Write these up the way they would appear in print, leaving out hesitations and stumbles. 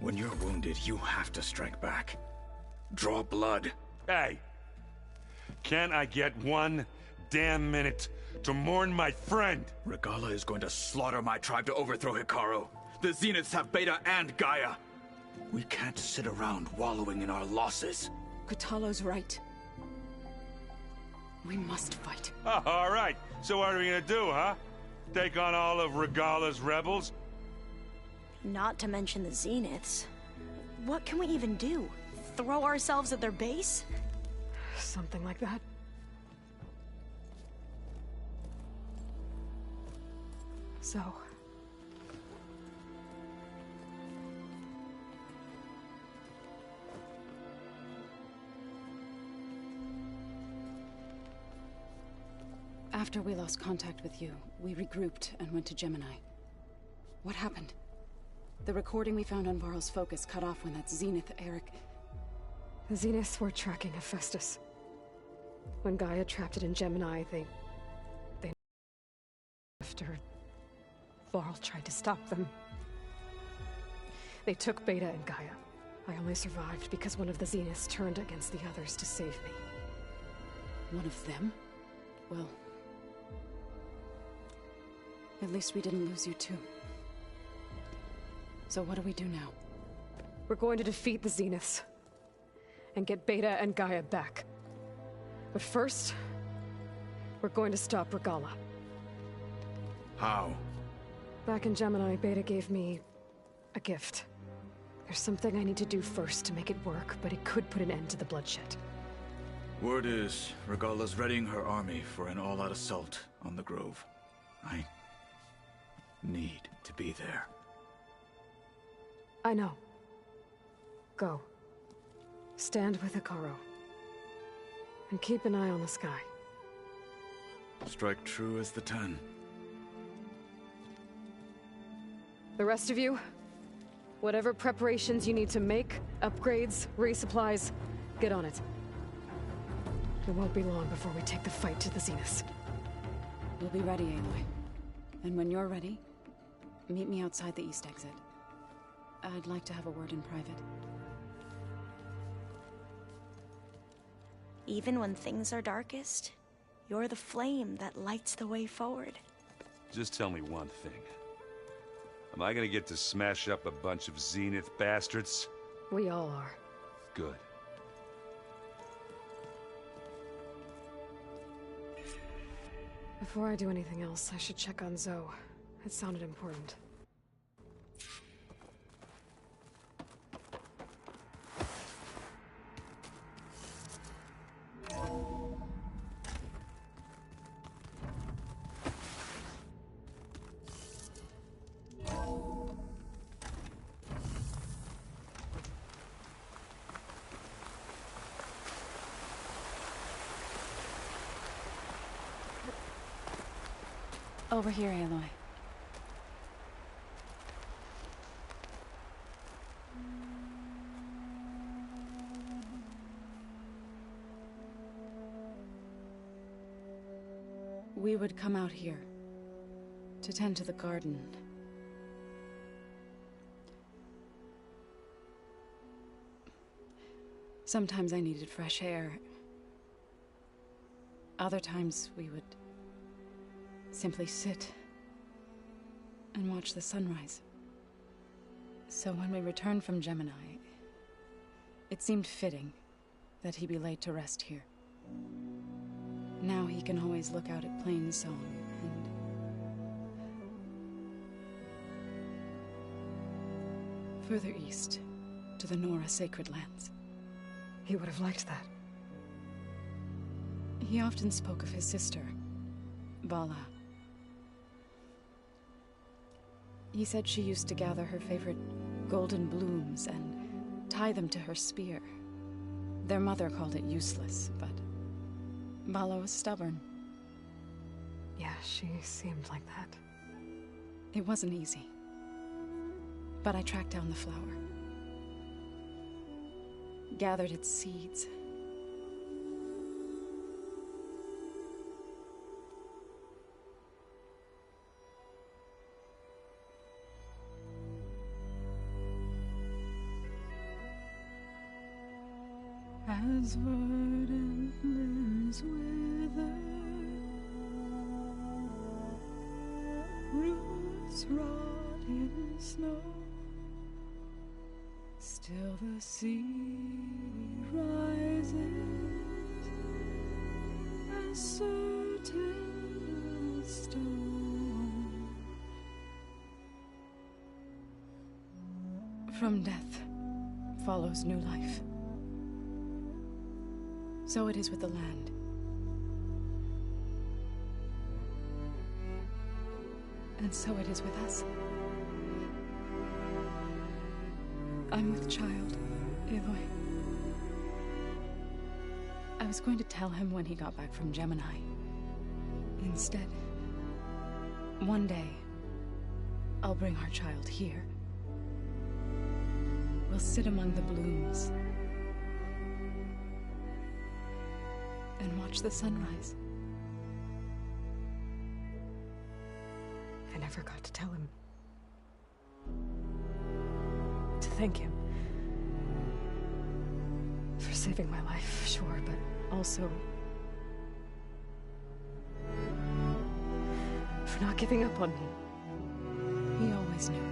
When you're wounded, you have to strike back. Draw blood. Hey! Can't I get one damn minute to mourn my friend? Regalla is going to slaughter my tribe to overthrow Hekarro. The Zeniths have Beta and Gaia. We can't sit around wallowing in our losses. Kotallo's right. We must fight. Oh, all right. So what are we gonna do, huh? Take on all of Regalla's rebels? Not to mention the Zeniths. What can we even do? Throw ourselves at their base? Something like that. So... After we lost contact with you, we regrouped and went to Gemini. What happened? The recording we found on Varl's focus cut off when that Zenith Eric... The Zeniths were tracking Hephaestus. When Gaia trapped it in Gemini, they after Varl tried to stop them. They took Beta and Gaia. I only survived because one of the Zeniths turned against the others to save me. One of them? Well... at least we didn't lose you too. So what do we do now? We're going to defeat the Zeniths. And get Beta and Gaia back. But first... we're going to stop Regalla. How? Back in Gemini, Beta gave me... a gift. There's something I need to do first to make it work, but it could put an end to the bloodshed. Word is, Regalla's readying her army for an all-out assault on the Grove. I need to be there. I know. Go. Stand with Hekarro. And keep an eye on the sky. Strike true as the 10. The rest of you, whatever preparations you need to make, upgrades, resupplies, get on it. It won't be long before we take the fight to the Zeniths. We'll be ready, Aloy. And when you're ready, meet me outside the east exit. I'd like to have a word in private. Even when things are darkest, you're the flame that lights the way forward. Just tell me one thing. Am I gonna get to smash up a bunch of Zenith bastards? We all are. Good. Before I do anything else, I should check on Zoe. It sounded important. Over here, Aloy. We would come out here to tend to the garden. Sometimes I needed fresh air. Other times we would simply sit and watch the sunrise. So when we returned from Gemini, it seemed fitting that he be laid to rest here. Now he can always look out at Plainsong and... further east, to the Nora Sacred Lands. He would have liked that. He often spoke of his sister, Vala. He said she used to gather her favorite golden blooms and tie them to her spear. Their mother called it useless, but Vala was stubborn. Yeah, she seemed like that. It wasn't easy. But I tracked down the flower. Gathered its seeds. As verdant limbs wither, roots rot in snow, still the sea rises, as certain as stone. From death follows new life. So it is with the land. And so it is with us. I'm with child, Aloy. I was going to tell him when he got back from Gemini. Instead, one day, I'll bring our child here. We'll sit among the blooms and watch the sunrise. I never got to tell him. To thank him. For saving my life, sure, but also for not giving up on me. He always knew.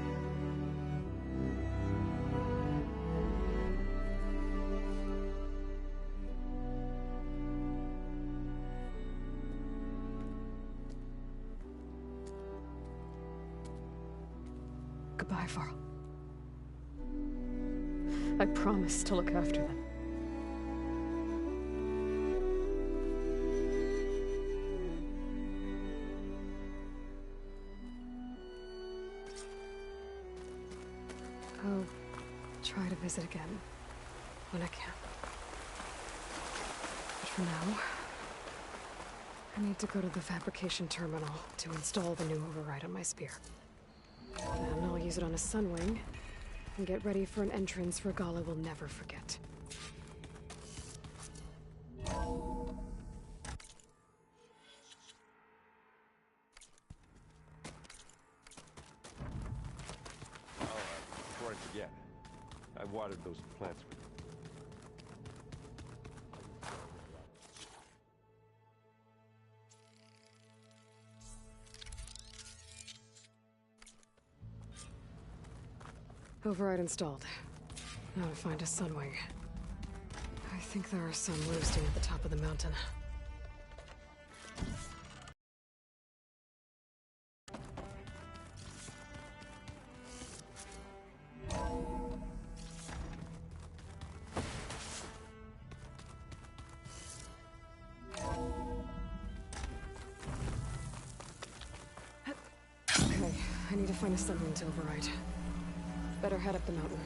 Goodbye, Varl. I promise to look after them. I'll try to visit again when I can. But for now, I need to go to the fabrication terminal to install the new override on my spear. Then I'll use it on a Sunwing, and get ready for an entrance Regalla will never forget. Before I forget, I watered those plants. Override installed. Now to find a Sunwing. I think there are some roosting at the top of the mountain. Okay, I need to find a Sunwing to override. Better head up the mountain.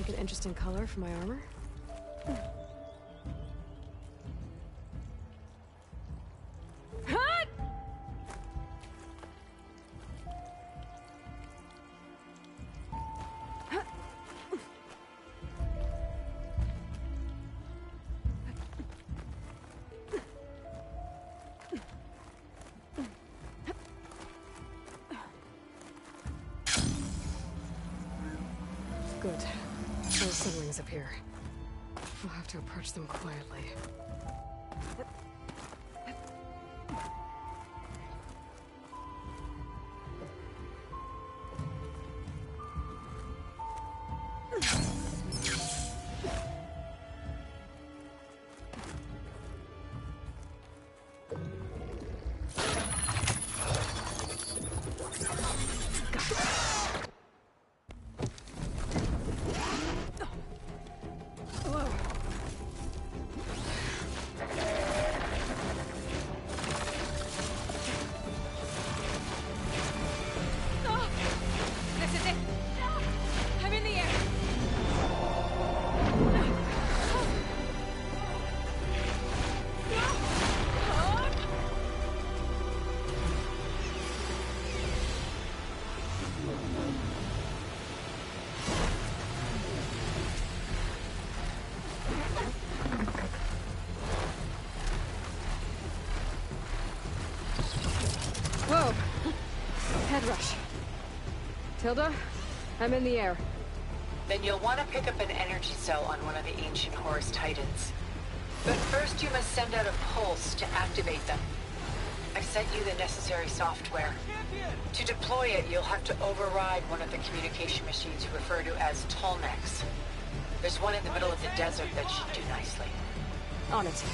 Make an interesting color for my armor. Good. Those siblings up here. We'll have to approach them quietly. Whoa! Head rush. Tilda, I'm in the air. Then you'll want to pick up an energy cell on one of the ancient Horus Titans. But first you must send out a pulse to activate them. I've sent you the necessary software. To deploy it, you'll have to override one of the communication machines you refer to as Tolmecs. There's one in the middle of the desert that should do nicely. On it.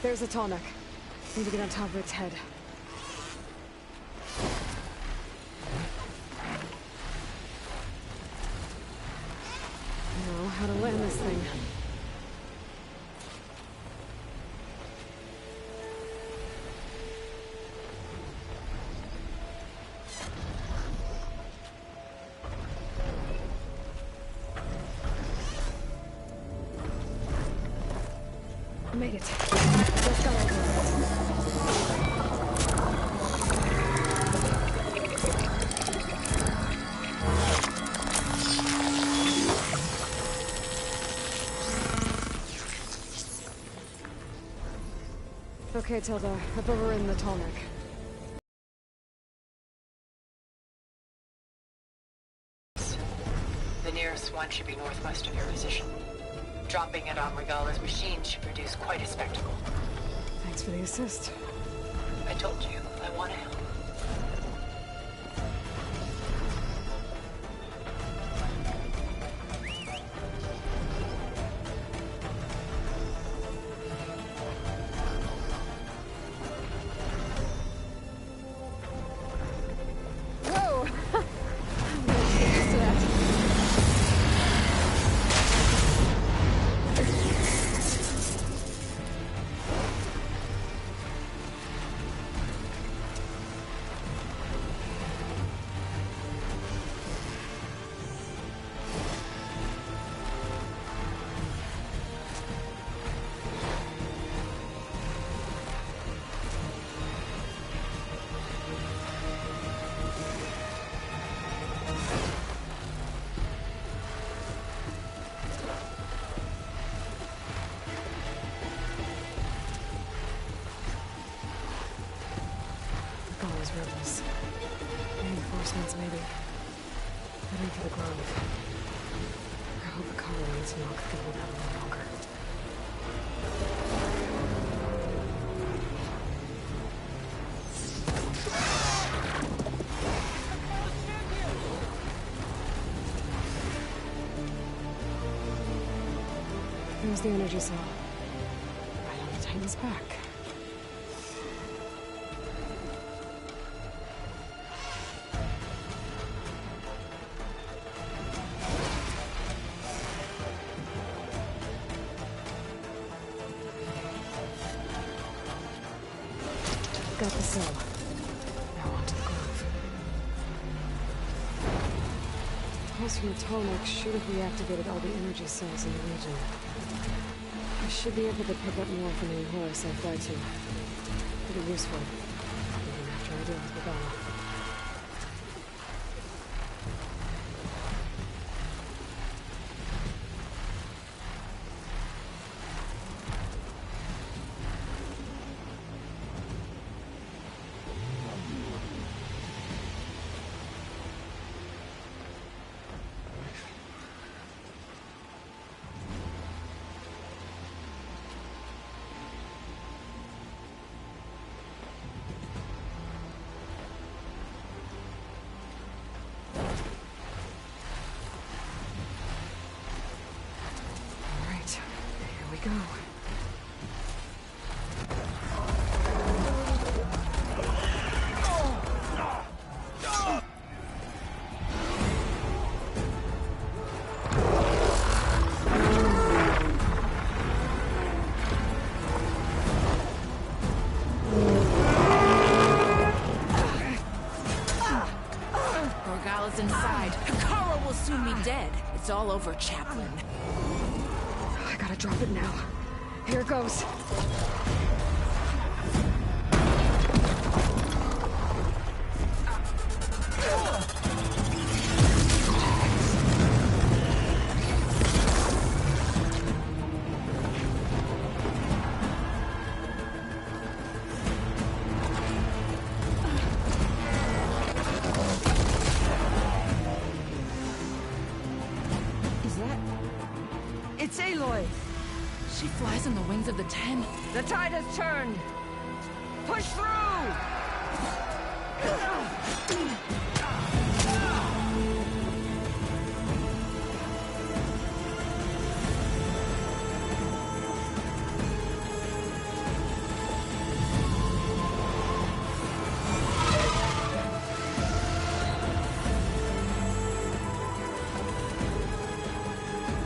There's a Tolmec. Need to get on top of its head. Know how to land this thing. Made it. Let's go. Okay, Tilda. Up over in the Tolmec. The nearest one should be northwest of your position. Dropping it on Regalla's machine should produce quite a spectacle. Thanks for the assist. I told you, I want to help. Whoa! I'm not used to that. Those rebels. Reinforcements, maybe. Heading for the Grove. I hope the colonies knock the hold out a little longer. There's the energy cell. Right on the Titan's back. got the cell. Now on to the Grove. Pulse from the Tallneck should have reactivated all the energy cells in the region. I should be able to pick up more from the Horus I fly to. Pretty useful. Even after I deal with Regalla. Go. Regalla's inside. Hekarro will soon be dead. It's all over, Chaplain. I gotta drop it now. Here goes. It's Aloy! She flies on the wings of the Ten. The tide has turned! Push through!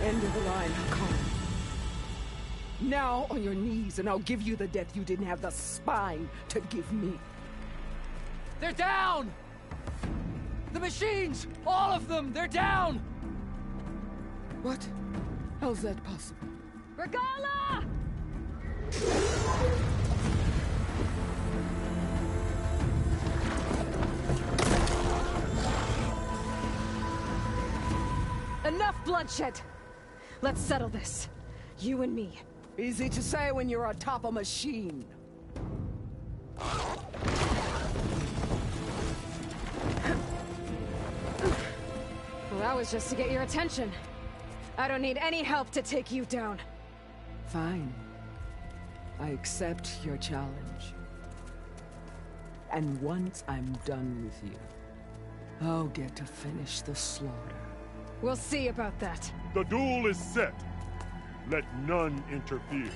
End of the line, Hakan. Now on your knees, and I'll give you the death you didn't have the spine to give me. They're down! The machines! All of them! They're down! What? How's that possible? Regalla! Enough bloodshed! Let's settle this. You and me. Easy to say when you're atop a machine. Well, that was just to get your attention. I don't need any help to take you down. Fine. I accept your challenge. And once I'm done with you, I'll get to finish the slaughter. We'll see about that. The duel is set. Let none interfere.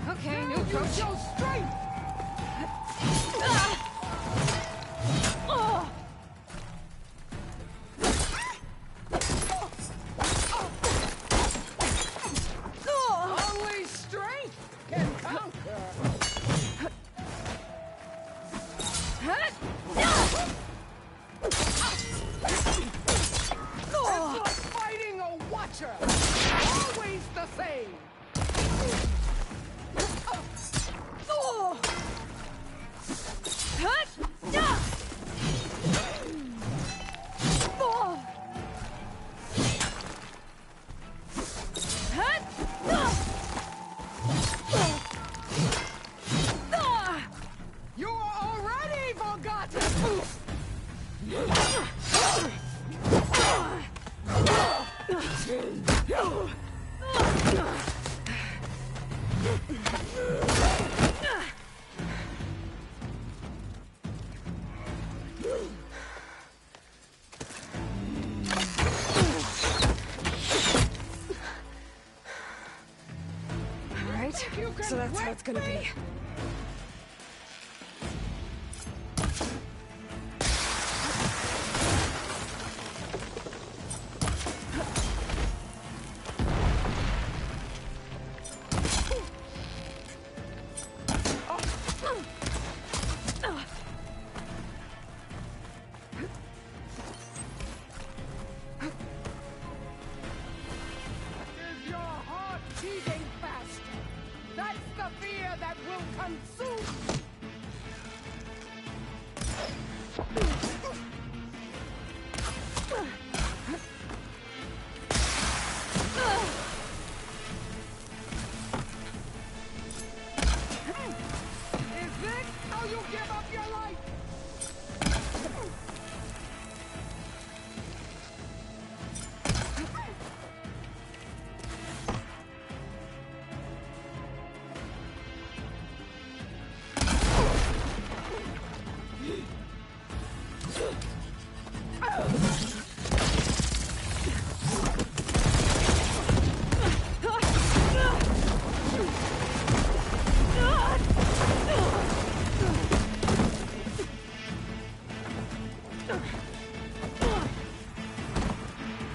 Okay, new approach. Show strength! Only strength can conquer. It's like fighting a watcher. Always the same. You are already forgotten. All right, so that's how it's gonna be.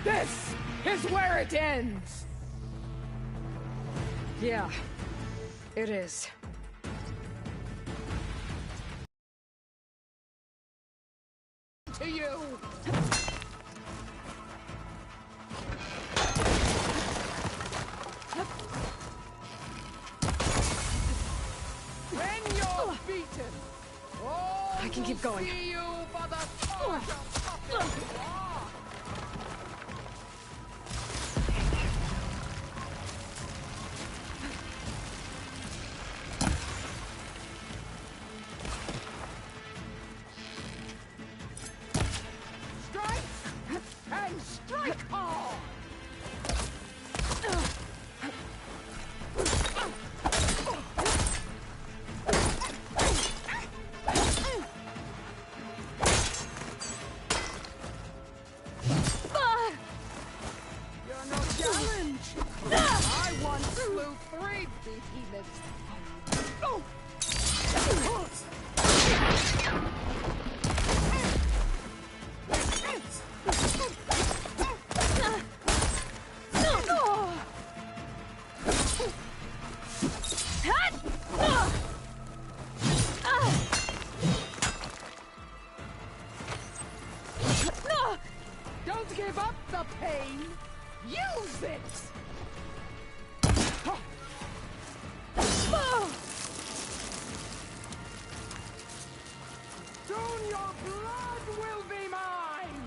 This is where it ends! Yeah, it is. To you! When you're beaten, I can keep going. see you for the puppet you are! Strike! And strike hard! You're no challenge! I once slew 3 behemoths! Don't give up the pain! Use it! Soon your blood will be mine!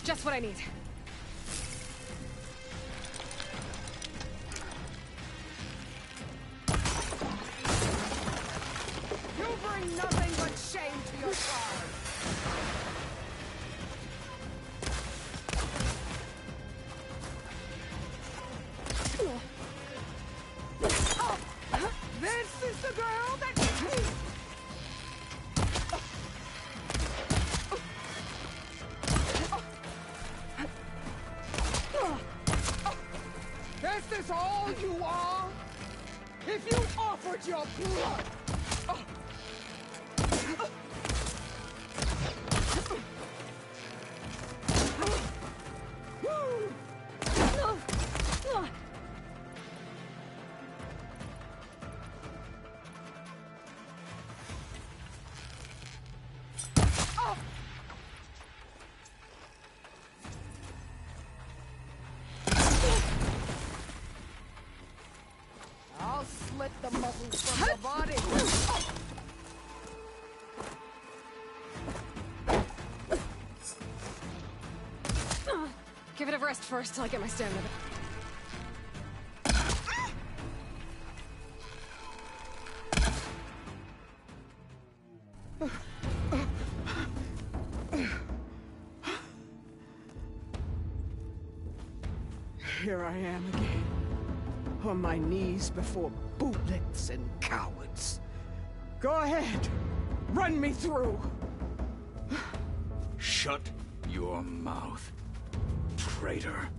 Just what I need. You bring nothing but shame to your tribe! This is the girl that... This is all you are? If you offered your blood... I'll slit the muscles from your body. Give it a rest first till I get my stamina. Here I am again, on my knees before bootlets and cowards. Go ahead, run me through. Shut your mouth, traitor.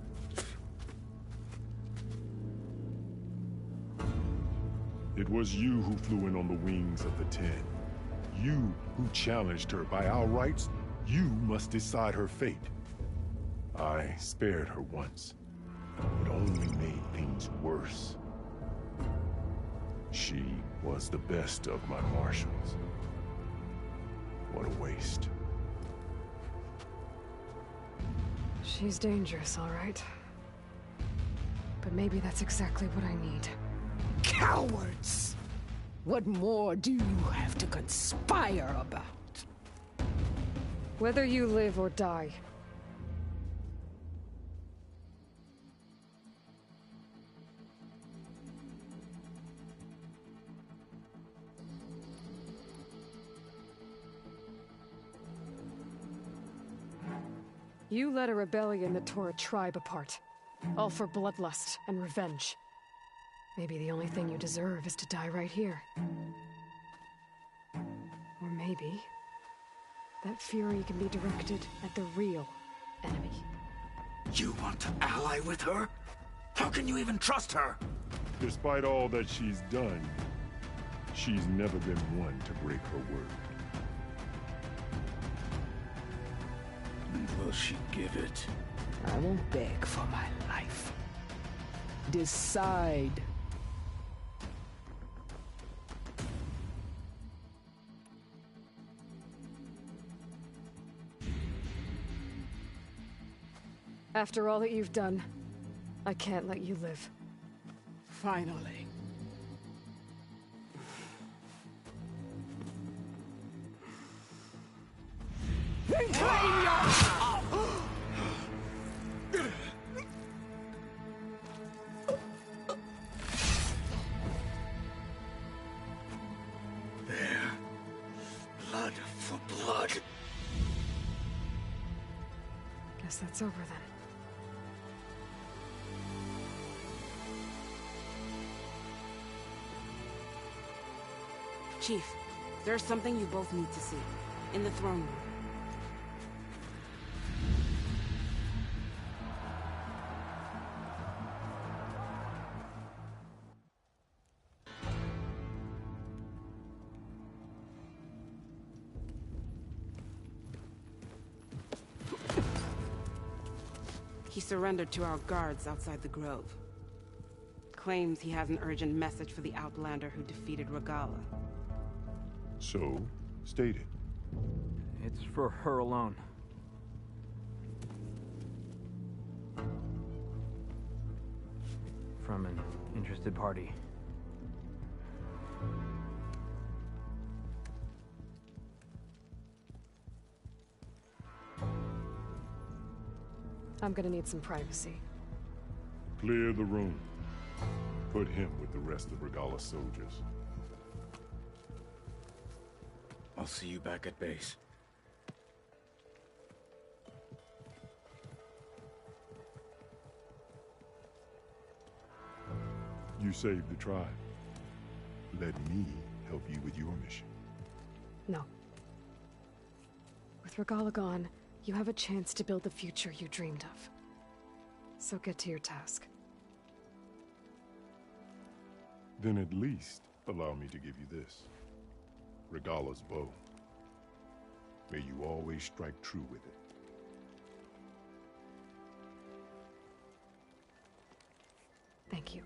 It was you who flew in on the wings of the Ten. You who challenged her. By our rights, you must decide her fate. I spared her once. It only made things worse. She was the best of my marshals. What a waste. She's dangerous, all right. But maybe that's exactly what I need. Cowards! What more do you have to conspire about? Whether you live or die. You led a rebellion that tore a tribe apart. All for bloodlust and revenge. Maybe the only thing you deserve is to die right here. Or maybe that fury can be directed at the real enemy. You want to ally with her? How can you even trust her? Despite all that she's done, she's never been one to break her word. And will she give it? I won't beg for my life. Decide. After all that you've done, I can't let you live. Finally. Then claim your... There. Blood for blood. Guess that's over then. Chief, there's something you both need to see. In the throne room. He surrendered to our guards outside the grove. Claims he has an urgent message for the Outlander who defeated Regalla. So, state it. It's for her alone. From an interested party. I'm gonna need some privacy. Clear the room. Put him with the rest of Regalla's soldiers. I'll see you back at base. You saved the tribe. Let me help you with your mission. No. With Regalla gone, you have a chance to build the future you dreamed of. So get to your task. Then at least allow me to give you this. Regalla's bow. May you always strike true with it. Thank you.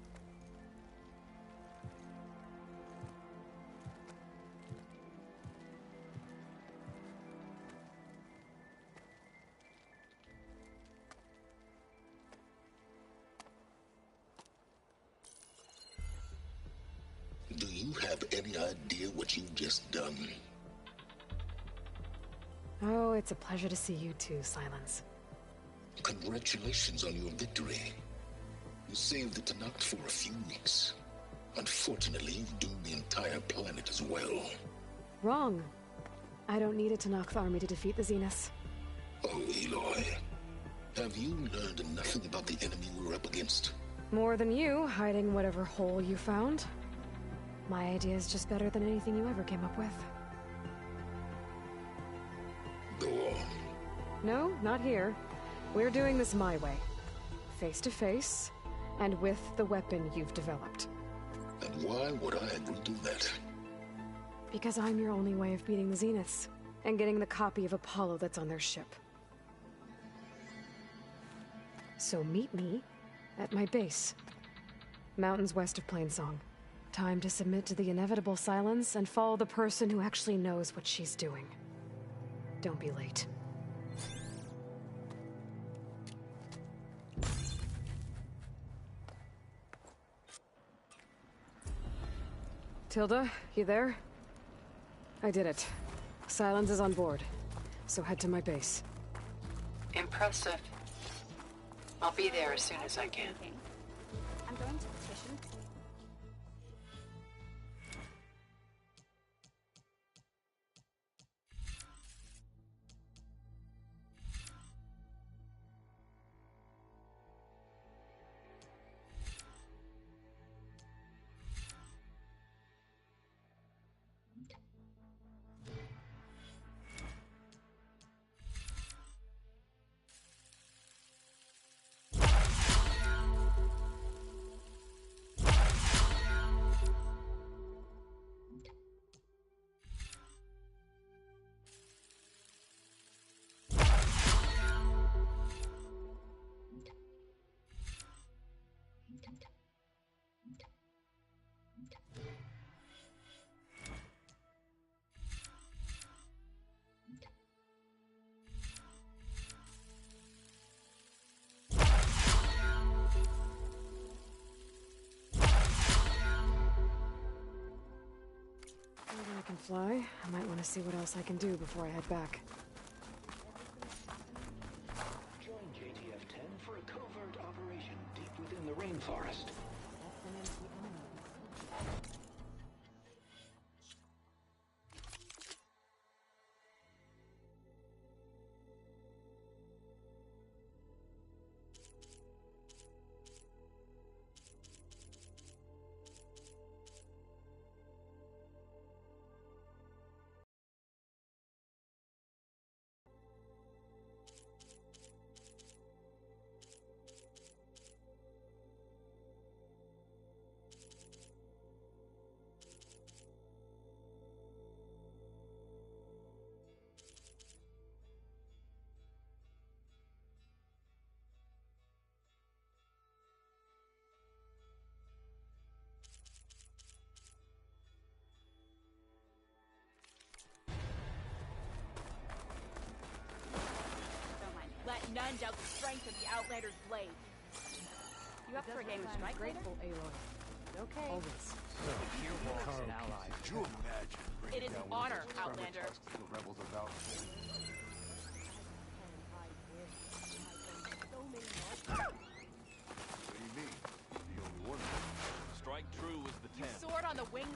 Do you have any idea what you've just done? Oh, it's a pleasure to see you too, Silence. Congratulations on your victory. You saved the Tenakth for a few weeks. Unfortunately, you've doomed the entire planet as well. Wrong. I don't need a Tenakth army to defeat the Zeniths. Oh, Aloy. Have you learned nothing about the enemy we're up against? More than you, hiding whatever hole you found. My idea is just better than anything you ever came up with. Go on. No, not here. We're doing this my way. Face to face, and with the weapon you've developed. And why would I agree to that? Because I'm your only way of beating the Zeniths, and getting the copy of Apollo that's on their ship. So meet me at my base. Mountains west of Plainsong. Time to submit to the inevitable silence and follow the person who actually knows what she's doing. Don't be late. Tilda, you there? I did it. Silence is on board, so head to my base. Impressive. I'll be there as soon as I can. I'm going to petition. supply, I might want to see what else I can do before I head back. Join JTF-10 for a covert operation deep within the rainforest. Let none doubt the strength of the Outlander's blade. You up for a game of Strike Grateful, Aloy. Okay. Always. Here walks an ally. Could you imagine? It is honor, Outlander. The rebels of Val. What do you mean? The only one. Strike true was the 10. Sword on the wing.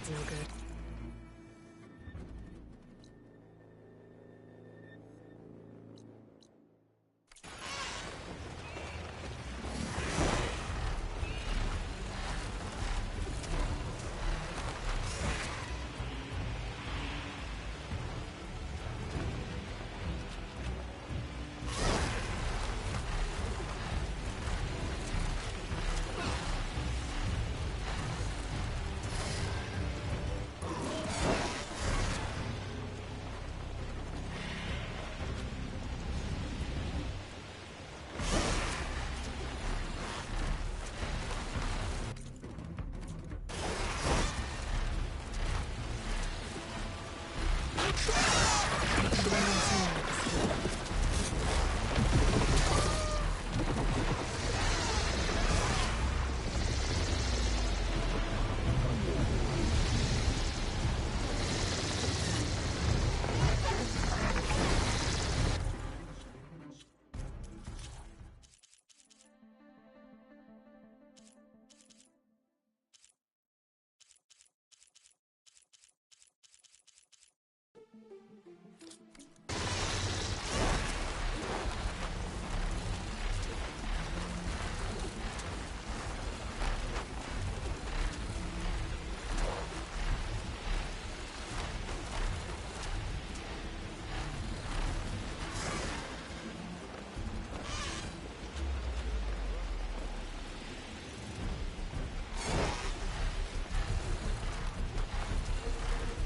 It's no good.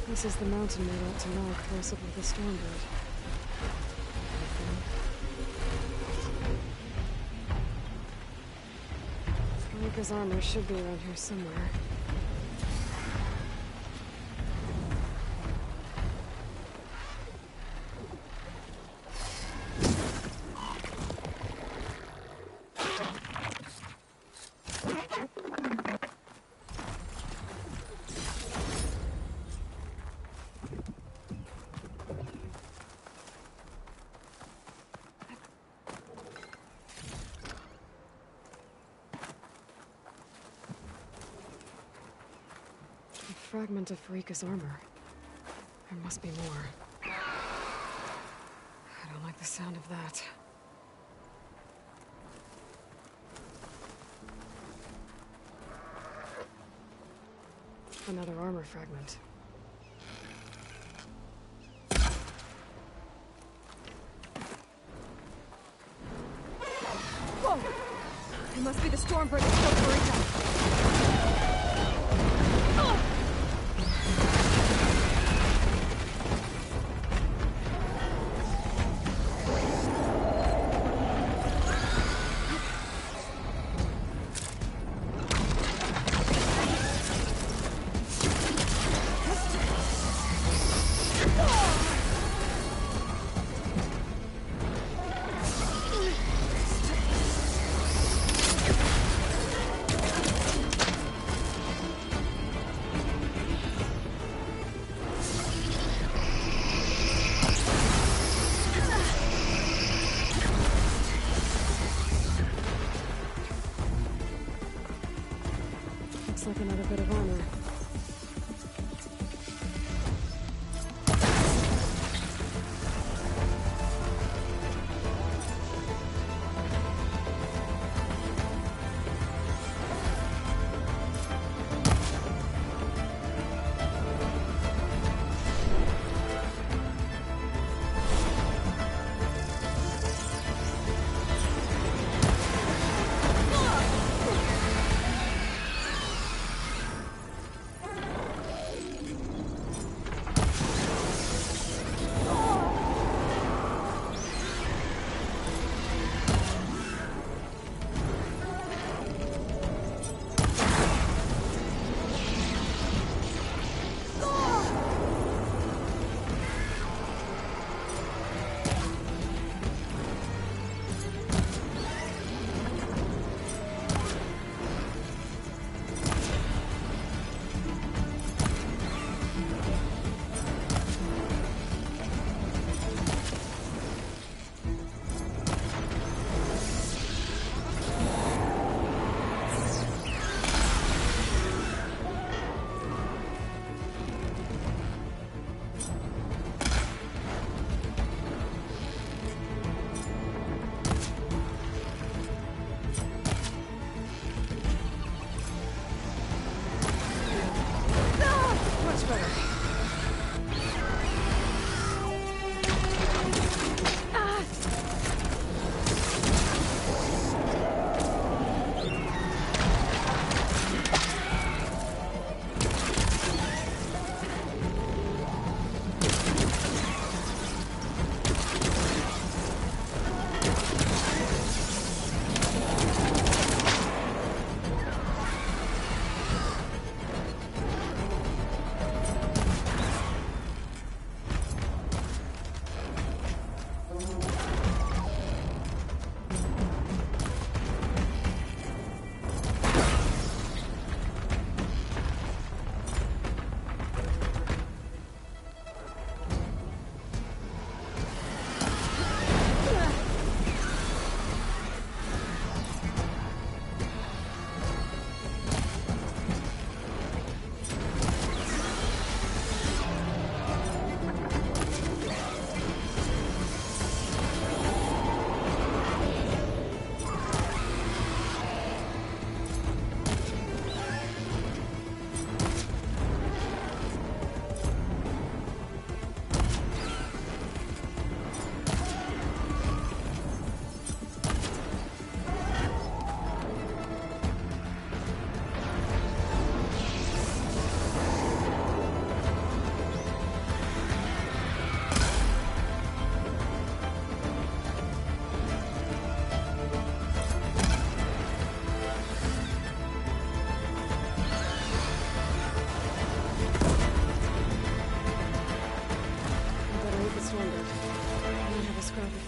This is the mountain made out to knock close up with the Stormbird. Marika's armor should be around here somewhere. Fragment of Farika's armor. There must be more. I don't like the sound of that. Another armor fragment. Whoa! It must be the Stormbird that killed Farika. Looks like another bit of armor.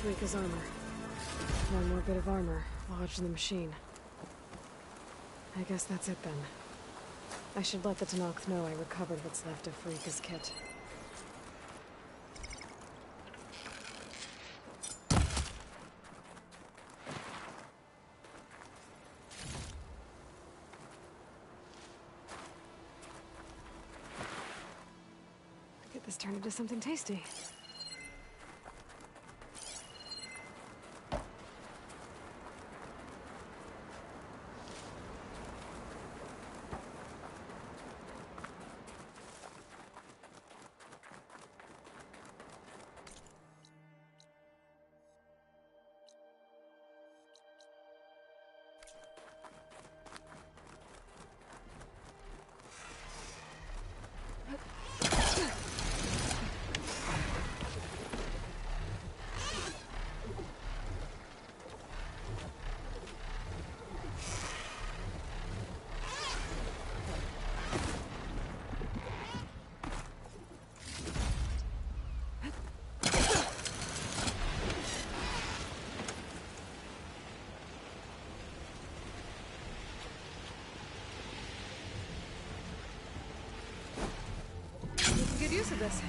Rika's armor. One more bit of armor lodged in the machine. I guess that's it then. I should let the Tenakth know I recovered what's left of Rika's kit. Get this turned into something tasty. Good use of this.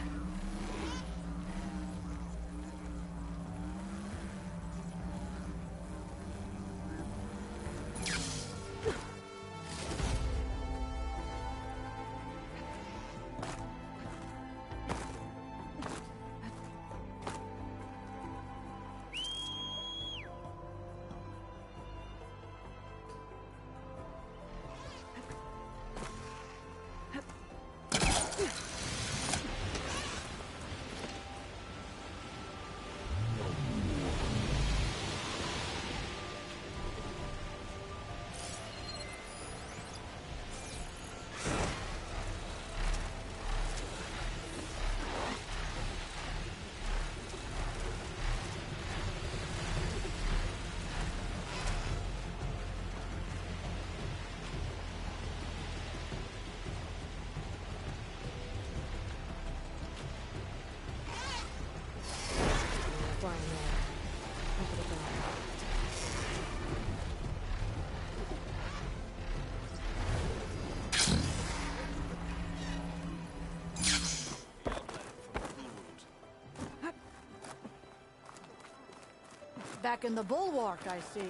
Back in the bulwark, I see.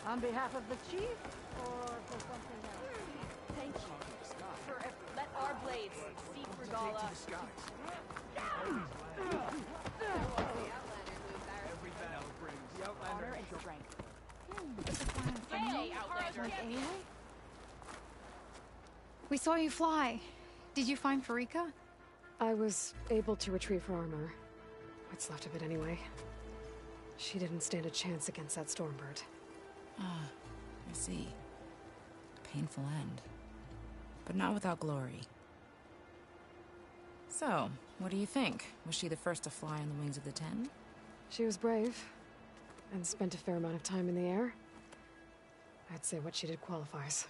On behalf of the chief, or for something else? Thank you. Let our blades seek Regalla. Honor and strength. Yay, Outlander! We saw you fly. Did you find Farika? I was able to retrieve her armor. What's left of it anyway. She didn't stand a chance against that Stormbird. Ah, I see. Painful end. But not without glory. So, what do you think? Was she the first to fly on the wings of the Ten? She was brave, and spent a fair amount of time in the air. I'd say what she did qualifies.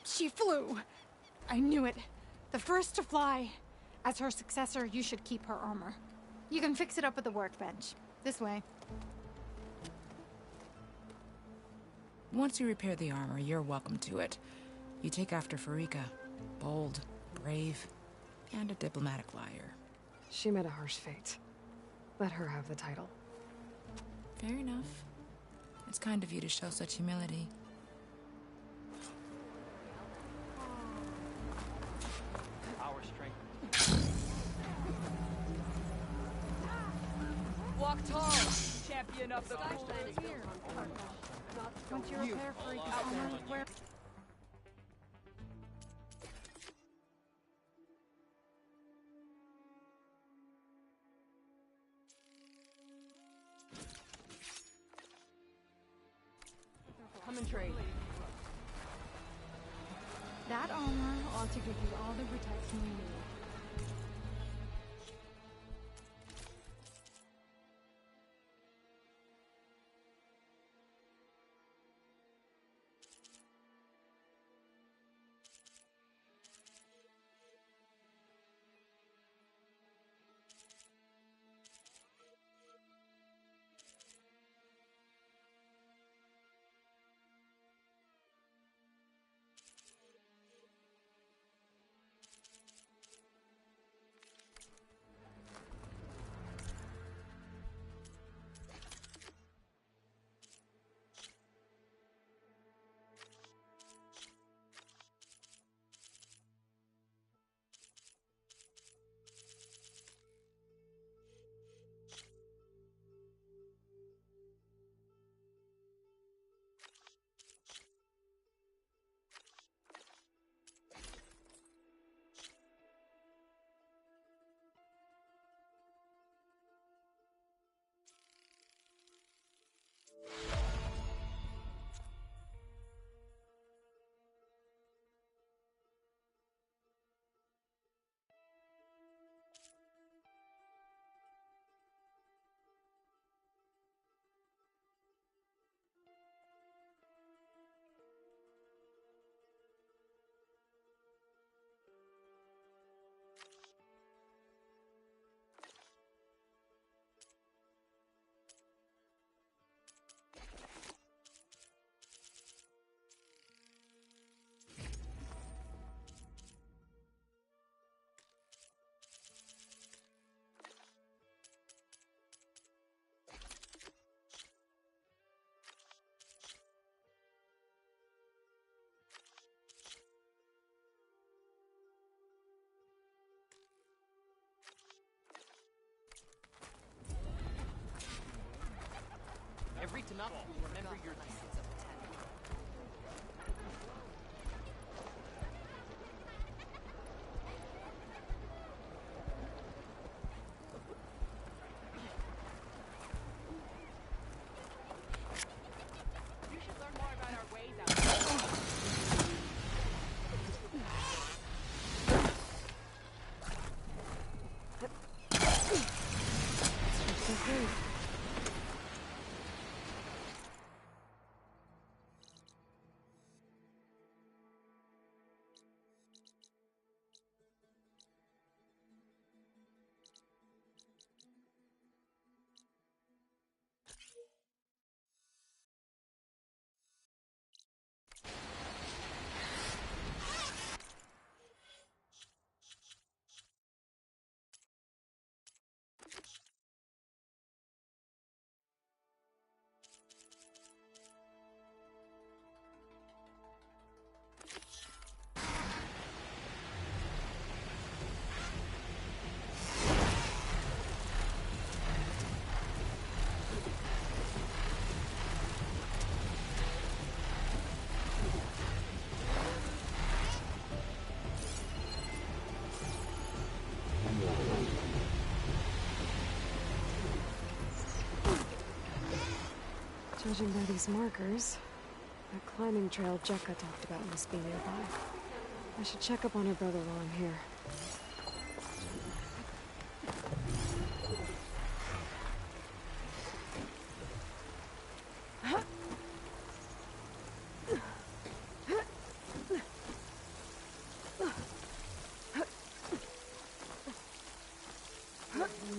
She flew! I knew it. The first to fly. As her successor, you should keep her armor. You can fix it up at the workbench. This way. Once you repair the armor, you're welcome to it. You take after Farika. Bold, brave, and a diplomatic liar. She met a harsh fate. Let her have the title. Fair enough. It's kind of you to show such humility. Our strength. Walk tall, champion of the cool. Once you repair Farika's armor, where... Come and trade. That armor ought to give you all the protection you need. Tanakh will remember your deeds. You should learn more about our ways out there. Judging by these markers, that climbing trail Jekka talked about must be nearby. I should check up on her brother while I'm here.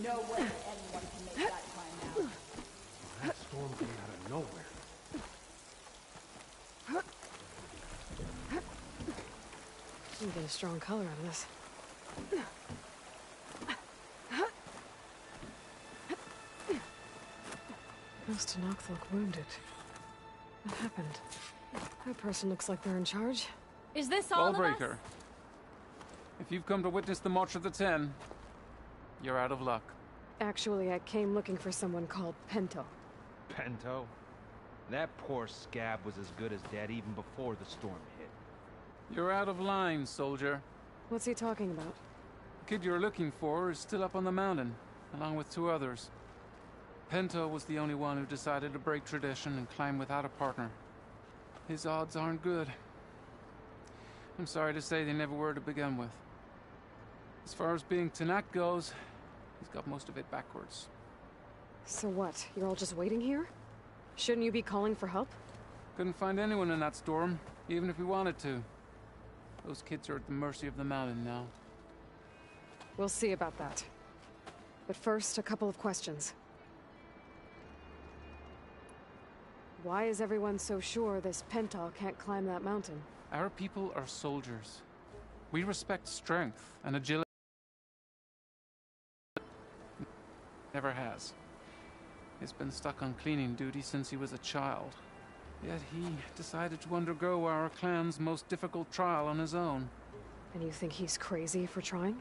No way anyone can make that climb now. That storm came out of nowhere. You get a strong color out of this. Those Tenakth look wounded. What happened? That person looks like they're in charge. Is this all of us? Ballbreaker. If you've come to witness the March of the Ten, you're out of luck. Actually, I came looking for someone called Pento. Pento? That poor scab was as good as dead even before the storm hit. You're out of line, soldier. What's he talking about? The kid you're looking for is still up on the mountain, along with 2 others. Pento was the only one who decided to break tradition and climb without a partner. His odds aren't good. I'm sorry to say they never were to begin with. As far as being Tenakth goes, he's got most of it backwards. So what? You're all just waiting here? Shouldn't you be calling for help? Couldn't find anyone in that storm, even if we wanted to. Those kids are at the mercy of the mountain now. We'll see about that. But first, a couple of questions. Why is everyone so sure this Pento can't climb that mountain? Our people are soldiers. We respect strength and agility. Never has. He's been stuck on cleaning duty since he was a child. Yet he decided to undergo our clan's most difficult trial on his own. And you think he's crazy for trying?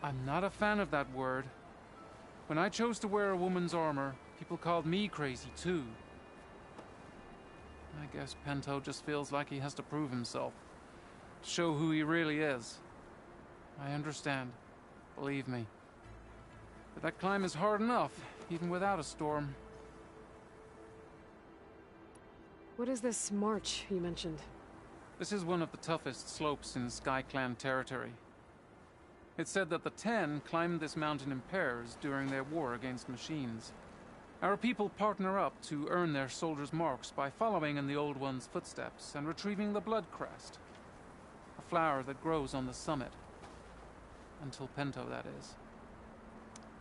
I'm not a fan of that word. When I chose to wear a woman's armor, people called me crazy too. I guess Pento just feels like he has to prove himself. To show who he really is. I understand. Believe me. But that climb is hard enough, even without a storm. What is this march you mentioned? This is one of the toughest slopes in SkyClan territory. It's said that the Ten climbed this mountain in pairs during their war against machines. Our people partner up to earn their soldiers' marks by following in the Old One's footsteps and retrieving the Blood Crest, a flower that grows on the summit. Until Pento, that is.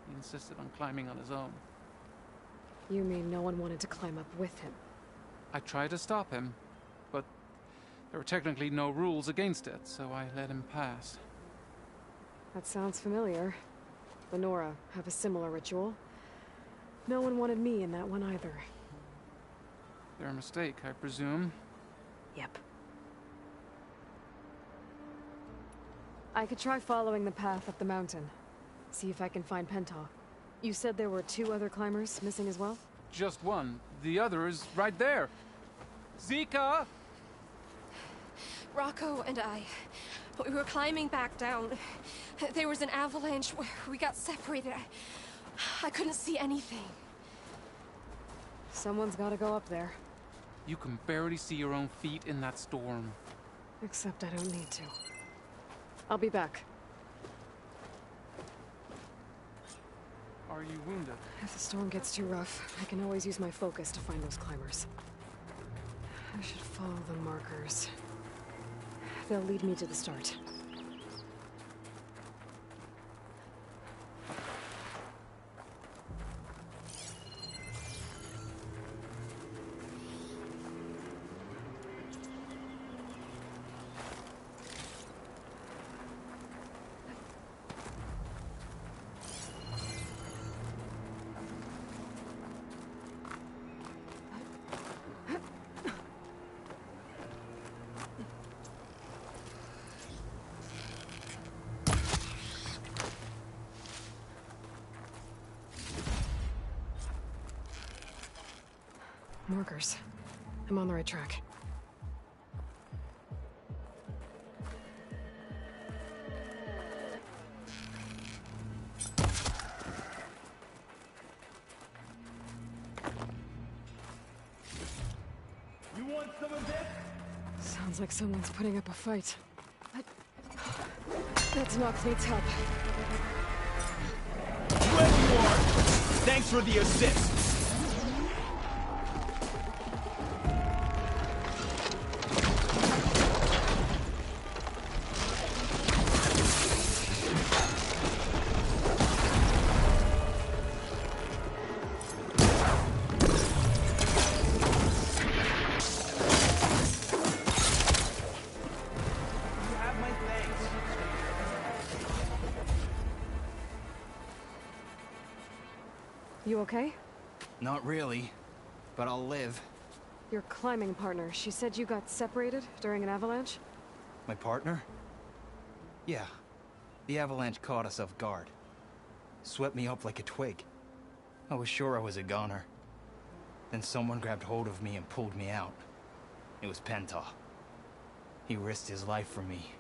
He insisted on climbing on his own. You mean no one wanted to climb up with him? I tried to stop him, but there were technically no rules against it, so I let him pass. That sounds familiar. The Nora have a similar ritual. No one wanted me in that one either. Their mistake, I presume. Yep. I could try following the path up the mountain. See if I can find Pento. You said there were 2 other climbers missing as well? just one. The other is right there. Zika! Rocco and I, we were climbing back down. There was an avalanche where we got separated. I couldn't see anything. Someone's gotta go up there. You can barely see your own feet in that storm. Except I don't need to. I'll be back. Are you wounded? If the storm gets too rough, I can always use my focus to find those climbers. I should follow the markers. They'll lead me to the start. Markers. I'm on the right track. You want some of this? Sounds like someone's putting up a fight. That's Knox-Need's help. Where you are! Thanks for the assist! You okay? Not really, but I'll live. Your climbing partner, she said you got separated during an avalanche? My partner? Yeah. The avalanche caught us off guard. Swept me up like a twig. I was sure I was a goner. Then someone grabbed hold of me and pulled me out. It was Penta. He risked his life for me.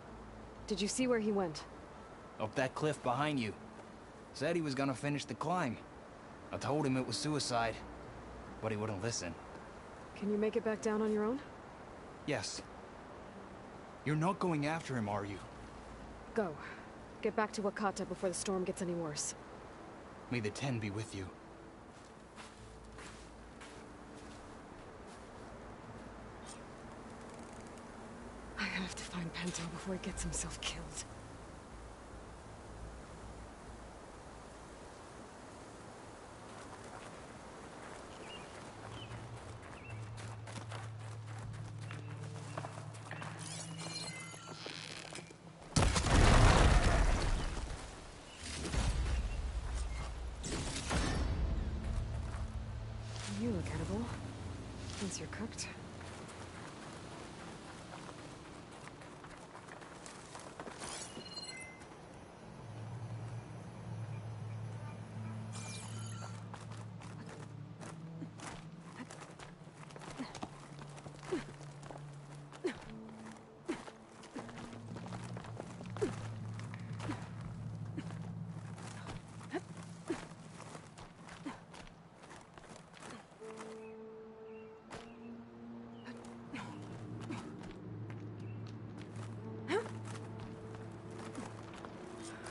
Did you see where he went? Up that cliff behind you. Said he was gonna finish the climb. I told him it was suicide, but he wouldn't listen. Can you make it back down on your own? Yes. You're not going after him, are you? Go. Get back to Wakata before the storm gets any worse. May the Ten be with you. I have to find Pento before he gets himself killed. You look edible. Once you're cooked.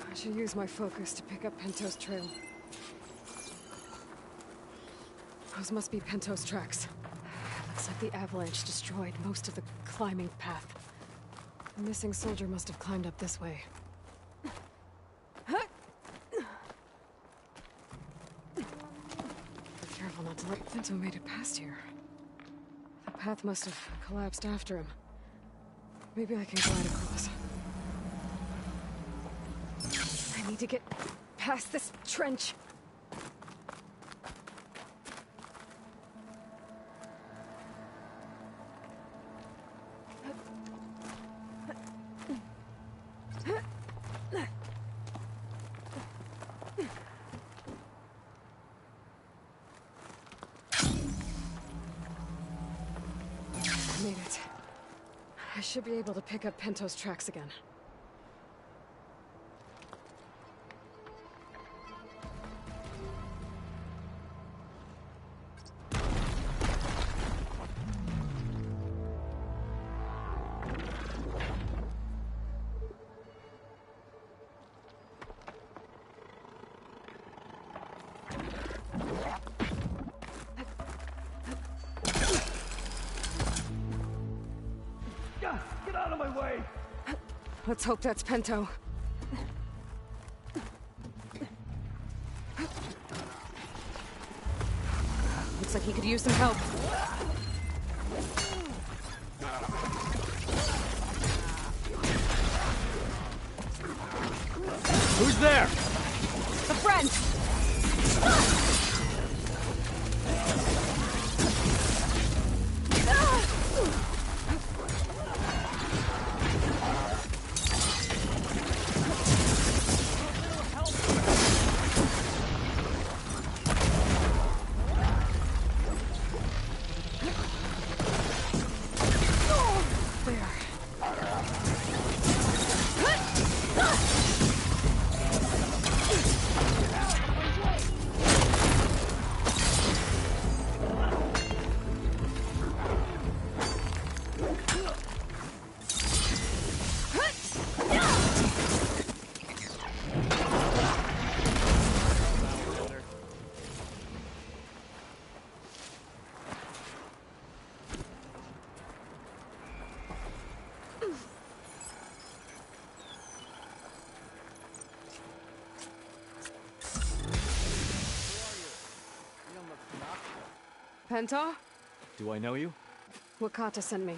I should use my focus to pick up Pento's trail. Those must be Pento's tracks. Looks like the avalanche destroyed most of the climbing path. The missing soldier must have climbed up this way. Be careful not to let Pento made it past here. The path must have collapsed after him. Maybe I can glide across. I need to get past this trench. I should be able to pick up Pento's tracks again. Get out of my way! Let's hope that's Pento. Looks like he could use some help. Who's there? A friend! Pento? Do I know you? Wakata sent me.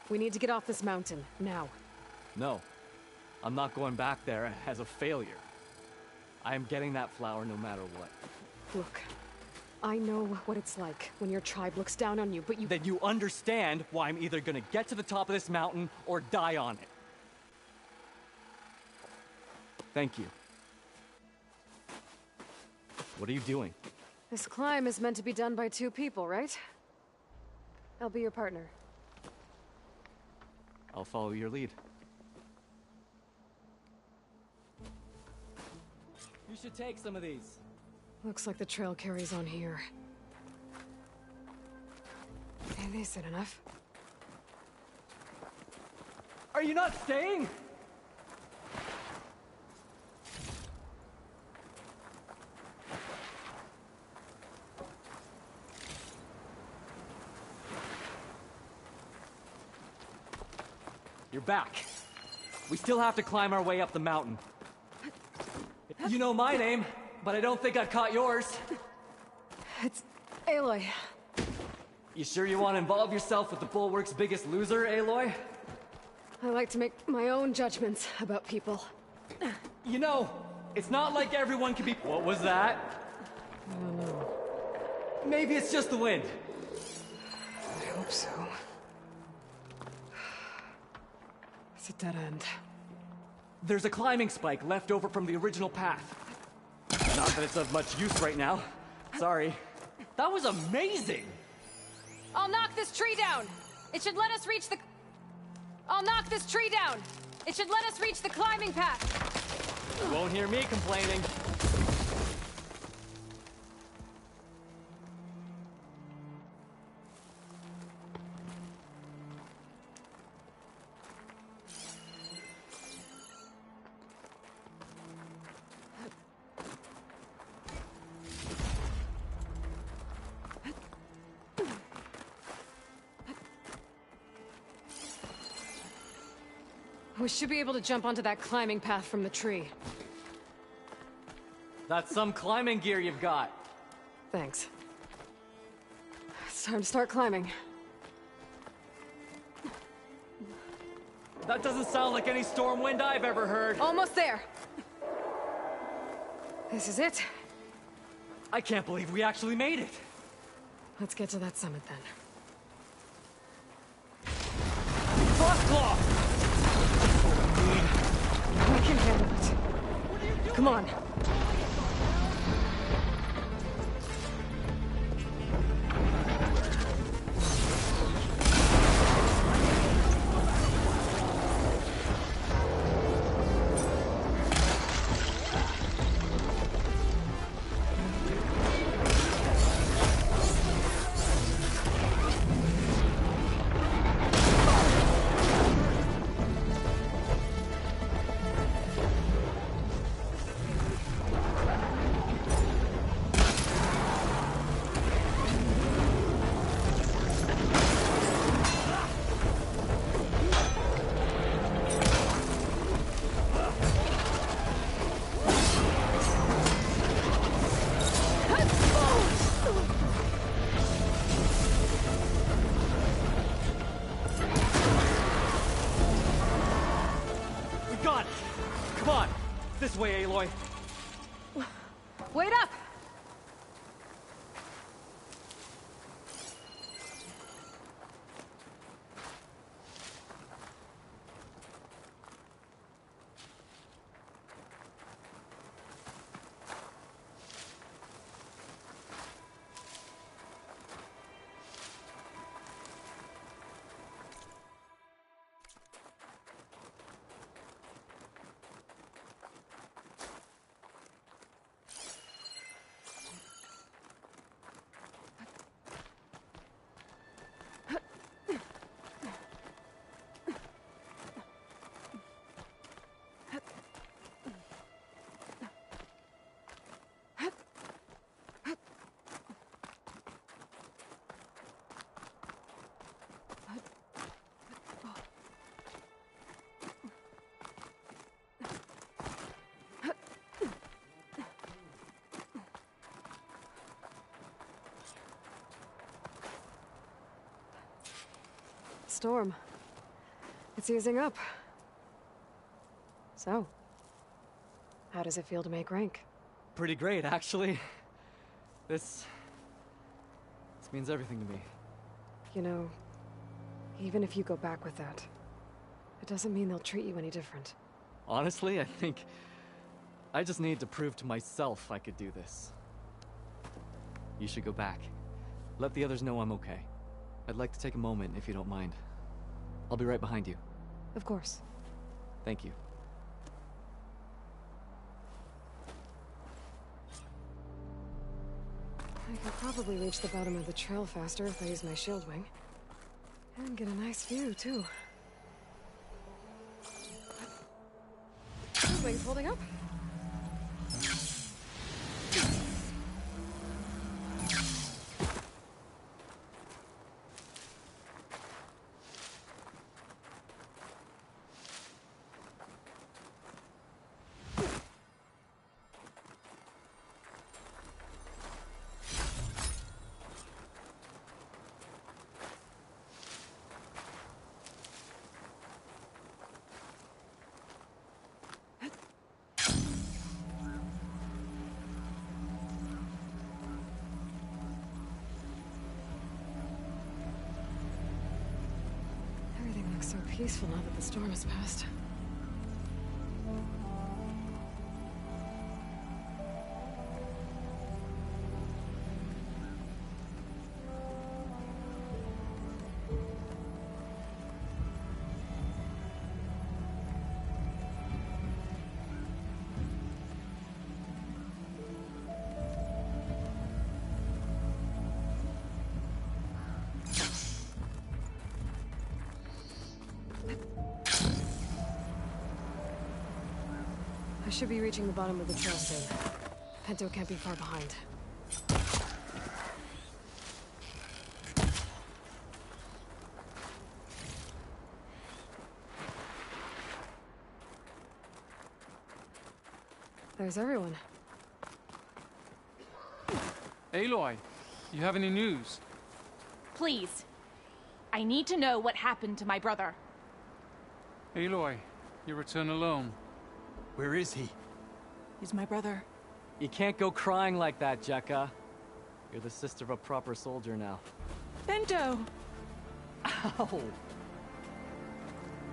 We need to get off this mountain, now. No. I'm not going back there as a failure. I am getting that flower no matter what. Look, I know what it's like when your tribe looks down on you, but you— Then you understand why I'm either gonna get to the top of this mountain or die on it. Thank you. What are you doing? This climb is meant to be done by two people, right? I'll be your partner. I'll follow your lead. You should take some of these. Looks like the trail carries on here. Hey, they said enough. Are you not staying? You're back. We still have to climb our way up the mountain. You know my name, but I don't think I've caught yours. It's Aloy. You sure you want to involve yourself with the Bulwark's biggest loser, Aloy? I like to make my own judgments about people. You know, it's not like everyone can be— What was that? I don't know. Maybe it's just the wind. I hope so. It's a dead end. There's a climbing spike left over from the original path. Not that it's of much use right now. Sorry. That was amazing! I'll knock this tree down! It should let us reach the— I'll knock this tree down! It should let us reach the climbing path! You won't hear me complaining. We should be able to jump onto that climbing path from the tree. That's some climbing gear you've got. Thanks. It's time to start climbing. That doesn't sound like any storm wind I've ever heard. Almost there. This is it. I can't believe we actually made it. Let's get to that summit then. Frostclaw! We can handle it. Come on. storm. It's easing up. So, how does it feel to make rank? Pretty great, actually. This means everything to me. You know, even if you go back with that, it doesn't mean they'll treat you any different. Honestly, I think I just need to prove to myself I could do this. You should go back. Let the others know I'm okay. I'd like to take a moment, if you don't mind. I'll be right behind you. Of course. Thank you. I could probably reach the bottom of the trail faster if I use my shield wing. And get a nice view, too. Shield wing's holding up. Everything looks so peaceful now that the storm has passed. I should be reaching the bottom of the trail soon. Pinto can't be far behind. There's everyone. Aloy, you have any news? Please. I need to know what happened to my brother. Aloy, you return alone. Where is he? He's my brother. You can't go crying like that, Jekka. You're the sister of a proper soldier now. Bento! Ow!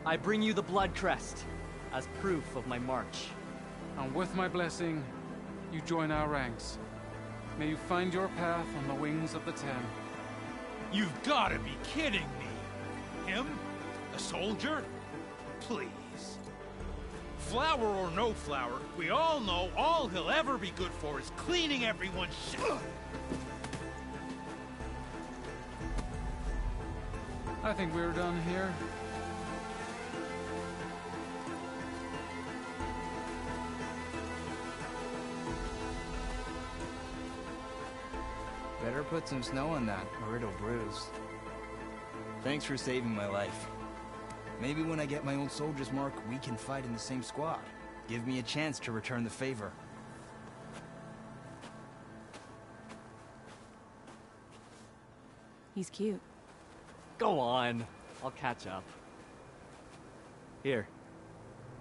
I bring you the blood crest as proof of my march. And with my blessing, you join our ranks. May you find your path on the wings of the Ten. You've got to be kidding me! Him? A soldier? Please. Flower or no flower, we all know all he'll ever be good for is cleaning everyone's shit. I think we're done here. Better put some snow on that, or it'll bruise. Thanks for saving my life. Maybe when I get my old soldier's mark, we can fight in the same squad. Give me a chance to return the favor. He's cute. Go on. I'll catch up. Here.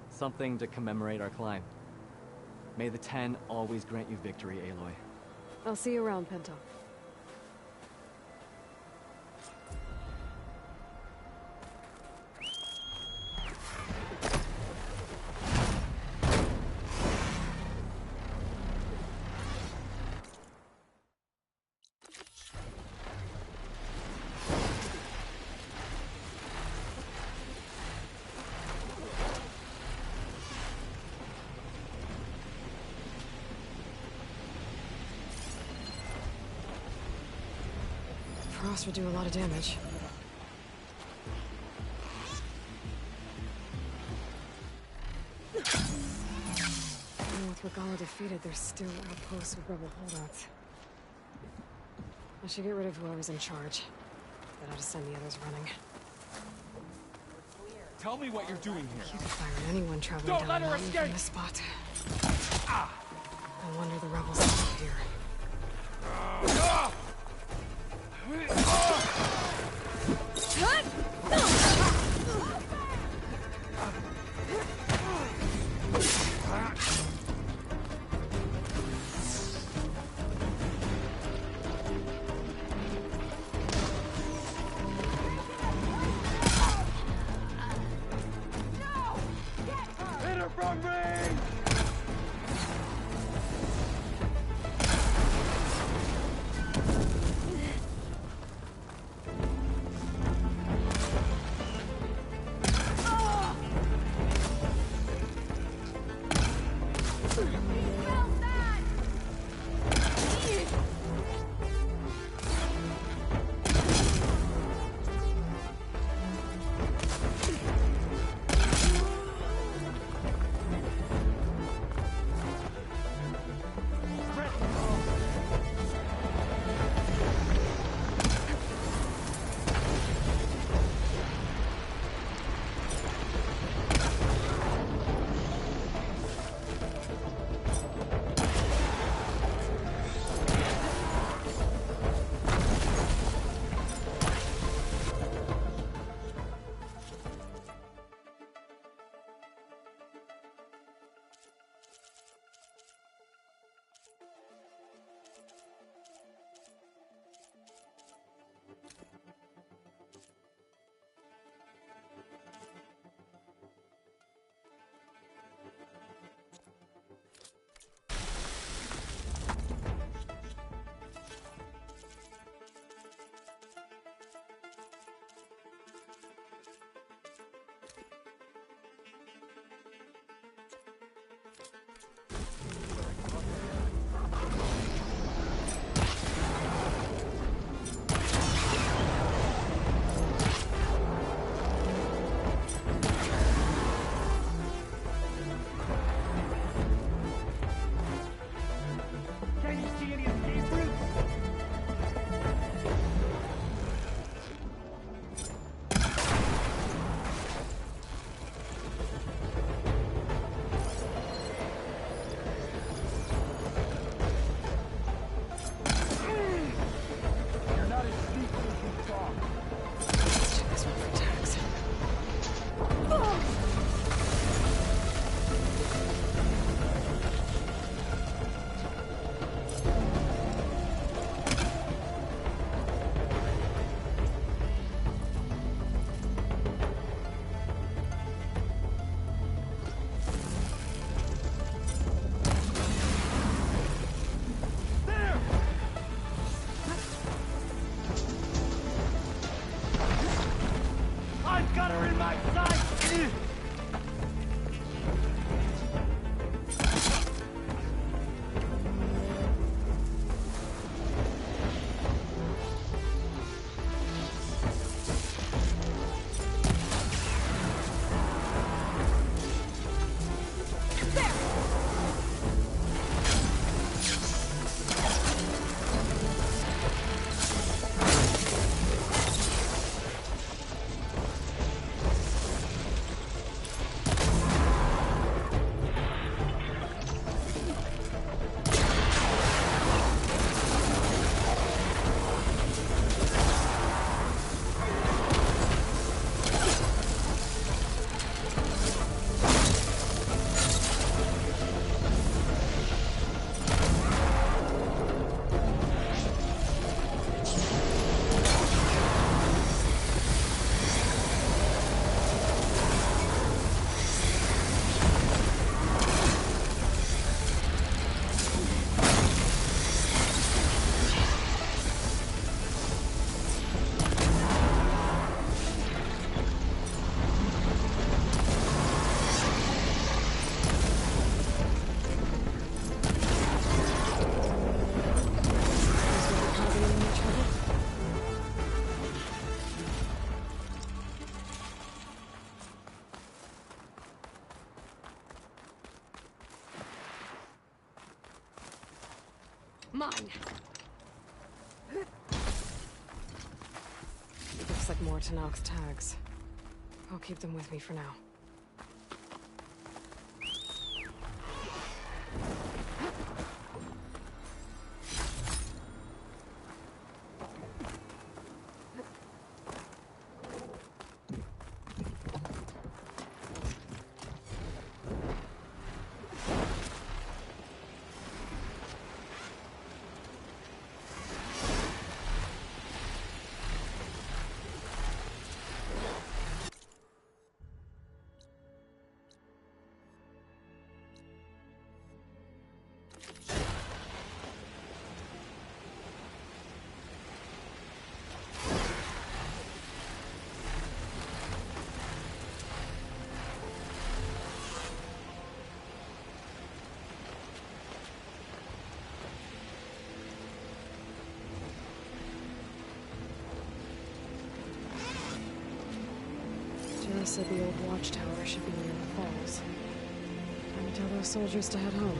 Something to commemorate our climb. May the Ten always grant you victory, Aloy. I'll see you around, Pinto. Frost would do a lot of damage. Even with Regalla defeated, there's still outposts with rebel holdouts. I should get rid of whoever's in charge. Then I'll just send the others running. Tell me what you're doing here. You could fire at anyone traveling Don't down let the her mountain escape! from this spot. No wonder the rebels are here. Ah! on. Looks like more Tenakth's tags. I'll keep them with me for now. Jera said the old watchtower should be near the falls. Time to tell those soldiers to head home.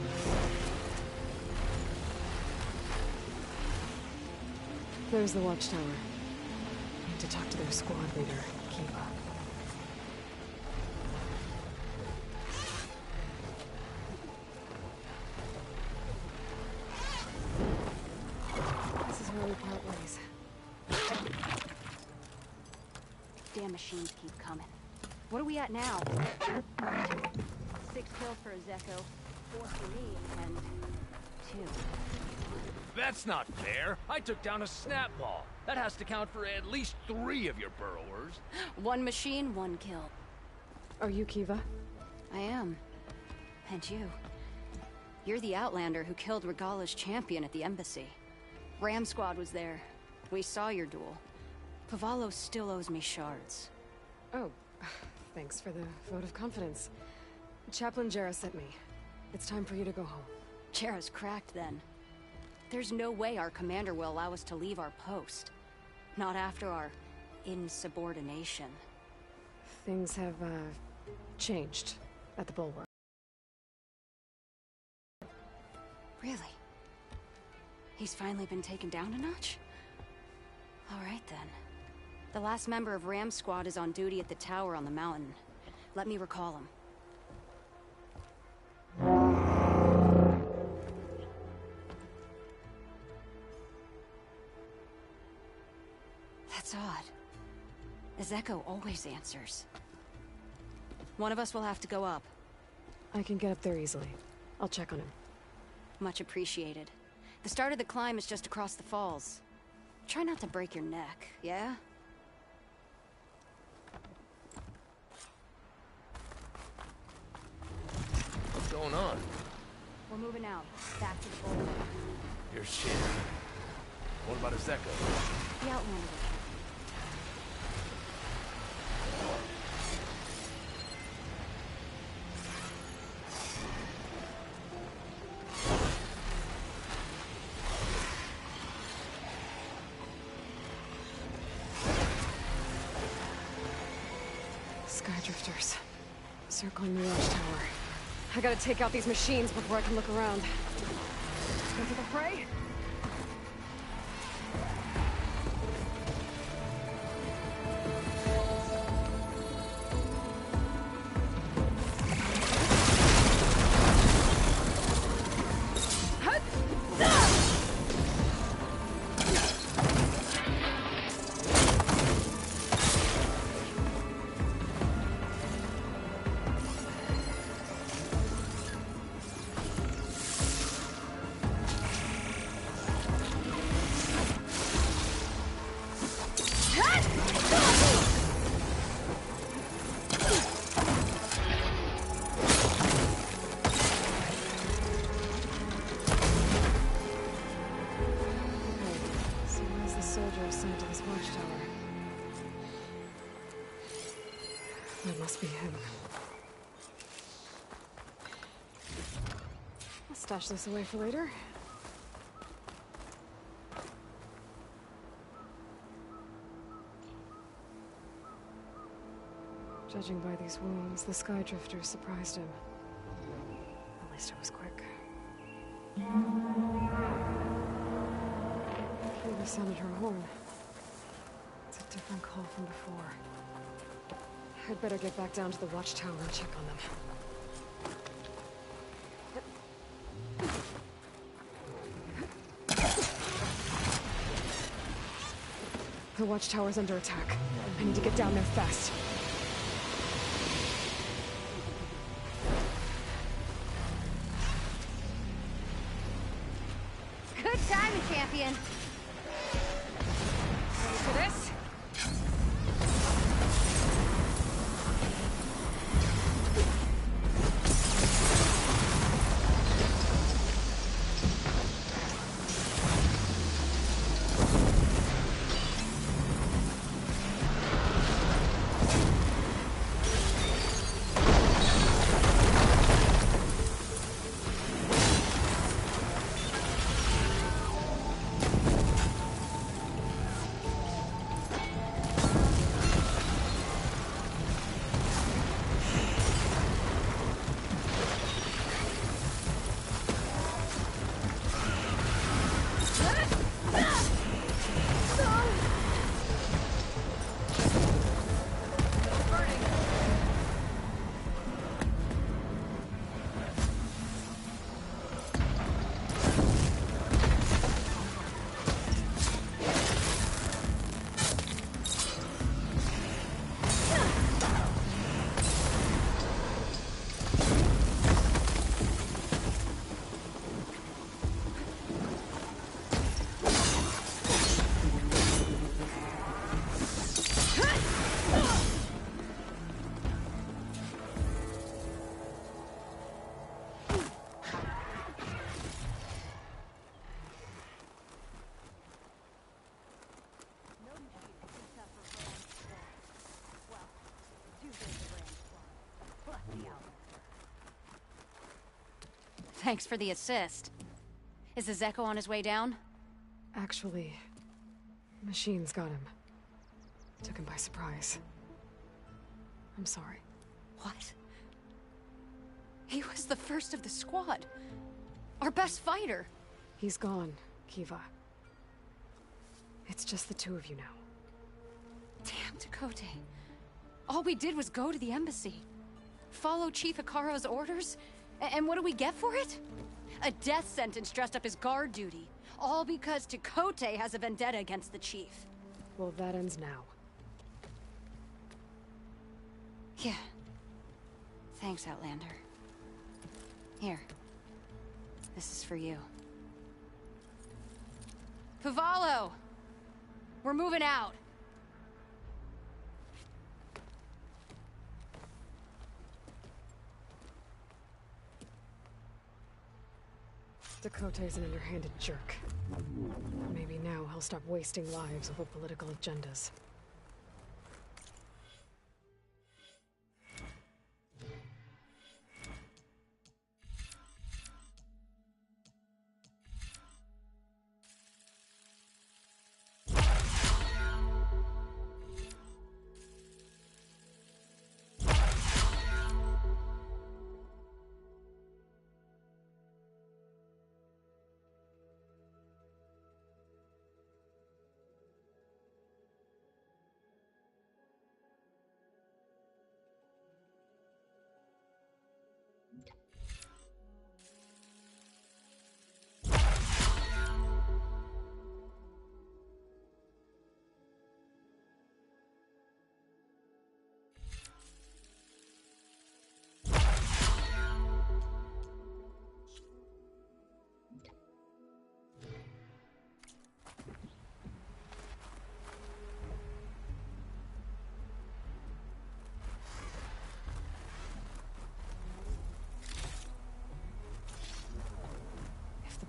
There's the watchtower. I need to talk to their squad leader, Kiva. This is where we part ways. Damn machines keep coming. What are we at now? 6 kills for Ezeko, 4 for me, and 2. That's not fair. I took down a snap ball. That has to count for at least 3 of your burrowers. 1 machine, 1 kill. Are you Kiva? I am. And you. You're the Outlander who killed Regalla's champion at the embassy. Ram Squad was there. We saw your duel. Pavalo still owes me shards. Oh, thanks for the vote of confidence. Chaplain Jera sent me. It's time for you to go home. Jera's cracked then. There's no way our commander will allow us to leave our post. Not after our insubordination. Things have, changed at the Bulwark. Really? He's finally been taken down a notch? All right then. The last member of Ram Squad is on duty at the tower on the mountain. Let me recall him. That's odd. Ezeko always answers. One of us will have to go up. I can get up there easily. I'll check on him. Much appreciated. The start of the climb is just across the falls. Try not to break your neck, yeah? What's going on? We're moving out. Back to the boulder. You're shit. What about Ezeko? The Outlander. Skydrifters. Circling the watchtower. I gotta take out these machines before I can look around. Into the fray? That must be him. I'll stash this away for later. Judging by these wounds, the Skydrifters surprised him. At least it was quick. I sounded her horn. It's a different call from before. I'd better get back down to the watchtower and check on them. The watchtower's under attack. I need to get down there fast. Good timing, champion. Ready for this? Thanks for the assist. Is the Zeko on his way down? Actually, Machines got him. Took him by surprise. I'm sorry. What? He was the first of the squad. Our best fighter. He's gone, Kiva. It's just the two of you now. Damn, Tekote. All we did was go to the embassy. Follow Chief Hikaru's orders? And what do we get for it? A death sentence dressed up as guard duty. All because Tekote has a vendetta against the chief. Well, that ends now. Yeah. Thanks, Outlander. Here. This is for you. Pavalo! We're moving out. Tekote's an underhanded jerk. Maybe now he'll stop wasting lives over political agendas.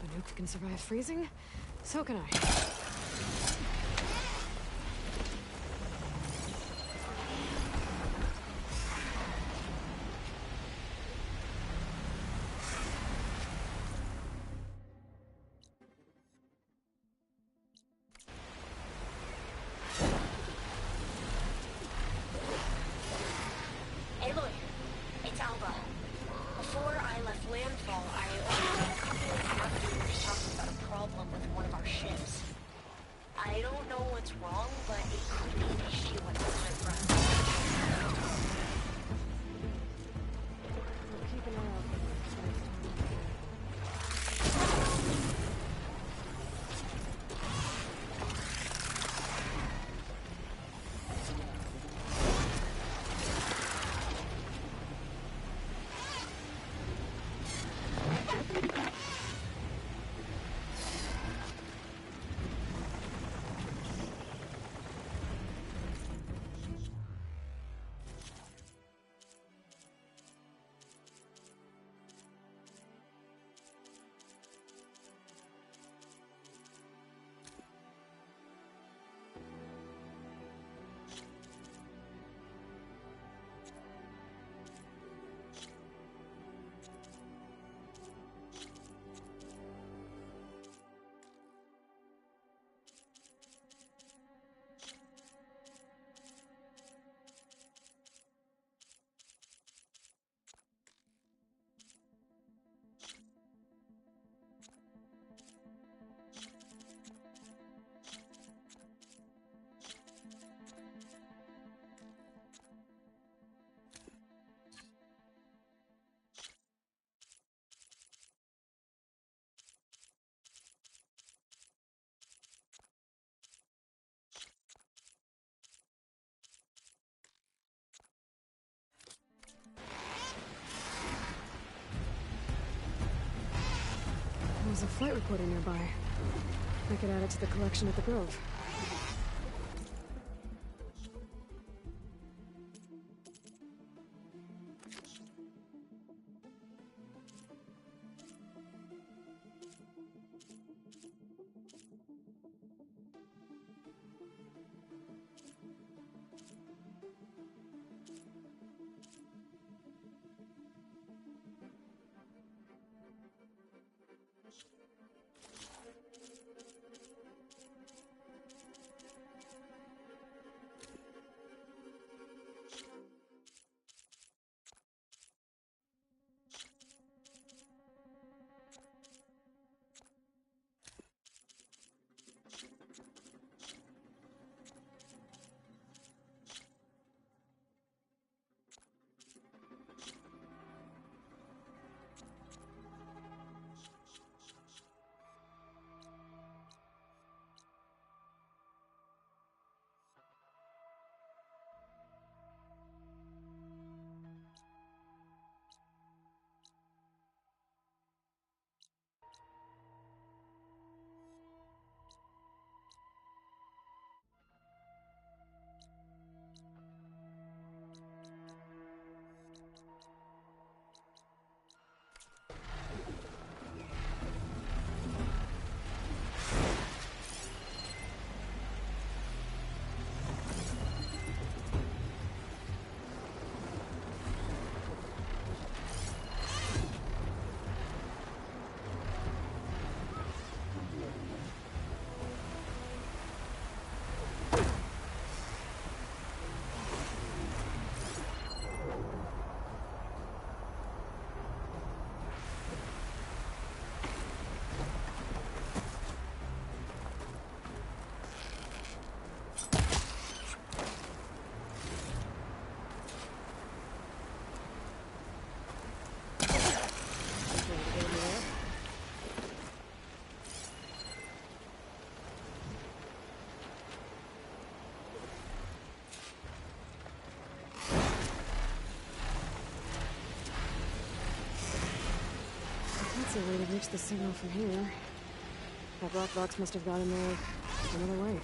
Banuk can survive freezing, so can I. Aloy, it's Alba. Before I left landfall, I overheard a couple of outdoors talking about a problem with one of our ships. flight recorder nearby. I could add it to the collection at the Grove. That's a way to reach the signal from here. That rock box must have gotten there another way.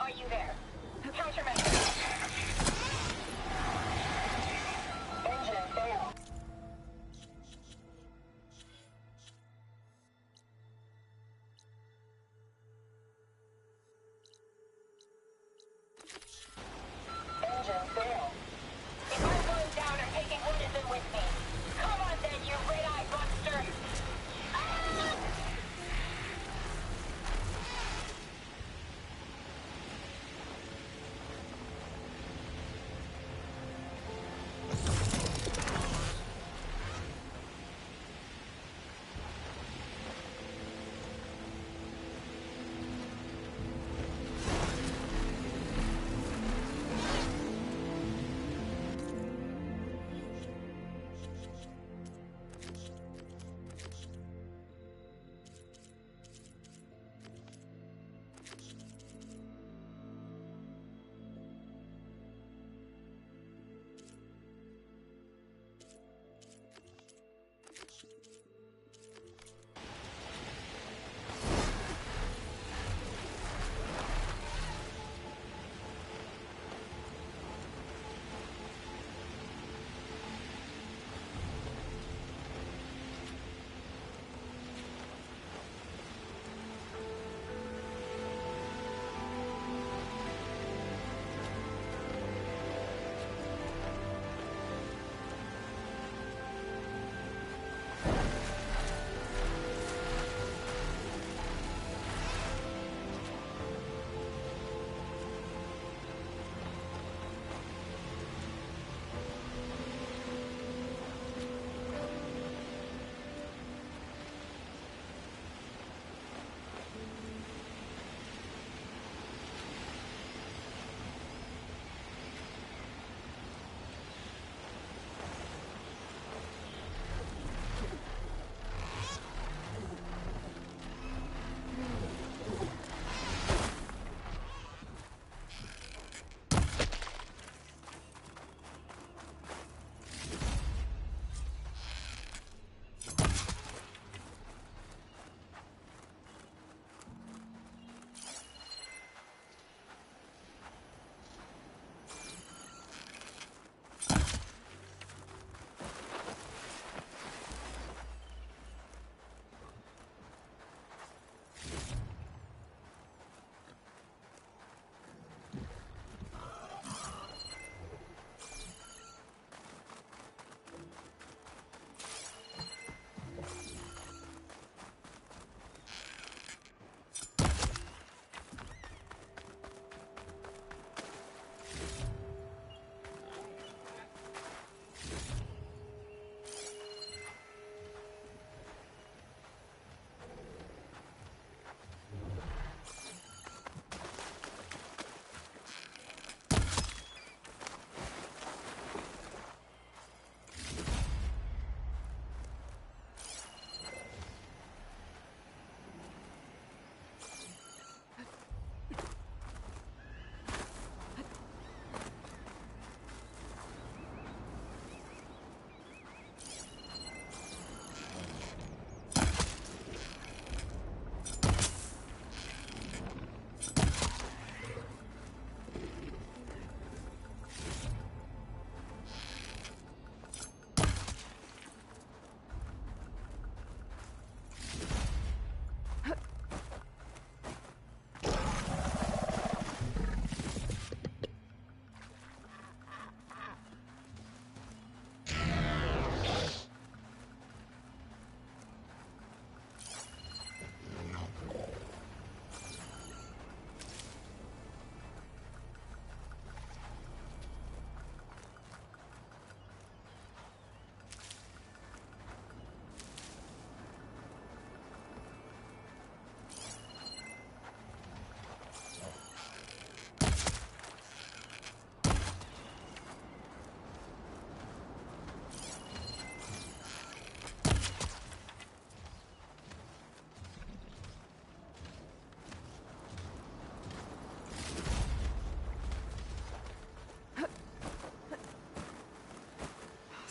Are you there? Countermeasures. Engine failed. Engine failed. If I'm going down, I'm taking Henderson with me. Come on then, you red-eyed monster!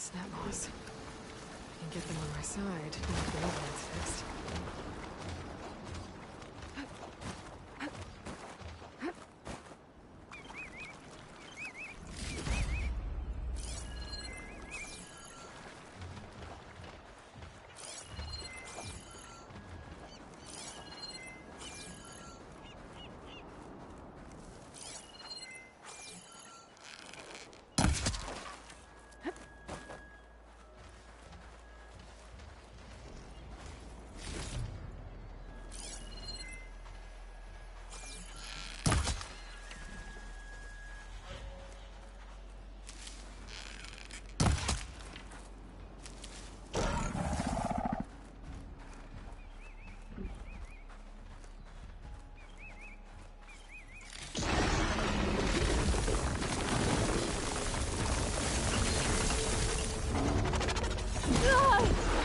snap moss. I can get them on my side and get the implants fixed.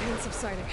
Pain subsiding.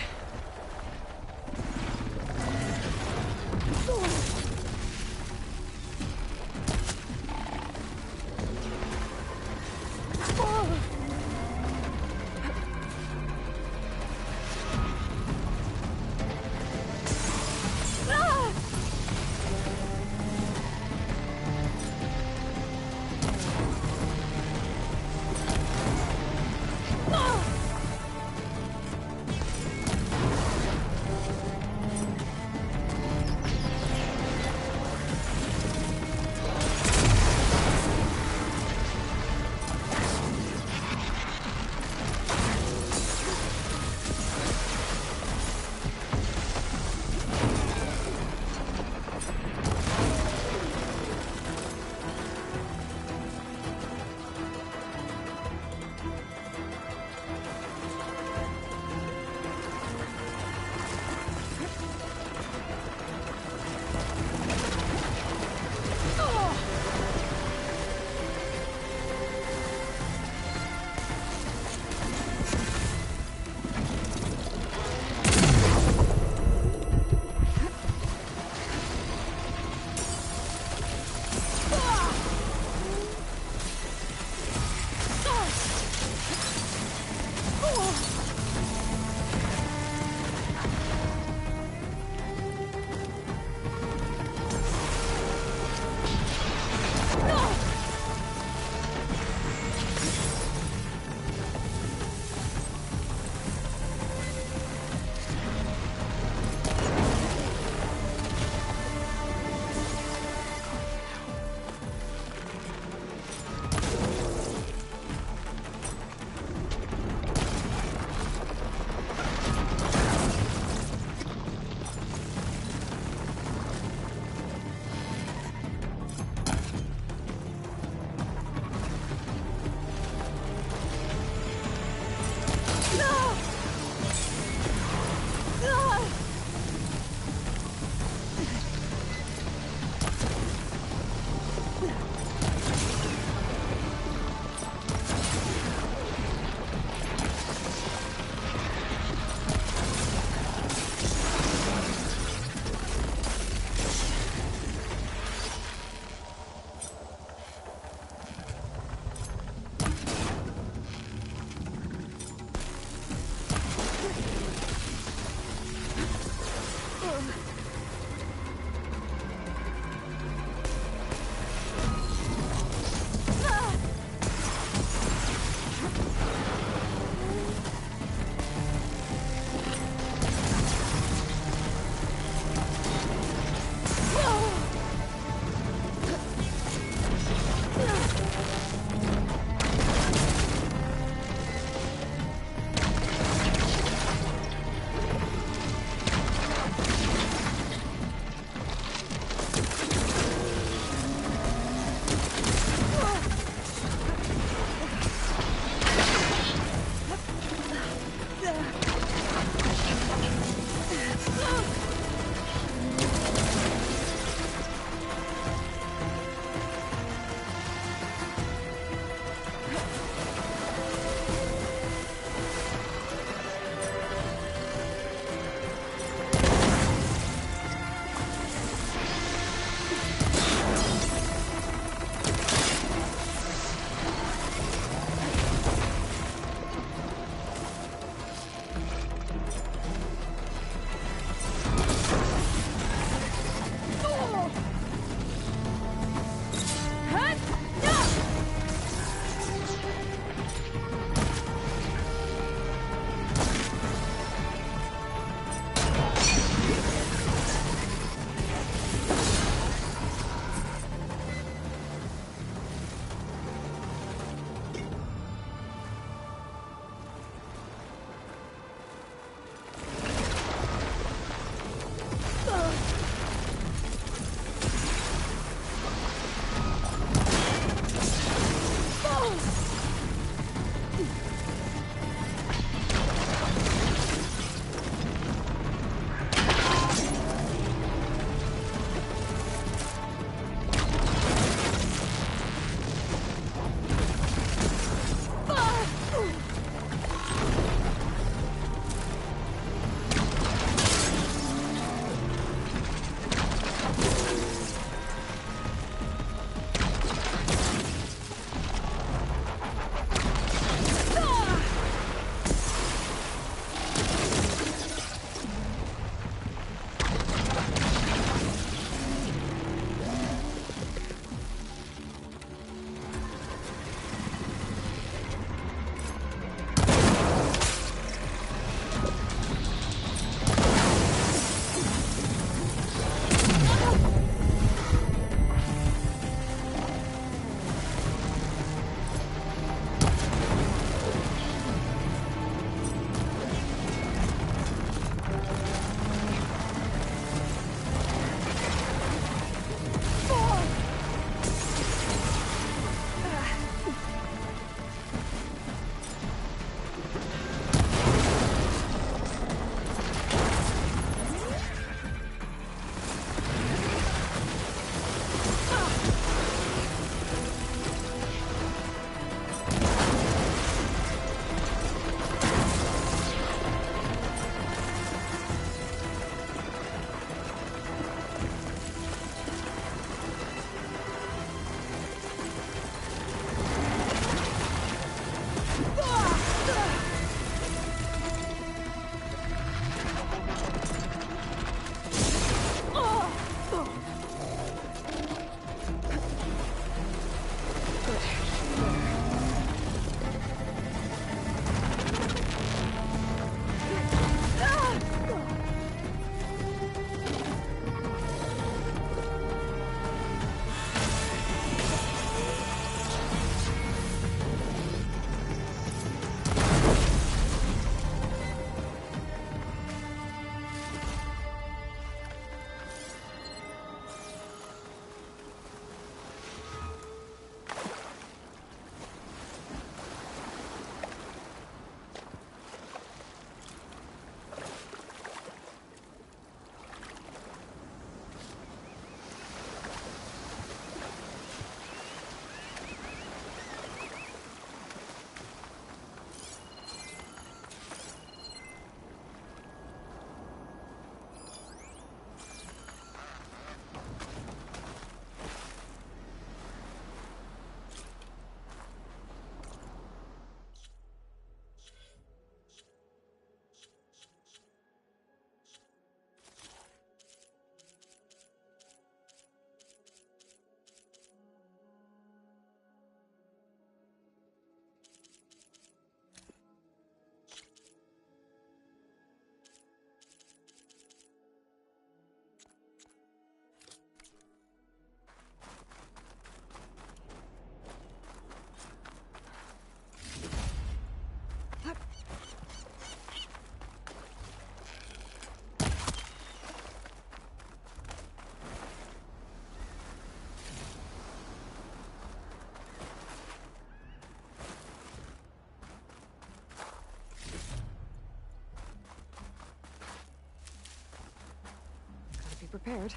prepared.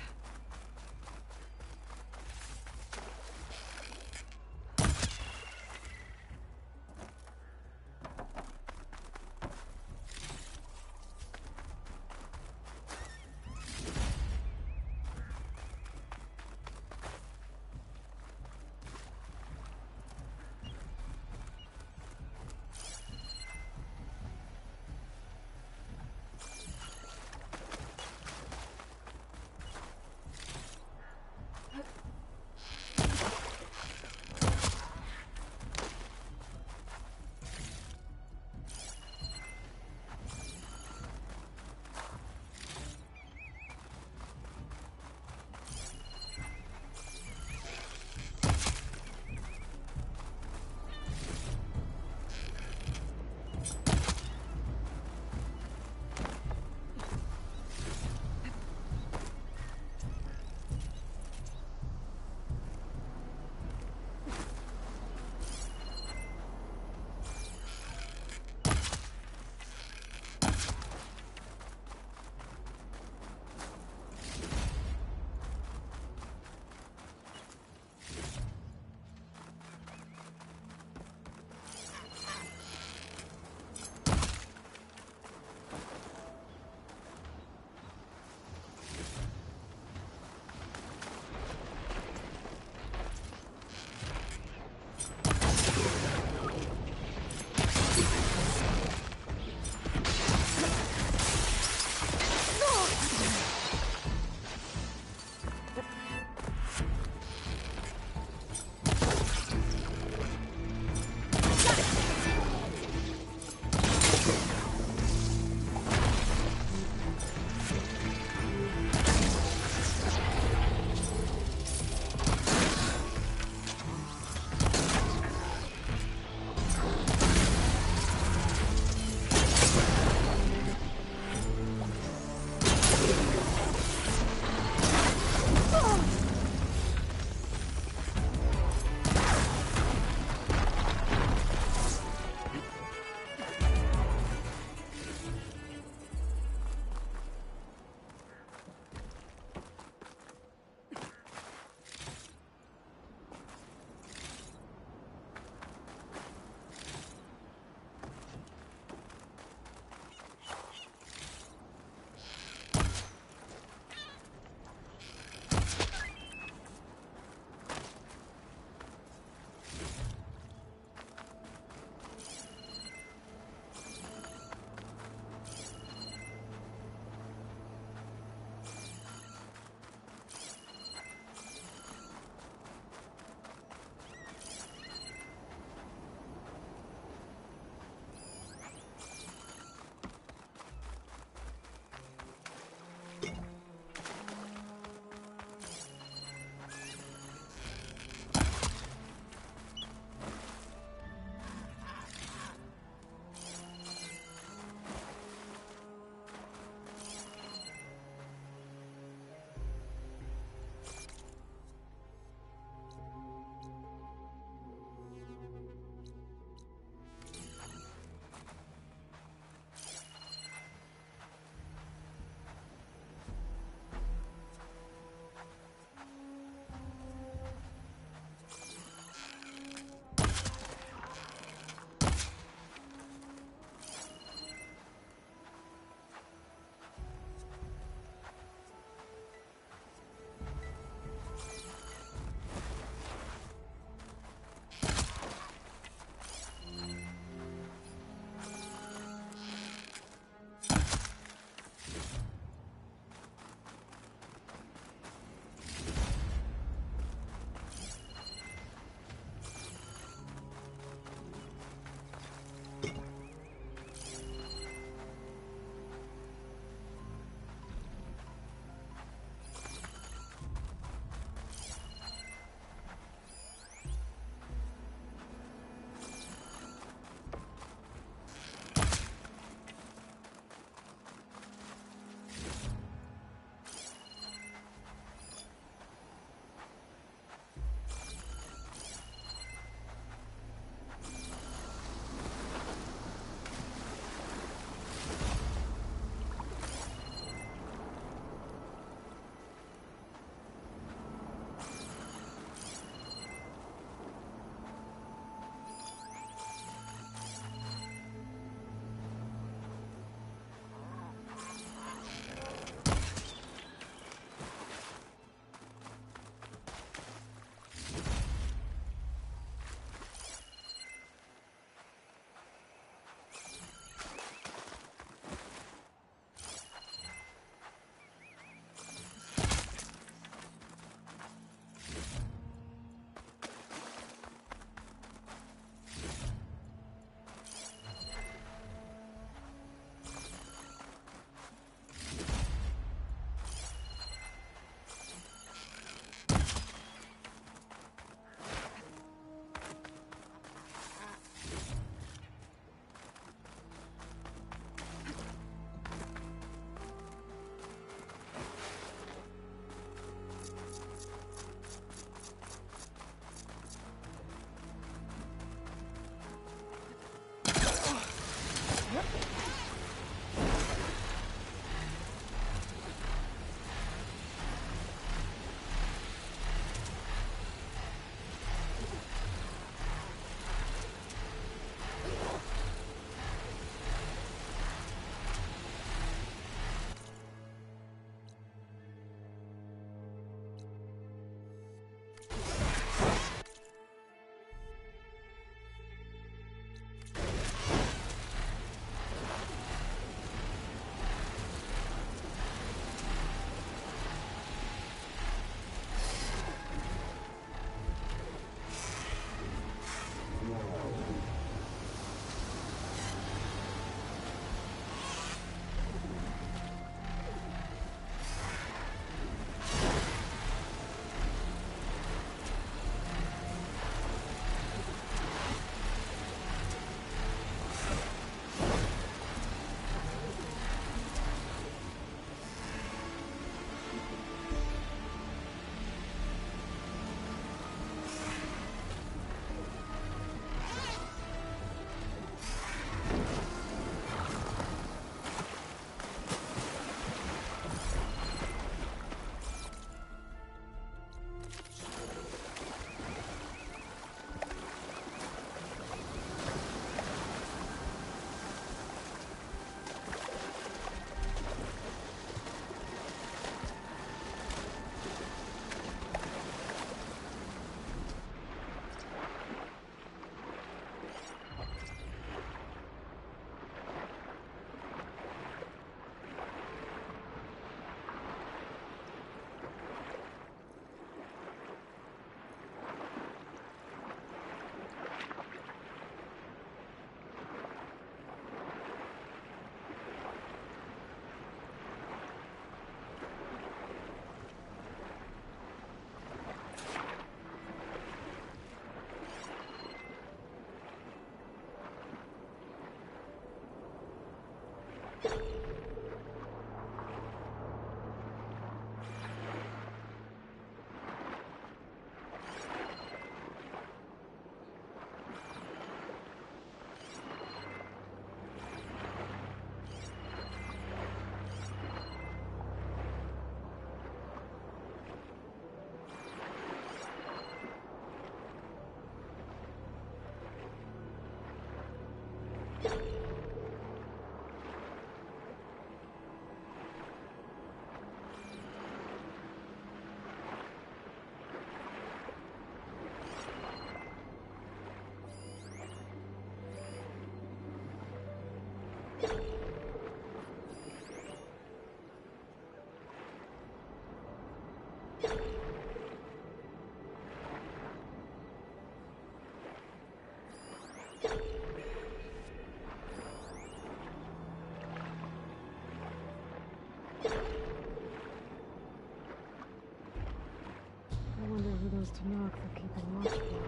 those Tanakh are keeping watch for?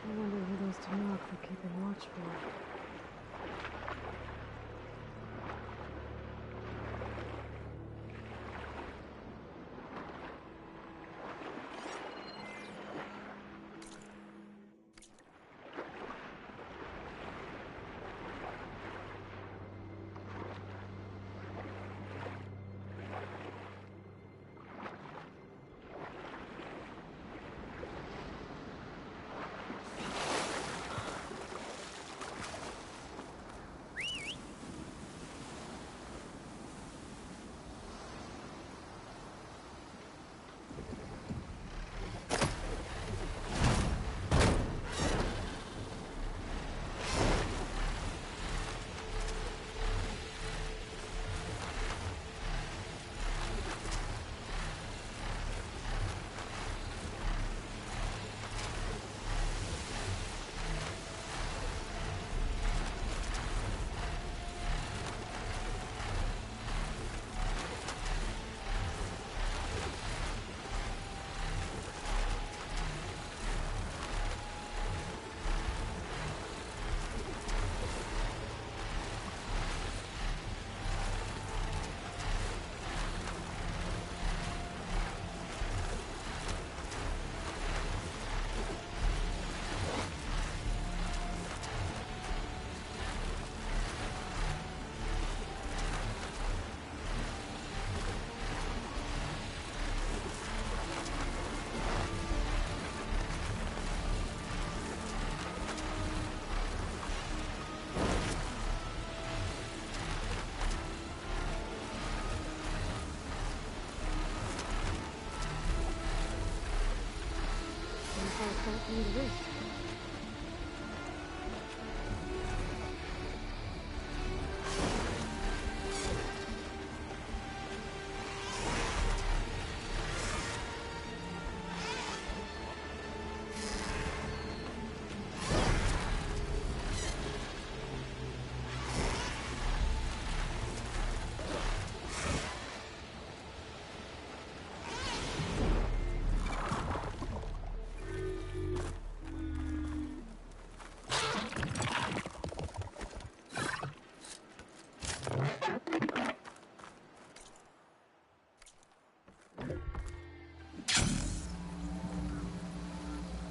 I wonder who those Tanakh are keeping watch for.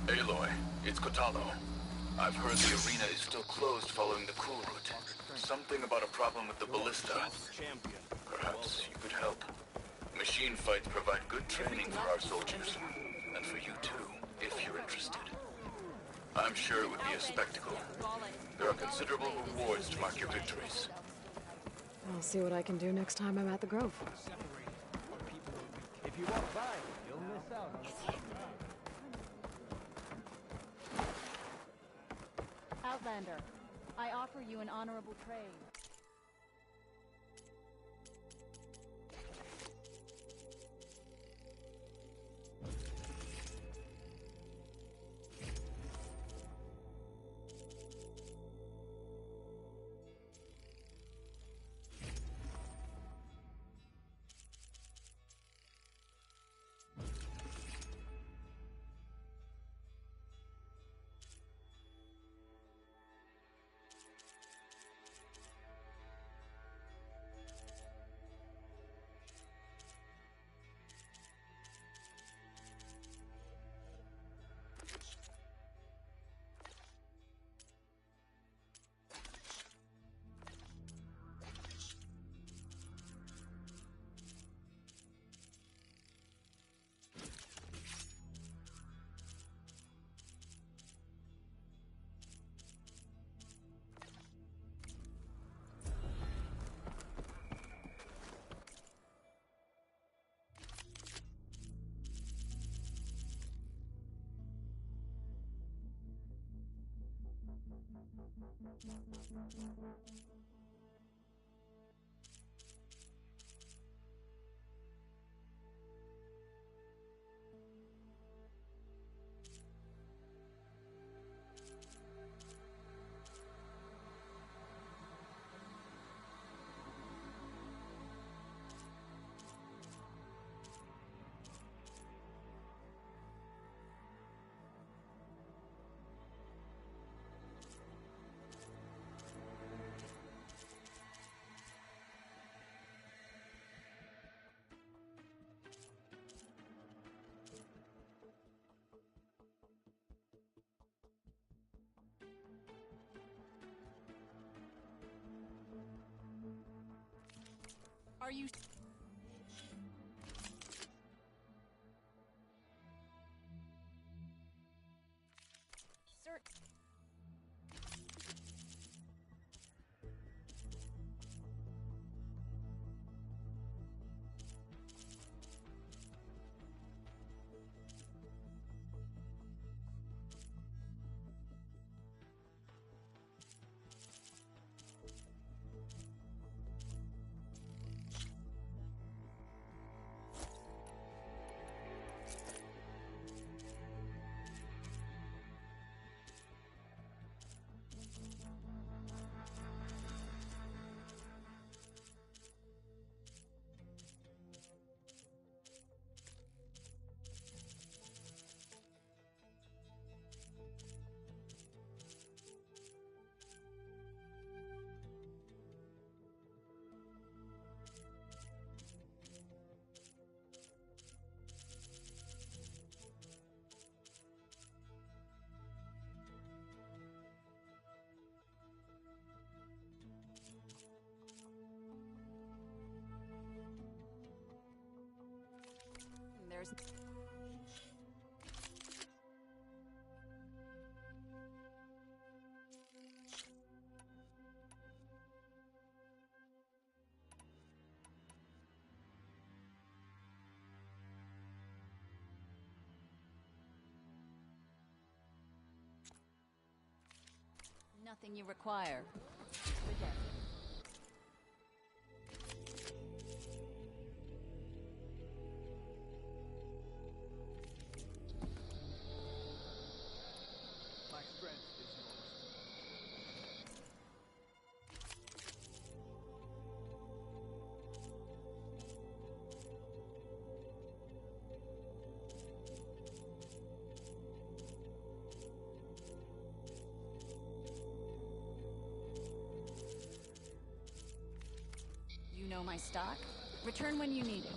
Aloy, it's Kotallo. I've heard the arena is still closed following the cool route. Something about a problem with the ballista. Perhaps you could help. Machine fights provide good training for our soldiers. And for you too, if you're interested. I'm sure it would be a spectacle. There are considerable rewards to mark your victories. I'll see what I can do next time I'm at the Grove. If you walk by, you'll miss out. Outlander, I offer you an honorable trade. Are you... Sir... There's... Nothing you require. My strength is yours. You know my stock? Return when you need it.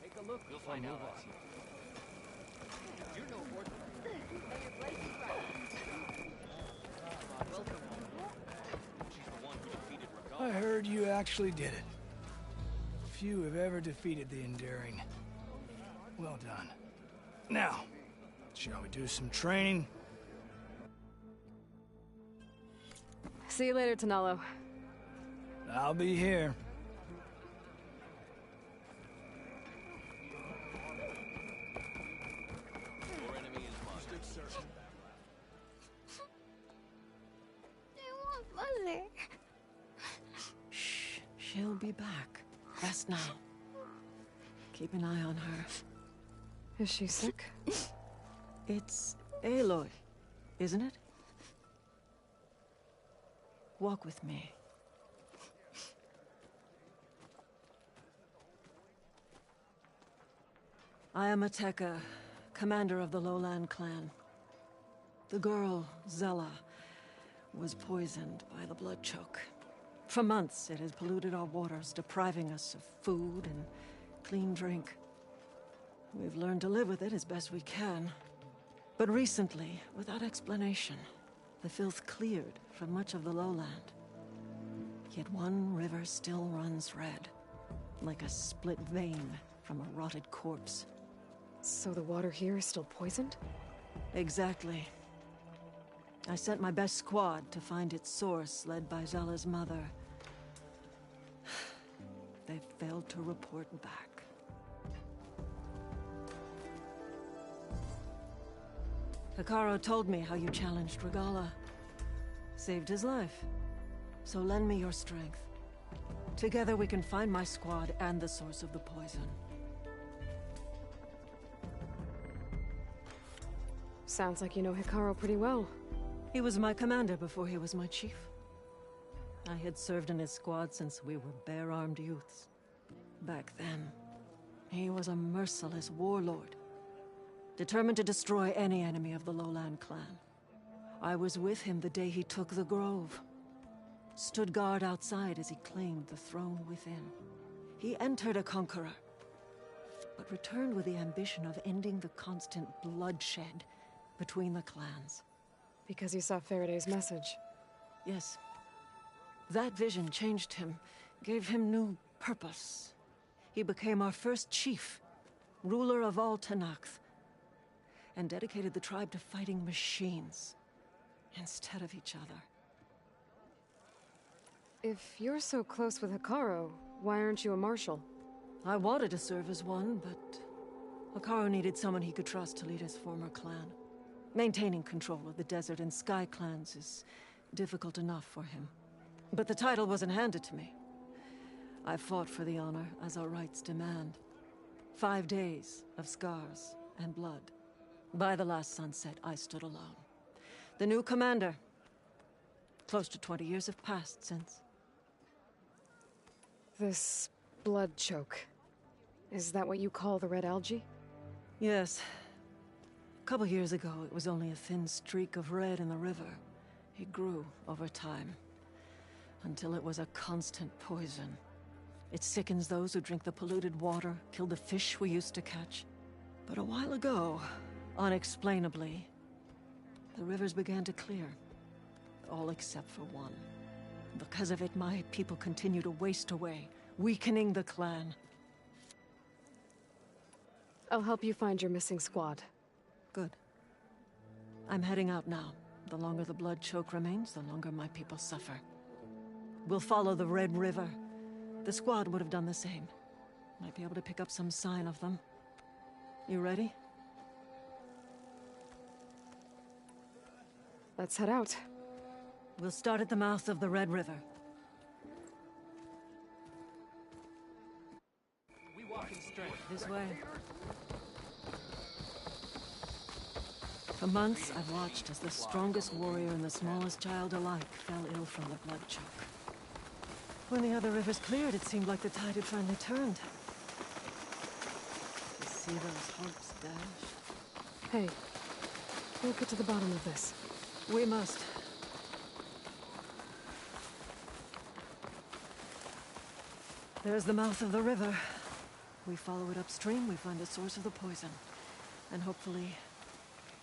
Take a look. You'll find out what's here. I heard you actually did it. Few have ever defeated the Enduring. Well done. Now, shall we do some training? See you later, Tanalo. I'll be here. Shh, she'll be back. Rest now. Keep an eye on her. Is she sick? It's Aloy, isn't it? Walk with me. I am Ateka, commander of the Lowland clan. The girl, Zella, was poisoned by the blood choke. For months, it has polluted our waters, depriving us of food and clean drink. We've learned to live with it as best we can. But recently, without explanation, the filth cleared from much of the lowland. Yet one river still runs red, like a split vein from a rotted corpse. So the water here is still poisoned? Exactly. I sent my best squad to find its source, led by Zella's mother. They failed to report back. Hekarro told me how you challenged Regalla. Saved his life. So lend me your strength. Together we can find my squad and the source of the poison. Sounds like you know Hekarro pretty well. He was my commander before he was my chief. I had served in his squad since we were bare-armed youths. Back then, he was a merciless warlord, determined to destroy any enemy of the Lowland clan. I was with him the day he took the Grove. Stood guard outside as he claimed the throne within. He entered a conqueror, but returned with the ambition of ending the constant bloodshed between the clans. Because you saw Faraday's message? Yes. That vision changed him, gave him new purpose. He became our first chief, ruler of all Tenakth, and dedicated the tribe to fighting machines instead of each other. If you're so close with Hekarro, why aren't you a marshal? I wanted to serve as one, but Hekarro needed someone he could trust to lead his former clan. Maintaining control of the desert and sky clans is difficult enough for him. But the title wasn't handed to me. I fought for the honor as our rights demand. 5 days of scars and blood. By the last sunset, I stood alone. The new commander. Close to 20 years have passed since. This blood choke. Is that what you call the red algae? Yes. A couple years ago, it was only a thin streak of red in the river. It grew over time, until it was a constant poison. It sickens those who drink the polluted water, kill the fish we used to catch. But a while ago, unexplainably, the rivers began to clear. All except for one. Because of it, my people continue to waste away, weakening the clan. I'll help you find your missing squad. Good. I'm heading out now. The longer the blood choke remains, the longer my people suffer. We'll follow the Red River. The squad would have done the same. Might be able to pick up some sign of them. You ready? Let's head out. We'll start at the mouth of the Red River. We walk in strength. This way. For months, I've watched as the strongest warrior and the smallest child alike fell ill from the blood choke. When the other rivers cleared, it seemed like the tide had finally turned. To see those hopes dashed. Hey, we'll get to the bottom of this. We must. There's the mouth of the river. We follow it upstream, we find the source of the poison. And hopefully,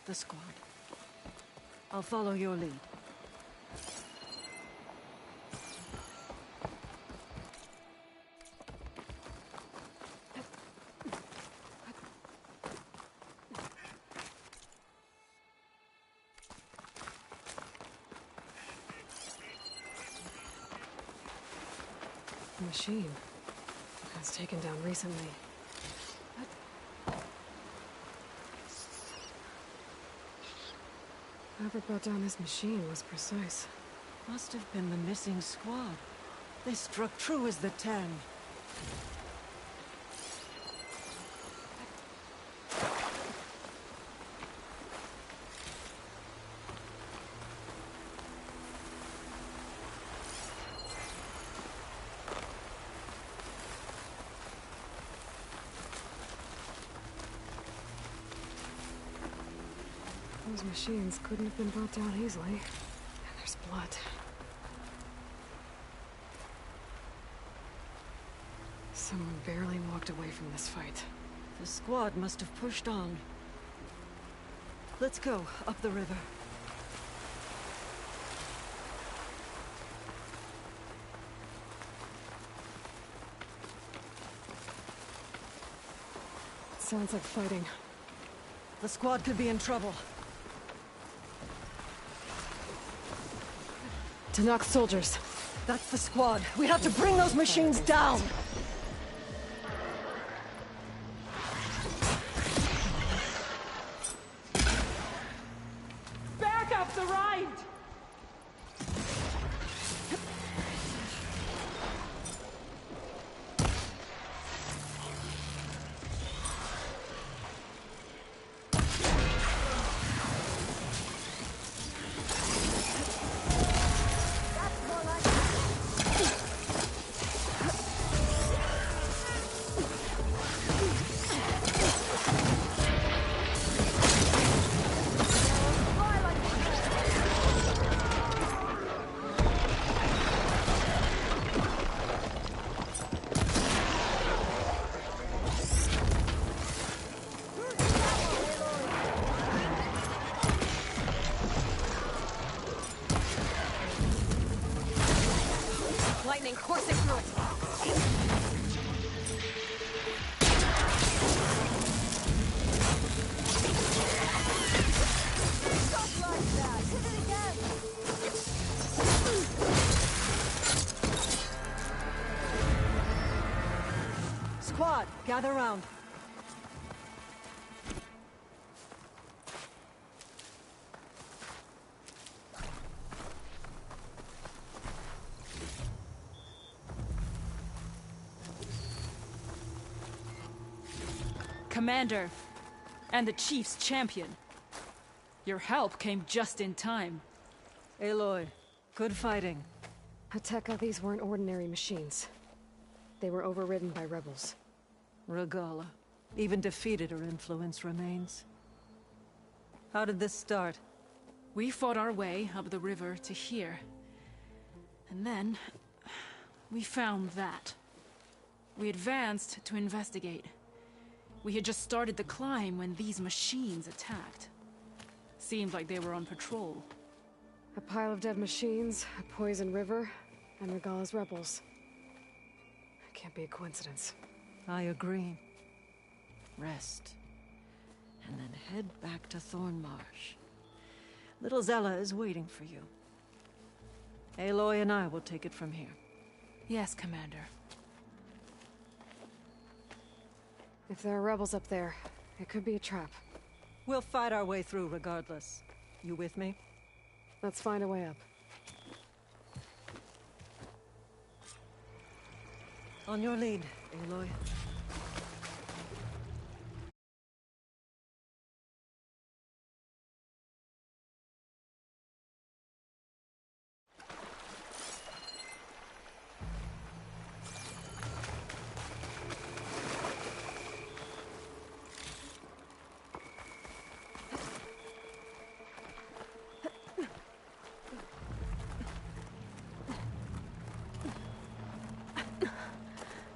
the squad. I'll follow your lead. The machine. It was taken down recently. Whoever brought down this machine was precise. Must have been the missing squad. They struck true as the 10. Those machines couldn't have been brought down easily. And there's blood. Someone barely walked away from this fight. The squad must have pushed on. Let's go, up the river. Sounds like fighting. The squad could be in trouble. To knock soldiers. That's the squad. We have to bring those machines down! Backup's arrived! Lightning coursing through it. Squad, gather round. Commander, and the Chief's champion. Your help came just in time. Aloy, good fighting. Hateka, these weren't ordinary machines. They were overridden by rebels. Regalla. Even defeated, her influence remains. How did this start? We fought our way up the river to here. And then, we found that. We advanced to investigate. We had just started the climb when these machines attacked. Seemed like they were on patrol. A pile of dead machines, a poison river, and Regalla's rebels. It can't be a coincidence. I agree. Rest. And then head back to Thornmarsh. Little Zella is waiting for you. Aloy and I will take it from here. Yes, Commander. If there are rebels up there, it could be a trap. We'll fight our way through regardless. You with me? Let's find a way up. On your lead, Aloy.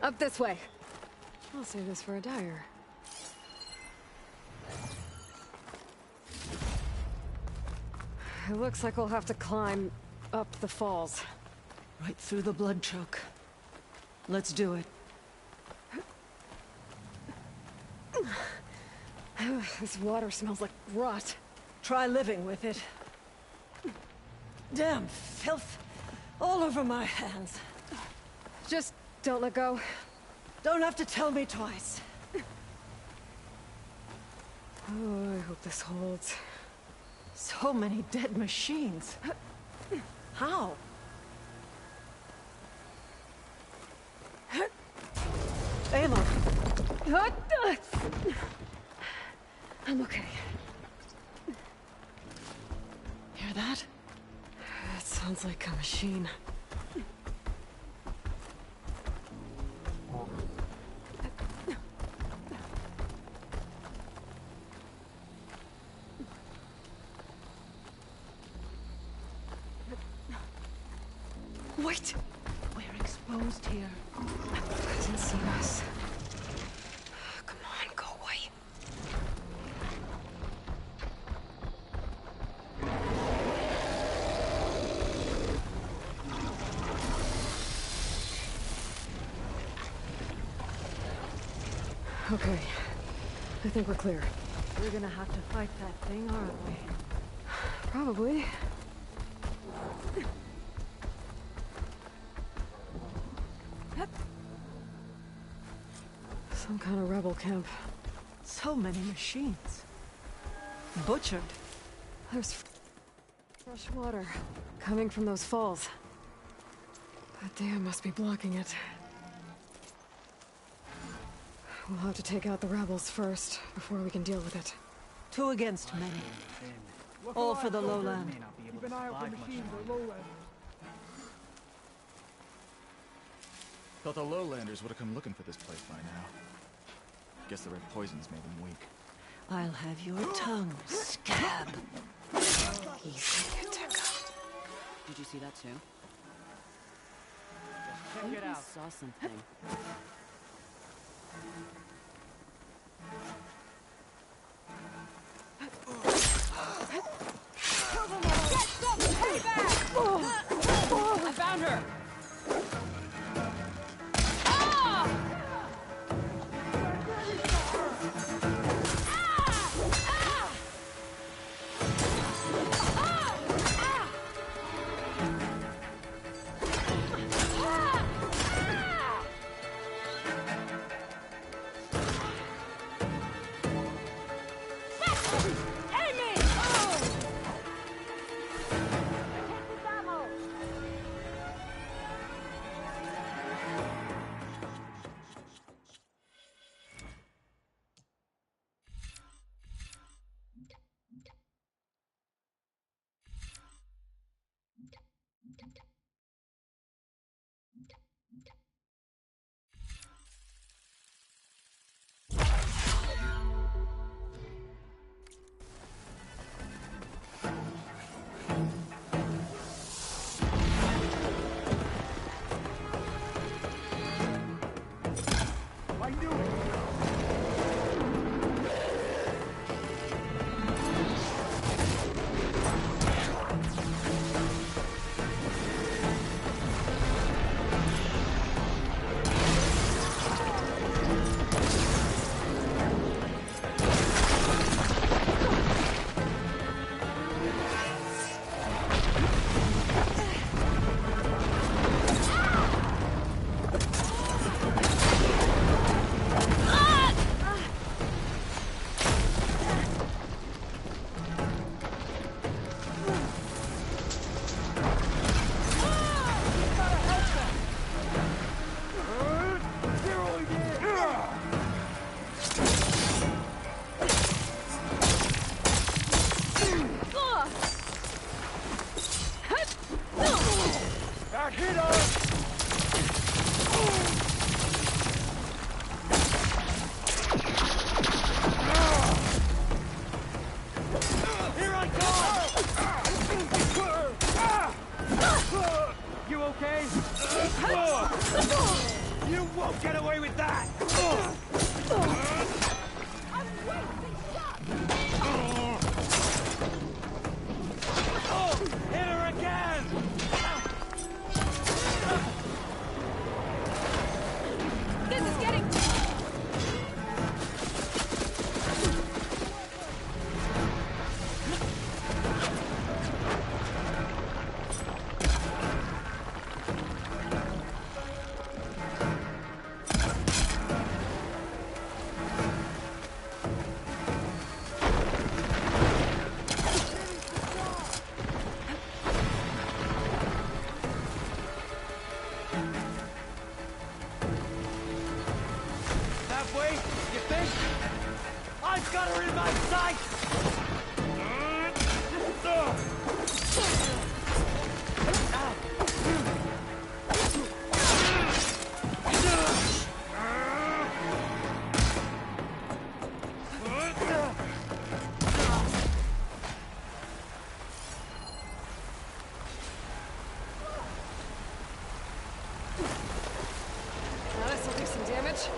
Up this way. I'll save this for a dyer. It looks like we'll have to climb up the falls. Right through the blood choke. Let's do it. This water smells like rot. Try living with it. Damn filth. All over my hands. Just don't let go. Don't have to tell me twice. Oh, I hope this holds. So many dead machines. How? Aloy. I'm okay. Hear that? That sounds like a machine. Wait! We're exposed here. Hasn't seen us. Come on, go away. Okay. I think we're clear. We're gonna have to fight that thing, aren't we? Probably. Some kind of rebel camp. So many machines. Butchered. There's fresh water coming from those falls. That dam must be blocking it. We'll have to take out the rebels first, before we can deal with it. 2 against many. All for the lowland. Keep an eye out for machines or lowland. Thought the lowlanders would have come looking for this place by now. Guess the red poisons made them weak. I'll have your tongue, scab. Easy, Tekka. Did you see that too? Check it out. I saw something. I found her! You won't get away with that! got her in my sight! Now this'll do some damage.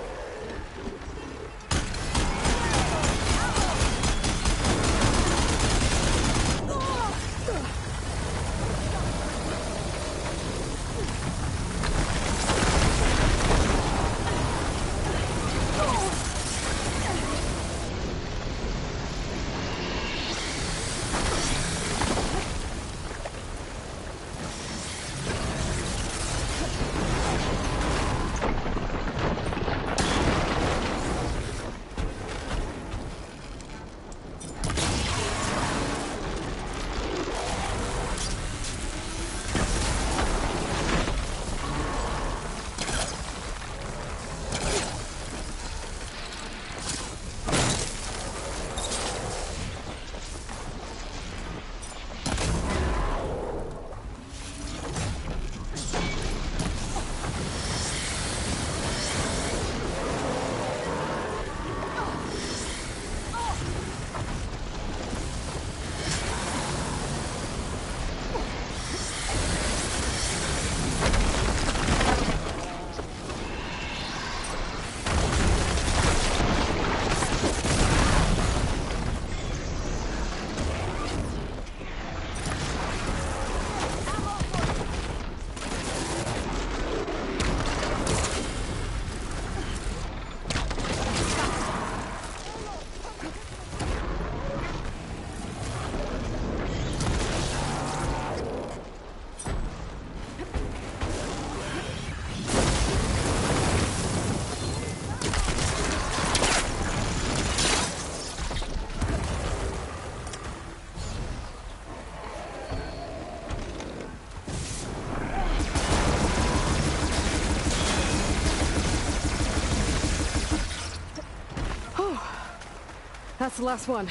That's the last one.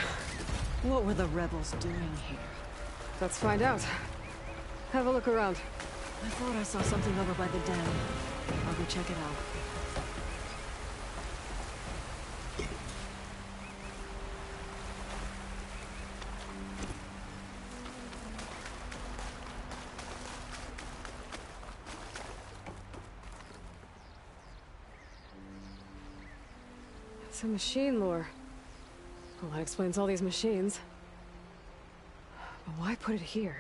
What were the rebels doing here? Let's find out. Have a look around. I thought I saw something over by the den. I'll go check it out. It's a machine lore. Well, that explains all these machines. But why put it here?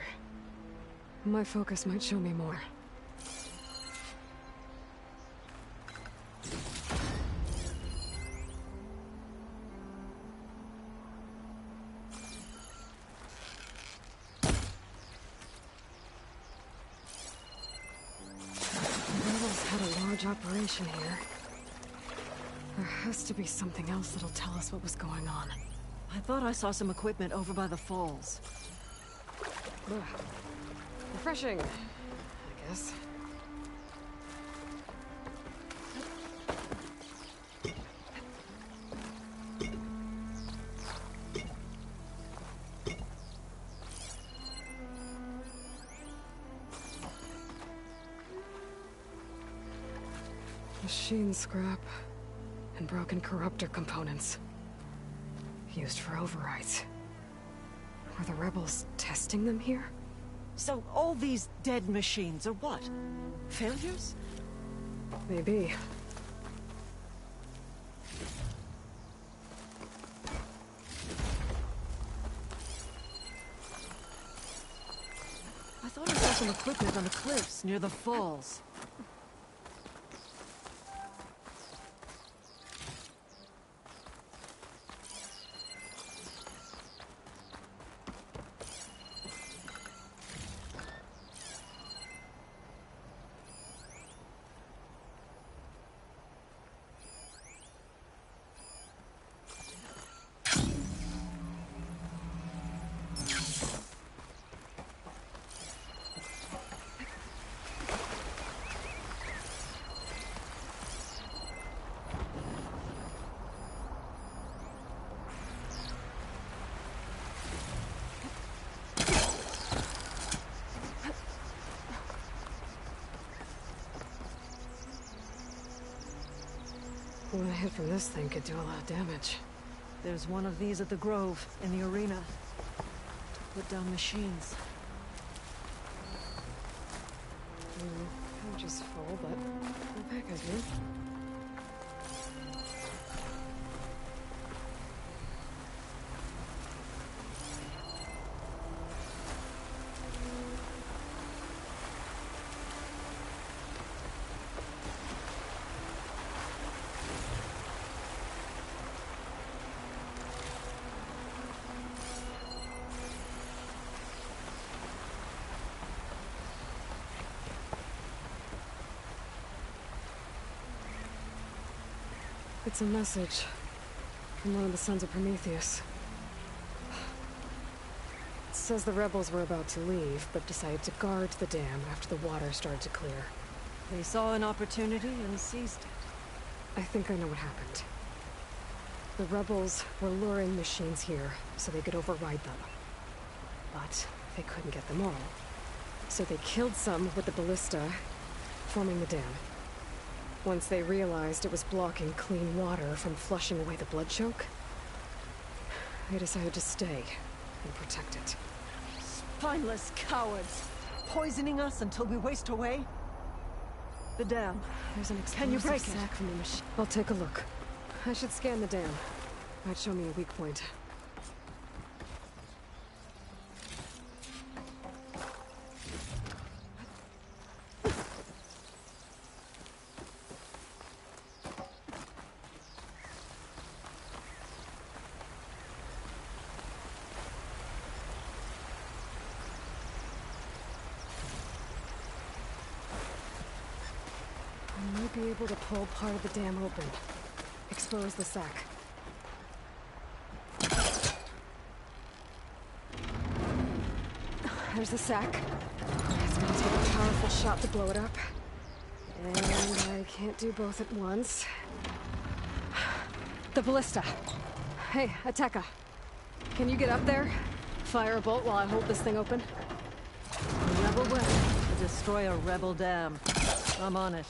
My focus might show me more. The rebels had a large operation here. There has to be something else that'll tell us what was going on. I thought I saw some equipment over by the falls. Ugh. Refreshing, I guess. Machine scrap and broken corruptor components. Used for overrides. Were the rebels testing them here? So all these dead machines are what? Failures? Maybe. I thought I saw some equipment on the cliffs near the falls. One hit from this thing could do a lot of damage. There's one of these at the Grove, in the arena. To put down machines. Pouch is full, but the pack is good. It's a message from one of the Sons of Prometheus. It says the rebels were about to leave, but decided to guard the dam after the water started to clear. They saw an opportunity and seized it. I think I know what happened. The rebels were luring machines here so they could override them. But they couldn't get them all. So they killed some with the ballista, forming the dam. Once they realized it was blocking clean water from flushing away the blood choke, they decided to stay and protect it. Spineless cowards! Poisoning us until we waste away? The dam. There's an Can you break explosive it? sack from the machine. I'll take a look. I should scan the dam. Might show me a weak point. I might be able to pull part of the dam open. Expose the sack. There's the sack. It's gonna take a powerful shot to blow it up. And I can't do both at once. The ballista. Hey, Ateka. Can you get up there? Fire a bolt while I hold this thing open? A rebel weapon to destroy a rebel dam. I'm on it.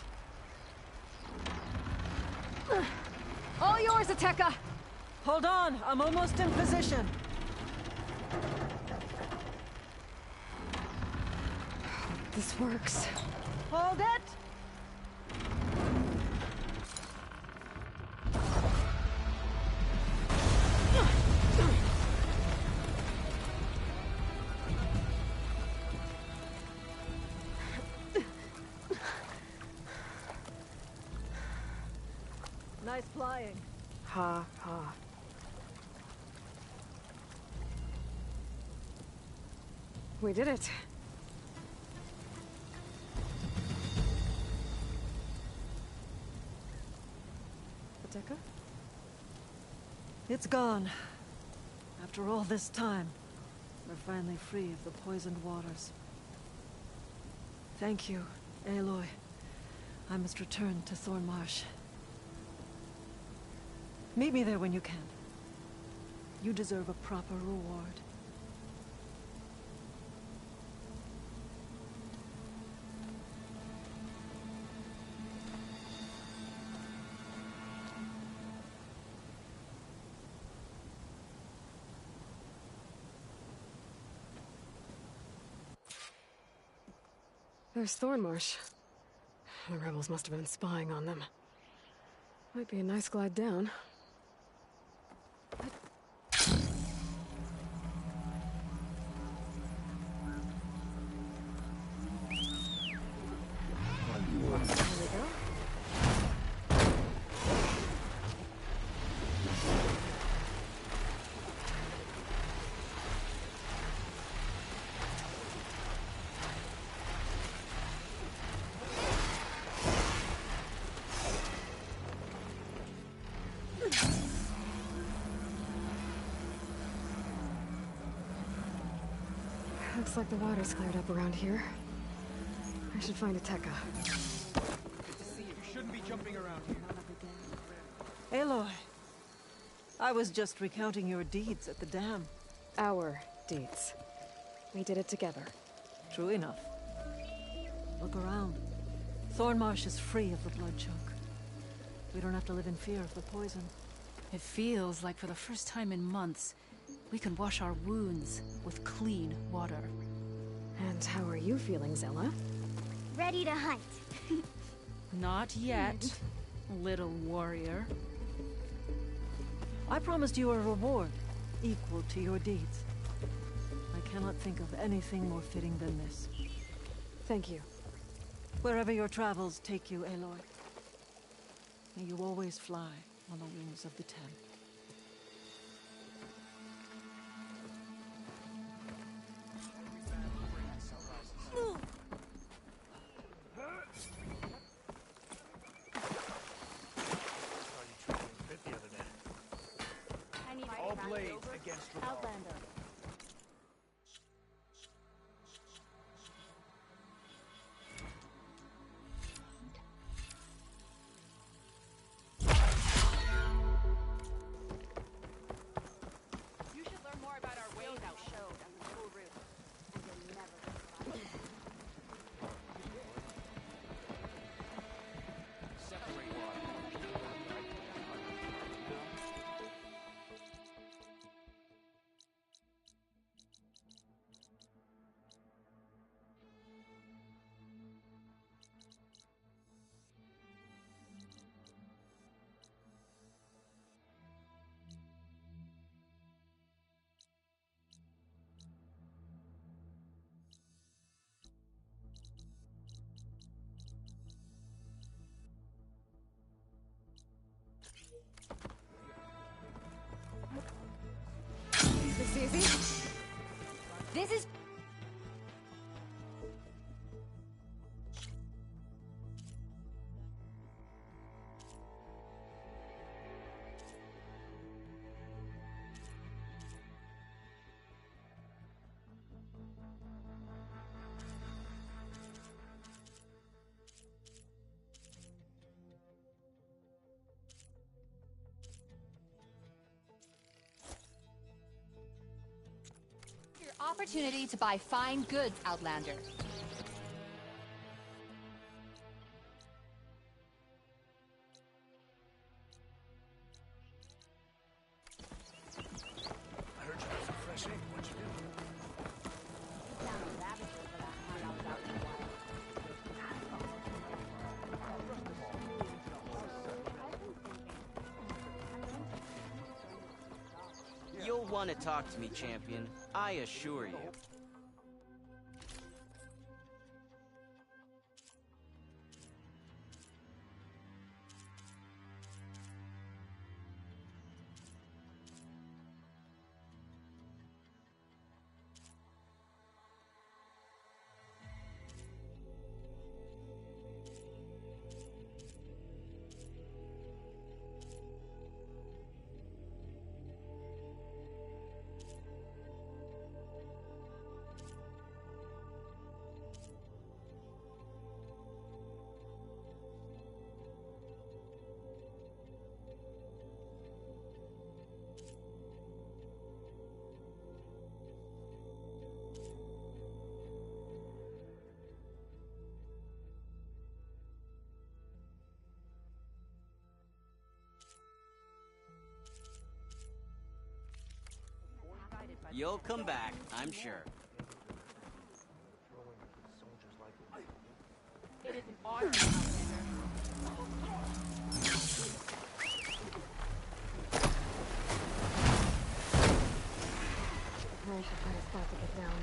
All yours, Ateka! Hold on, I'm almost in position. This works. Hold it! Nice flying. Ha, ha. We did it. Ateka? It's gone. After all this time, we're finally free of the poisoned waters. Thank you, Aloy. I must return to Thornmarsh. Meet me there when you can. You deserve a proper reward. There's Thornmarsh. The rebels must have been spying on them. Might be a nice glide down. There we go. Looks like the water's cleared up around here. I should find Ateka. You shouldn't be jumping around here. Aloy, I was just recounting your deeds at the dam. Our deeds. We did it together. True enough. Look around. Thornmarsh is free of the blood choke. We don't have to live in fear of the poison. It feels like for the first time in months, we can wash our wounds with clean water. And how are you feeling, Zella? Ready to hunt. Not yet, little warrior. I promised you a reward equal to your deeds. I cannot think of anything more fitting than this. Thank you. Wherever your travels take you, Aloy, may you always fly on the wings of the Ten. All blades against Outlander. You should learn more about our ways out showed on the cool route. And you'll never regret it. This easy? This is... Your opportunity to buy fine goods, Outlander. I heard you got some fresh ink. What'd you do? You'll want to talk to me, champion. I assure you. You'll come back, I'm sure. It is an honor, Outlander. I should find a spot to get down.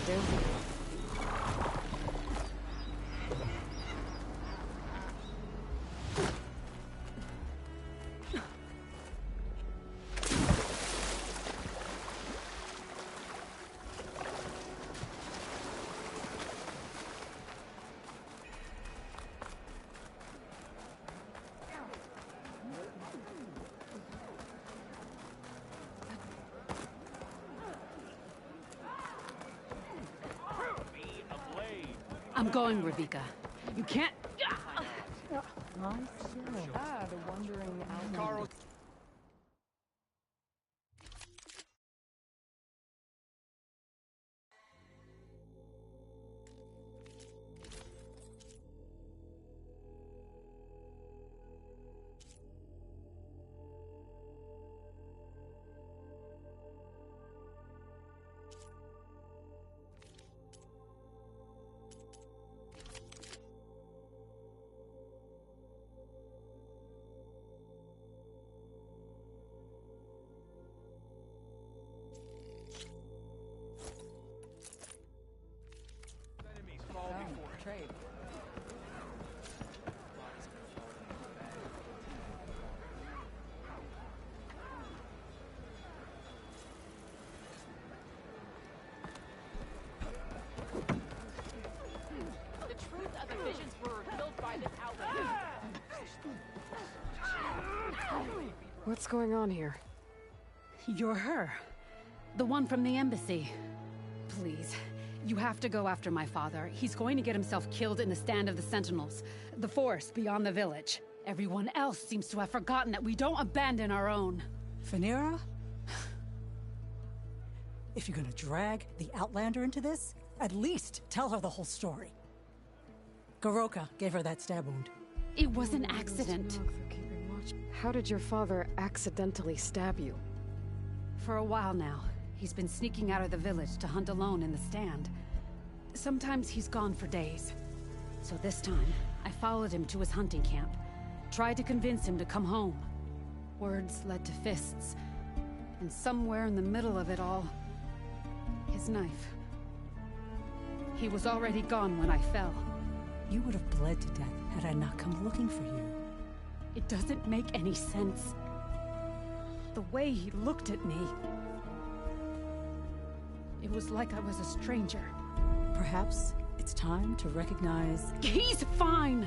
That'll do. I'm going, Ravika. You can't... The wandering Carl. Trade. The truth of the visions were revealed by this outlet. What's going on here? You're her. The one from the embassy. Please. You have to go after my father. He's going to get himself killed in the stand of the Sentinels. The forest beyond the village. Everyone else seems to have forgotten that we don't abandon our own. Phaneira? If you're gonna drag the Outlander into this, at least tell her the whole story. Goroka gave her that stab wound. It was an accident. How did your father accidentally stab you? For a while now. He's been sneaking out of the village to hunt alone in the stand. Sometimes he's gone for days. So this time, I followed him to his hunting camp. Tried to convince him to come home. Words led to fists. And somewhere in the middle of it all, his knife. He was already gone when I fell. You would have bled to death had I not come looking for you. It doesn't make any sense. The way he looked at me... It was like I was a stranger. Perhaps it's time to recognize... He's fine!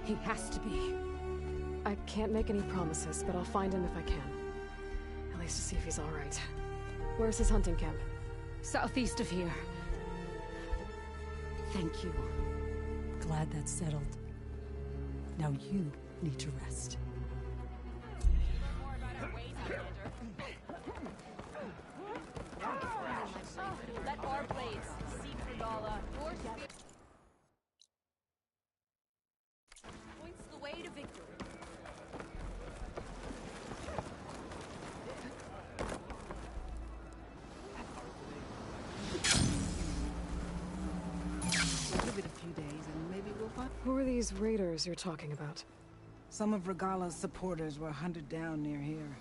He has to be. I can't make any promises, but I'll find him if I can. At least to see if he's all right. Where's his hunting camp? Southeast of here. Thank you. Glad that's settled. Now you need to rest. Let our blades seek Regala. Your spirit points the way to victory. Give it a few days and maybe we'll find... Who are these raiders you're talking about? Some of Regala's supporters were hunted down near here.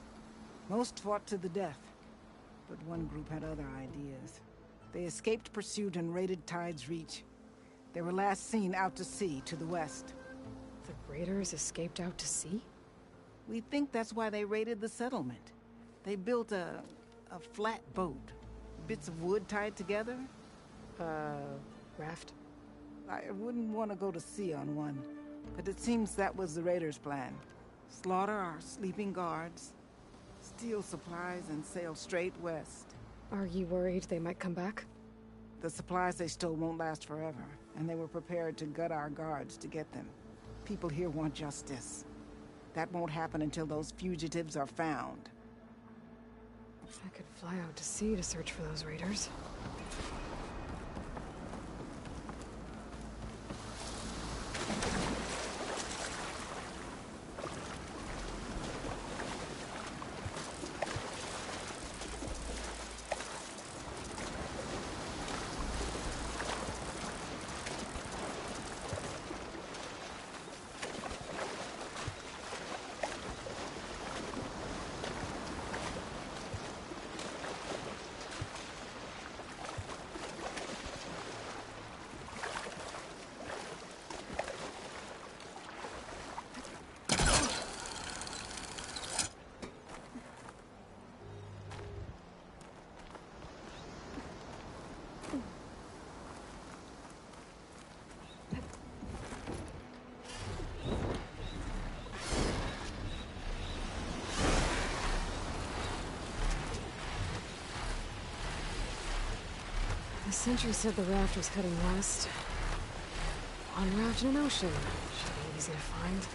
Most fought to the death, but one group had other ideas. They escaped pursuit and raided Tide's Reach. They were last seen out to sea, to the west. The raiders escaped out to sea? We think that's why they raided the settlement. They built a flat boat. Bits of wood tied together. Raft? I wouldn't want to go to sea on one, but it seems that was the raiders' plan. Slaughter our sleeping guards, steal supplies, and sail straight west. Are you worried they might come back? The supplies they stole won't last forever, and they were prepared to gut our guards to get them. People here want justice. That won't happen until those fugitives are found. I could fly out to sea to search for those raiders. The sentry said the raft was heading west. One raft in an ocean. Should be easy to find.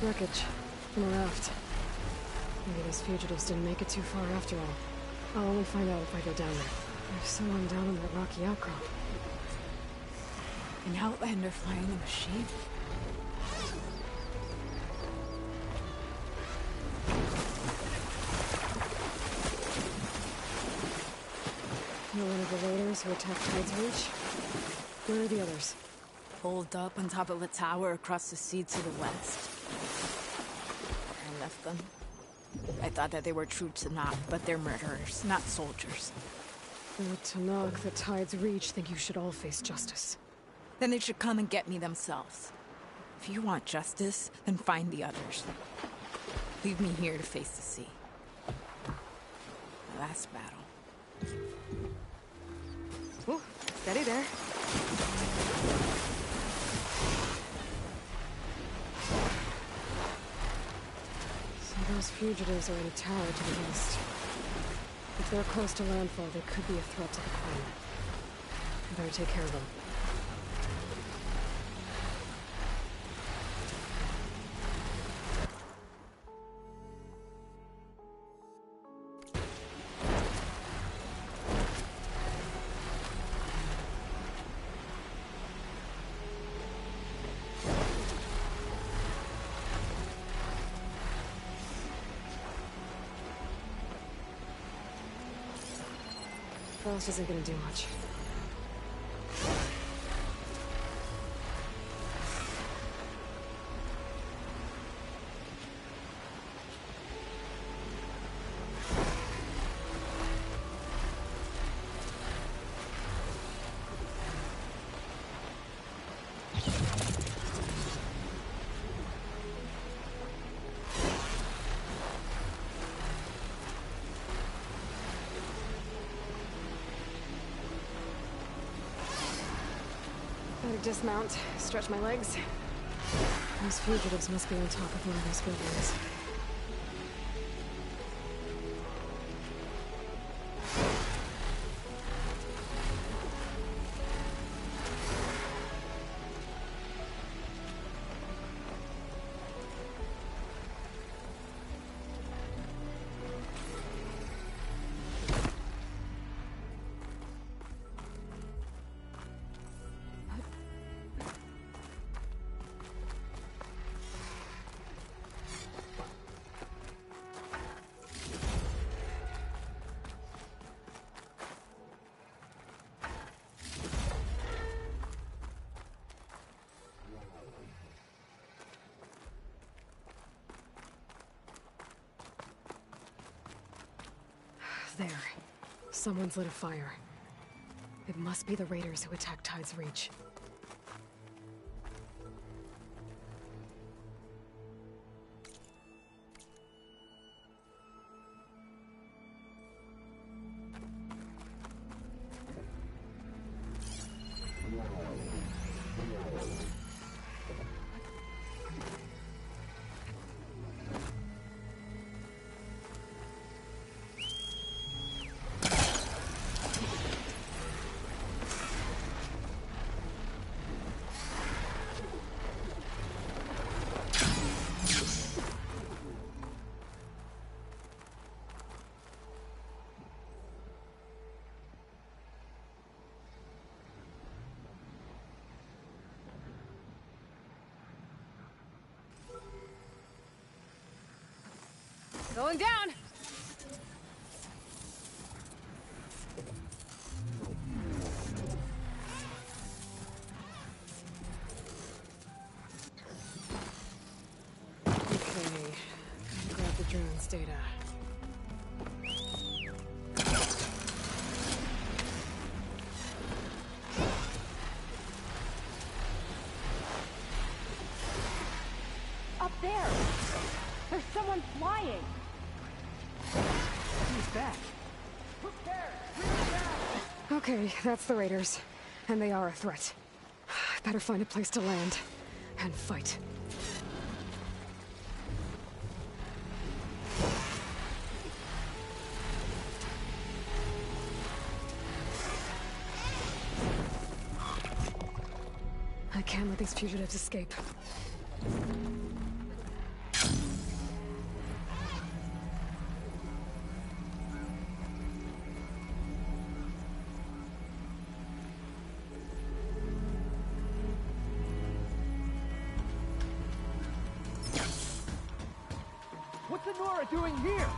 Wreckage from a raft. Maybe those fugitives didn't make it too far after all. I'll only find out if I go down there. There's someone down on that rocky outcrop. An Outlander flying a machine? You're one of the raiders who attacked Tide's Reach? Where are the others? Pulled up on top of a tower across the sea to the west. I left them. I thought that they were true Tanakh, but they're murderers, not soldiers. The Tanakh, the Tide's Reach, think you should all face justice. Then they should come and get me themselves. If you want justice, then find the others. Leave me here to face the sea. My last battle. Ooh, steady there. So those fugitives are in a tower to the west. If they're close to landfall, they could be a threat to the Queen. I better take care of them. Frost isn't gonna do much. Better dismount, stretch my legs. Those fugitives must be on top of one of those buildings. There. Someone's lit a fire. It must be the raiders who attacked Tide's Reach. Going down! Okay, grab the drone's data. there! There's someone flying! Who's that? Who cares? Okay, that's the Raiders. And they are a threat. I better find a place to land. And fight. I can't let these fugitives escape. What's the Nora doing here?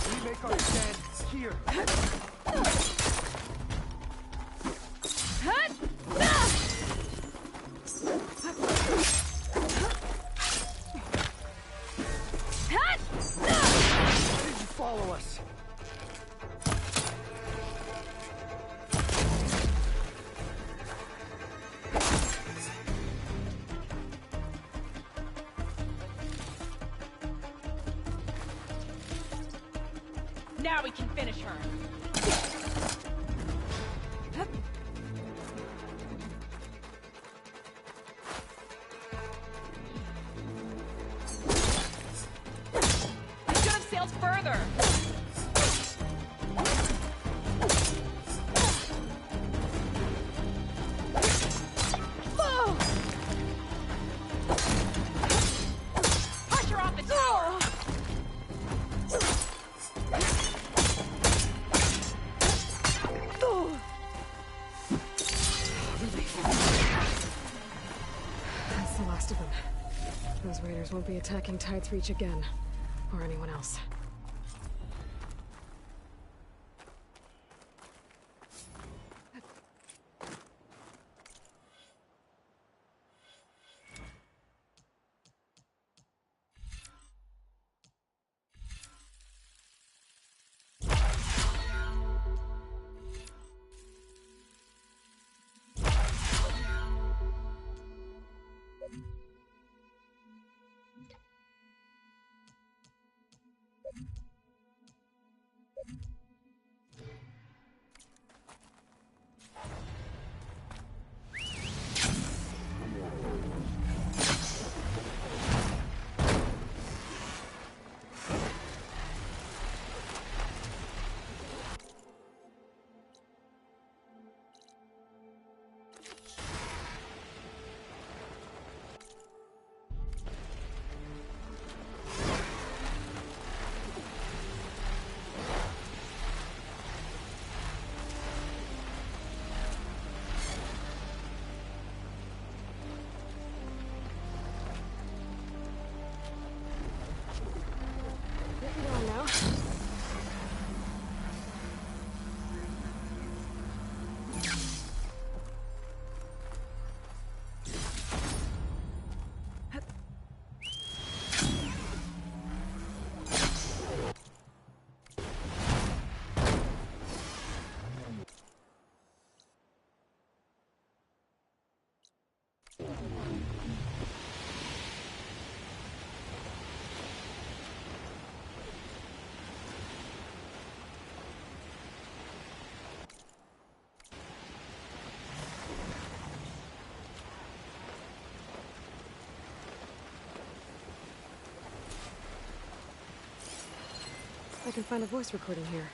We make our stand here. Why did you follow us? Now we can finish her. We should have sailed further. Pressure off the tower. That's the last of them. Those raiders won't be attacking Tides Reach again. Or anyone else. Getting on now. I can find a voice recording here.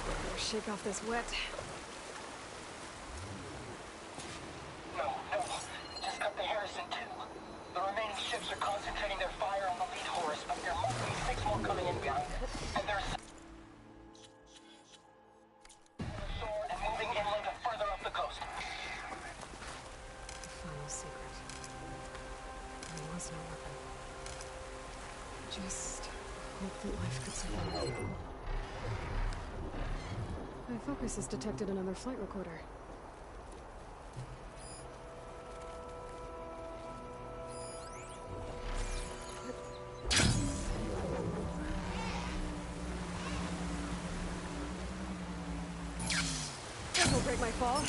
Better shake off this wet. No, just cut the Harrison too. The remaining ships are concentrating their fire on the lead Horus, but there must be 6 more coming in behind it. And there's sword and moving inland and further up the coast. Final secret. There was no weapon. Just hope that life could survive. My focus has detected another flight recorder. This'll break my fall.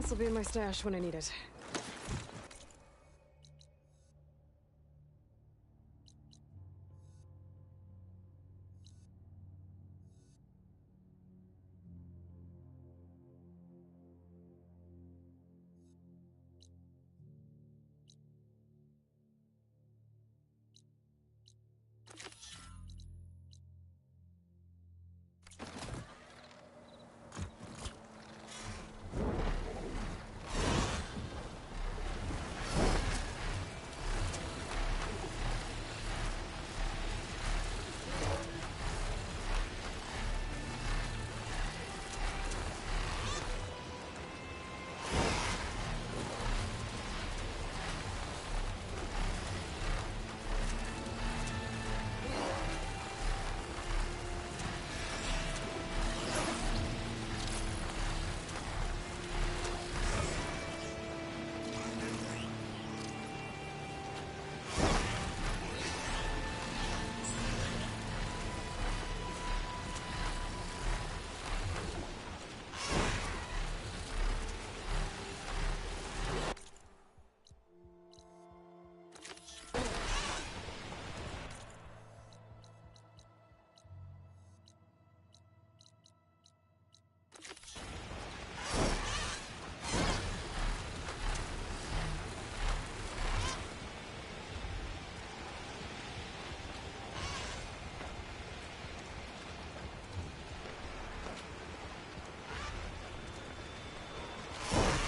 This'll be in my stash when I need it.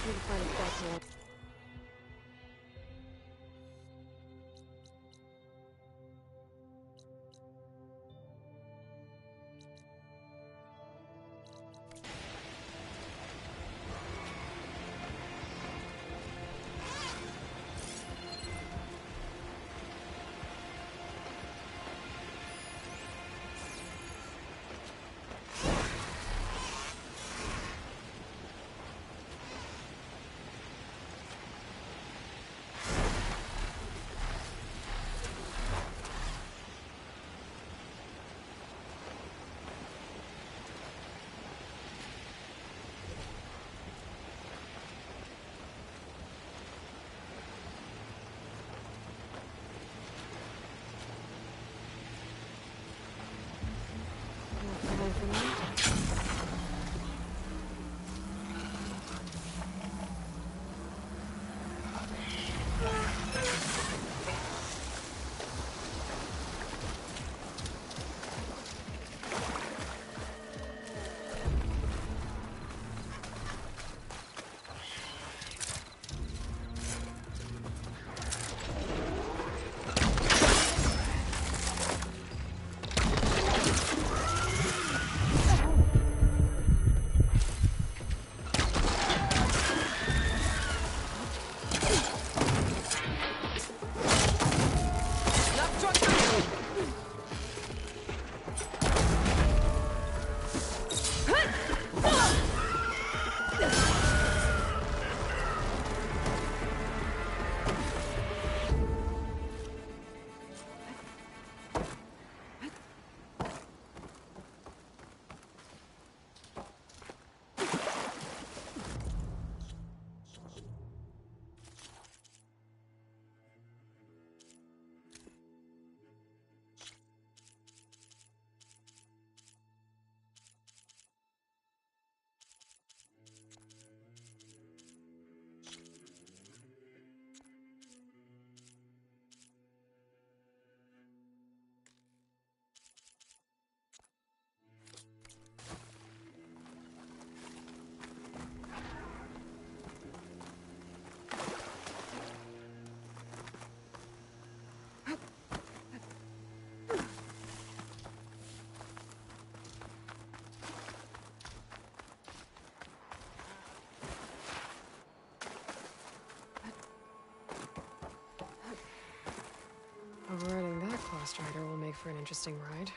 Need to find a spot to walk. Overriding that Claw Strider will make for an interesting ride.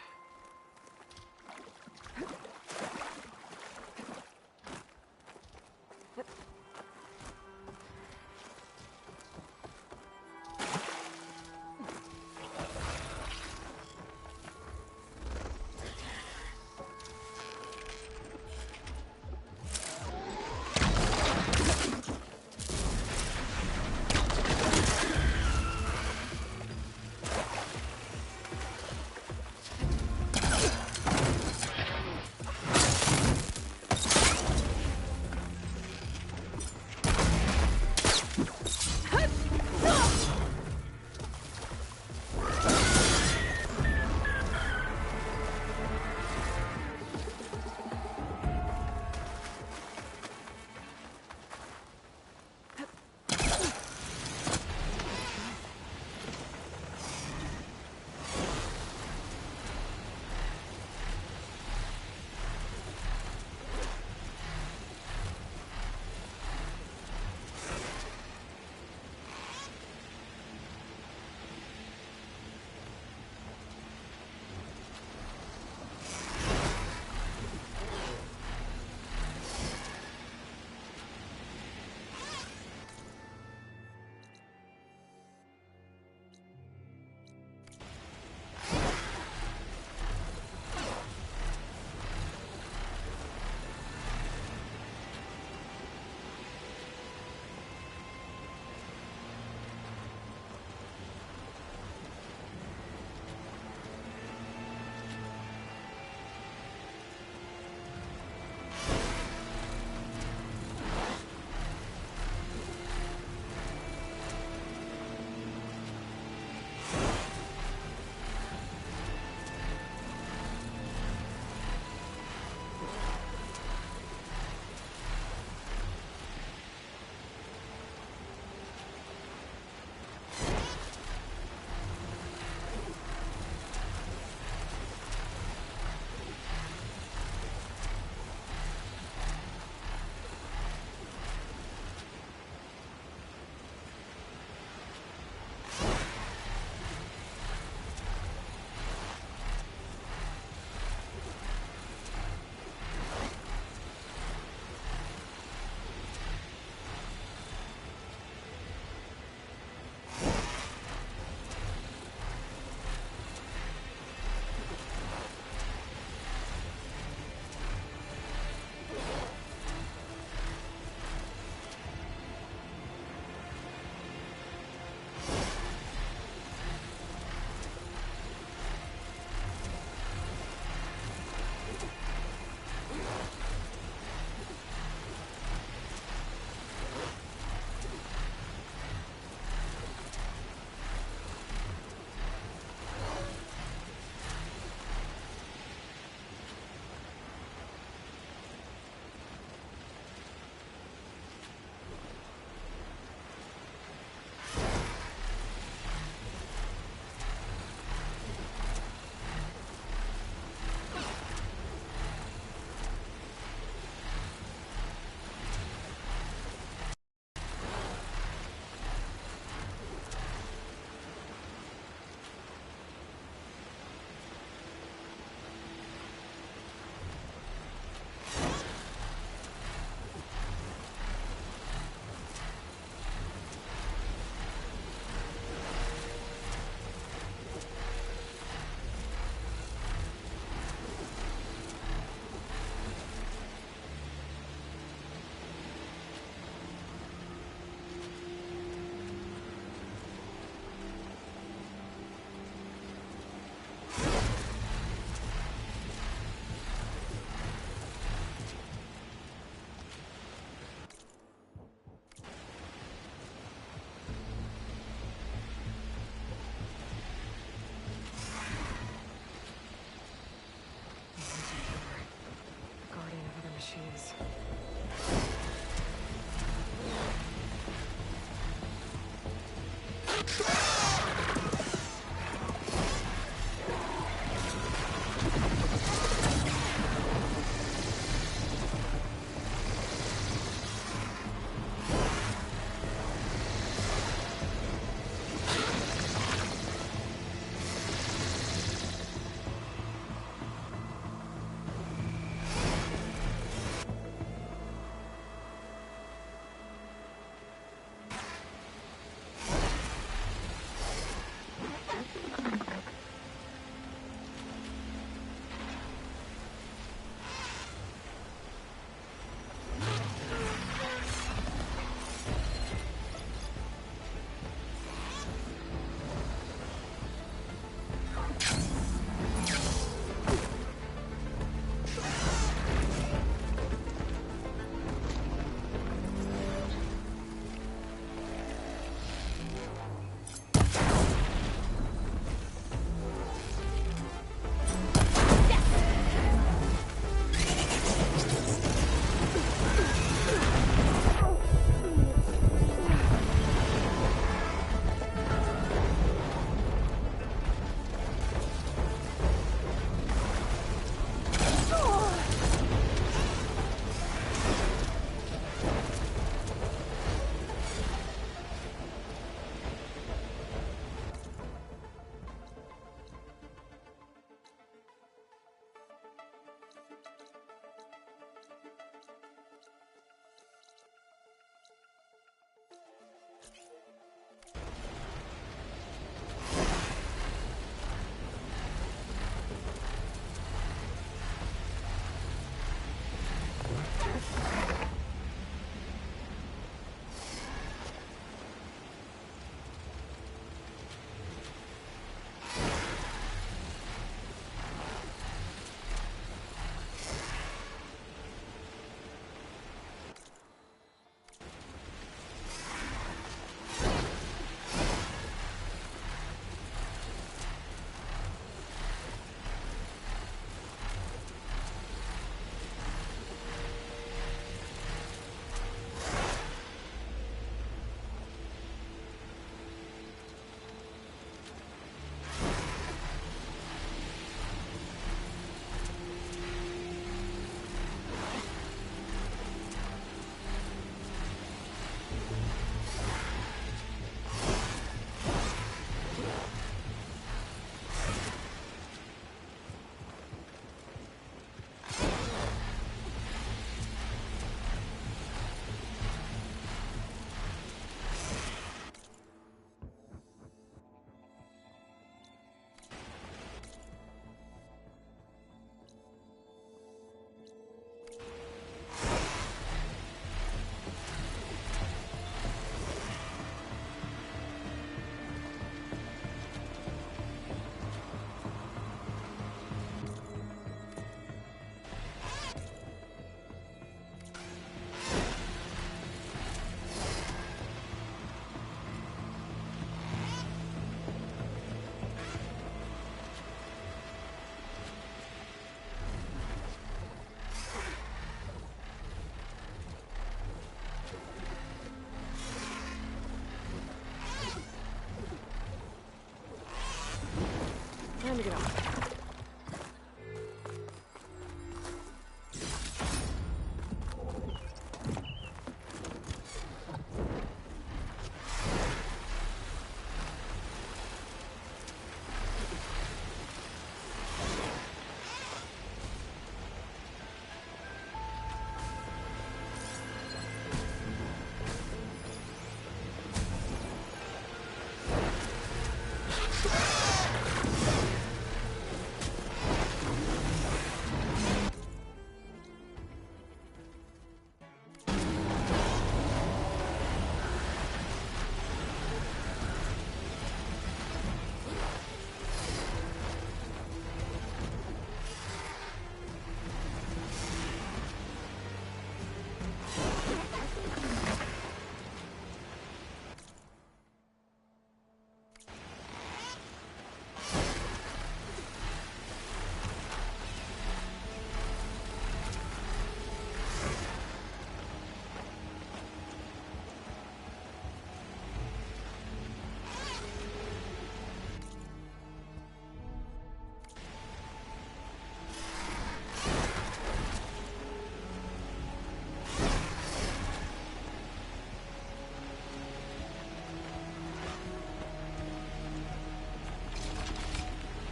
to get off.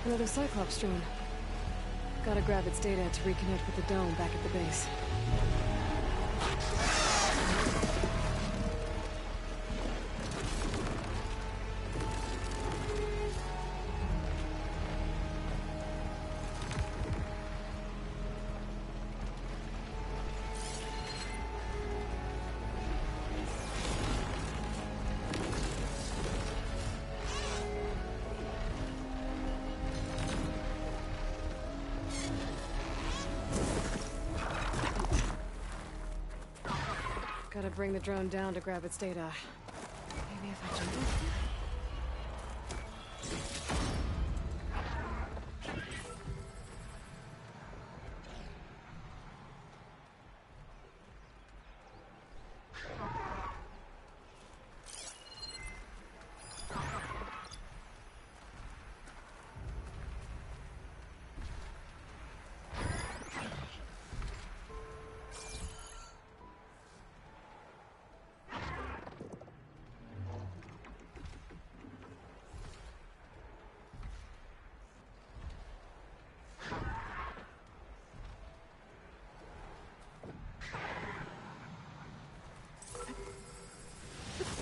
Another Cyclops drone. Gotta grab its data to reconnect with the dome back at the base. Gotta bring the drone down to grab its data. Maybe if I jump in?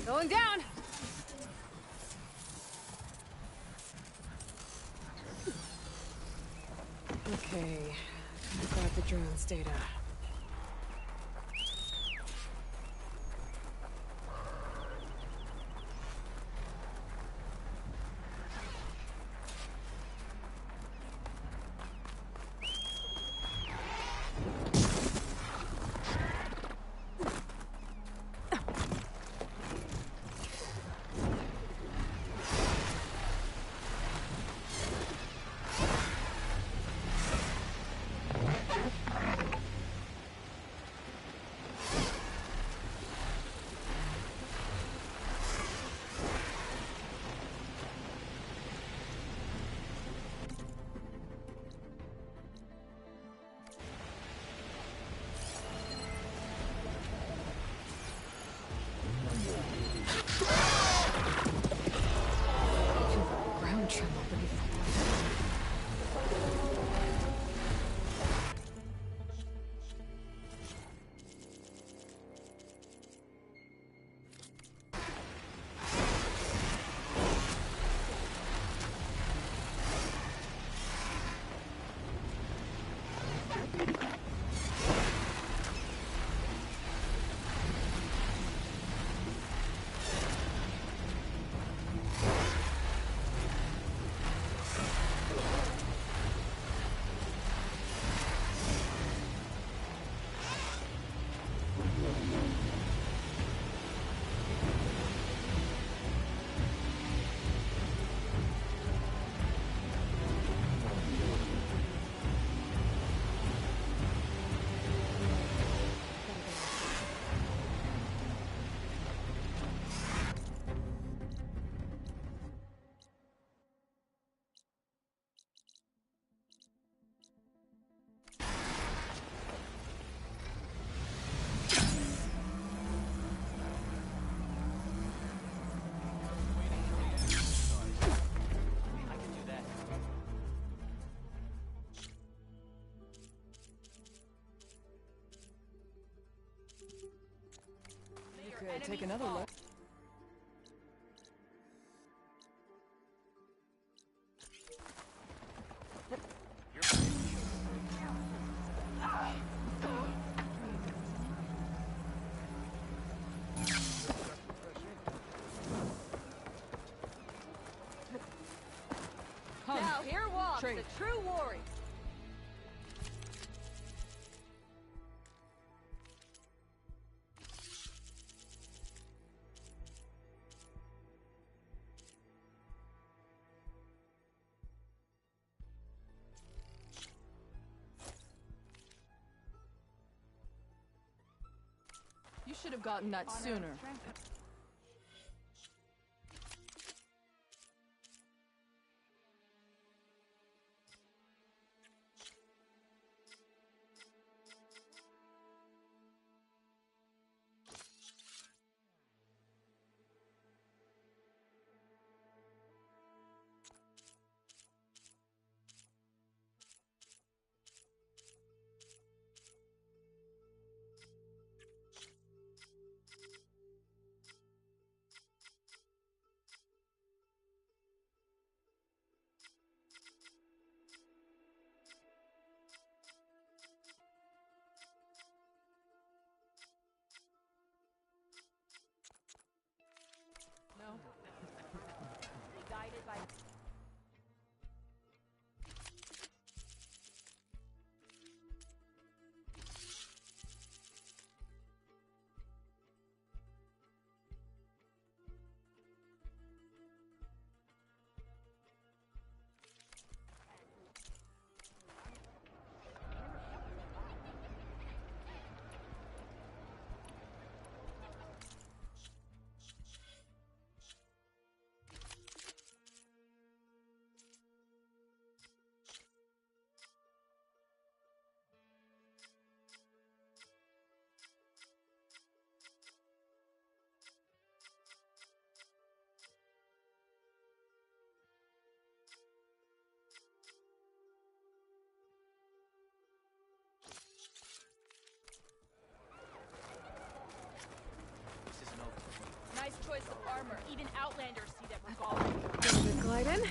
Going down! Okay, grab the drone's data. Better take another look. Now here walks the true warrior. You should have gotten that sooner. Guided by Nice choice of armor. Even Outlanders see that Regala. Good glide in.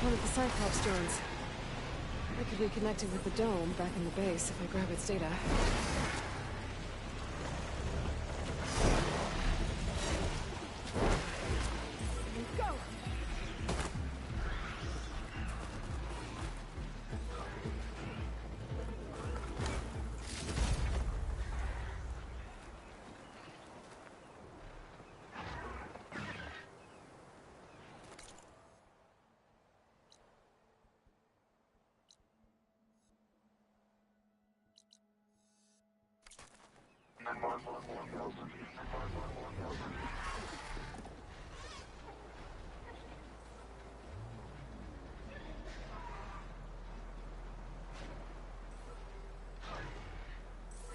One of the Cyclops drones. I could reconnect it with the dome back in the base if I grab its data. Go!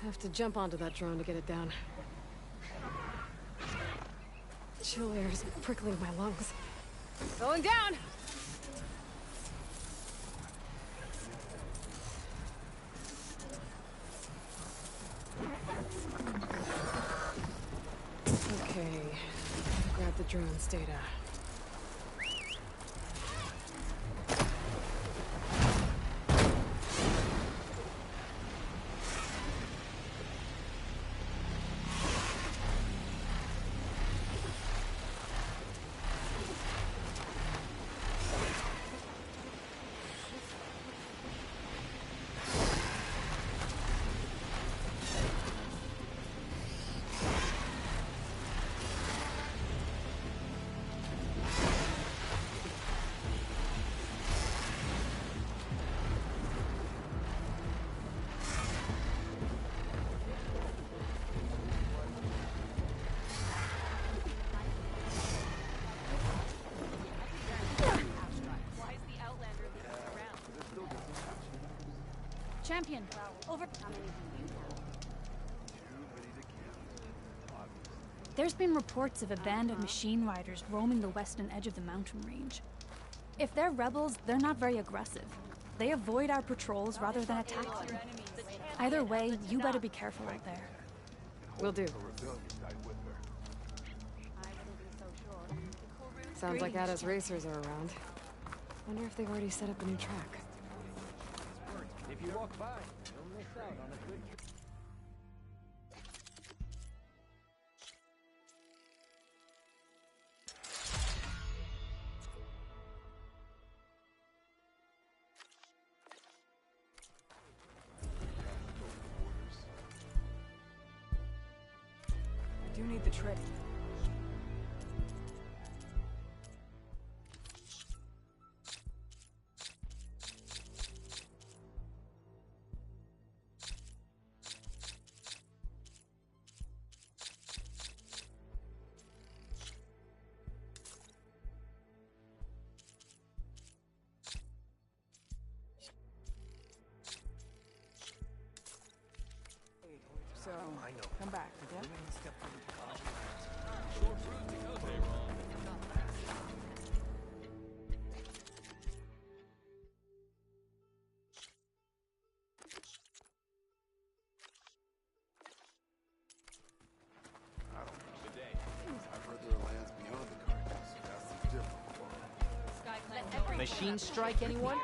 Have to jump onto that drone to get it down. Chill air is prickling my lungs. Going down! Okay, grab the drone's data. Champion, over. There's been reports of a band of machine riders roaming the western edge of the mountain range. If they're rebels, they're not very aggressive. They avoid our patrols rather than attack them. Either way, you better be careful out there. Will do. Sounds like Ada's racers are around. Wonder if they've already set up a new track. If you walk by, you'll miss out on a good trip. I do need the trip. So, come back, yeah? Machine strike, anyone?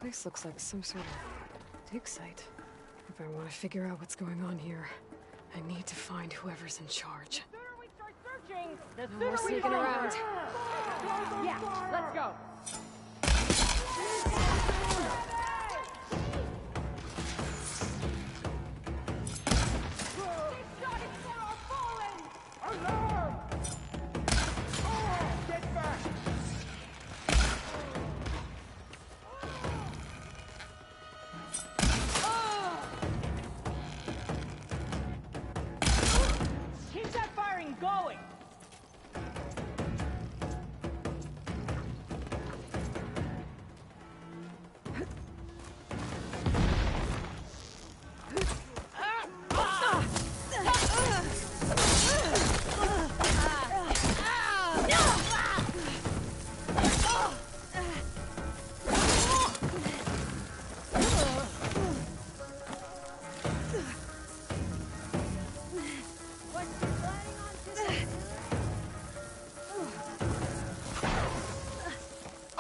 This looks like some sort of dig site. If I want to figure out what's going on here, I need to find whoever's in charge. The No more sneaking around. Yeah, let's go. Keep that firing going!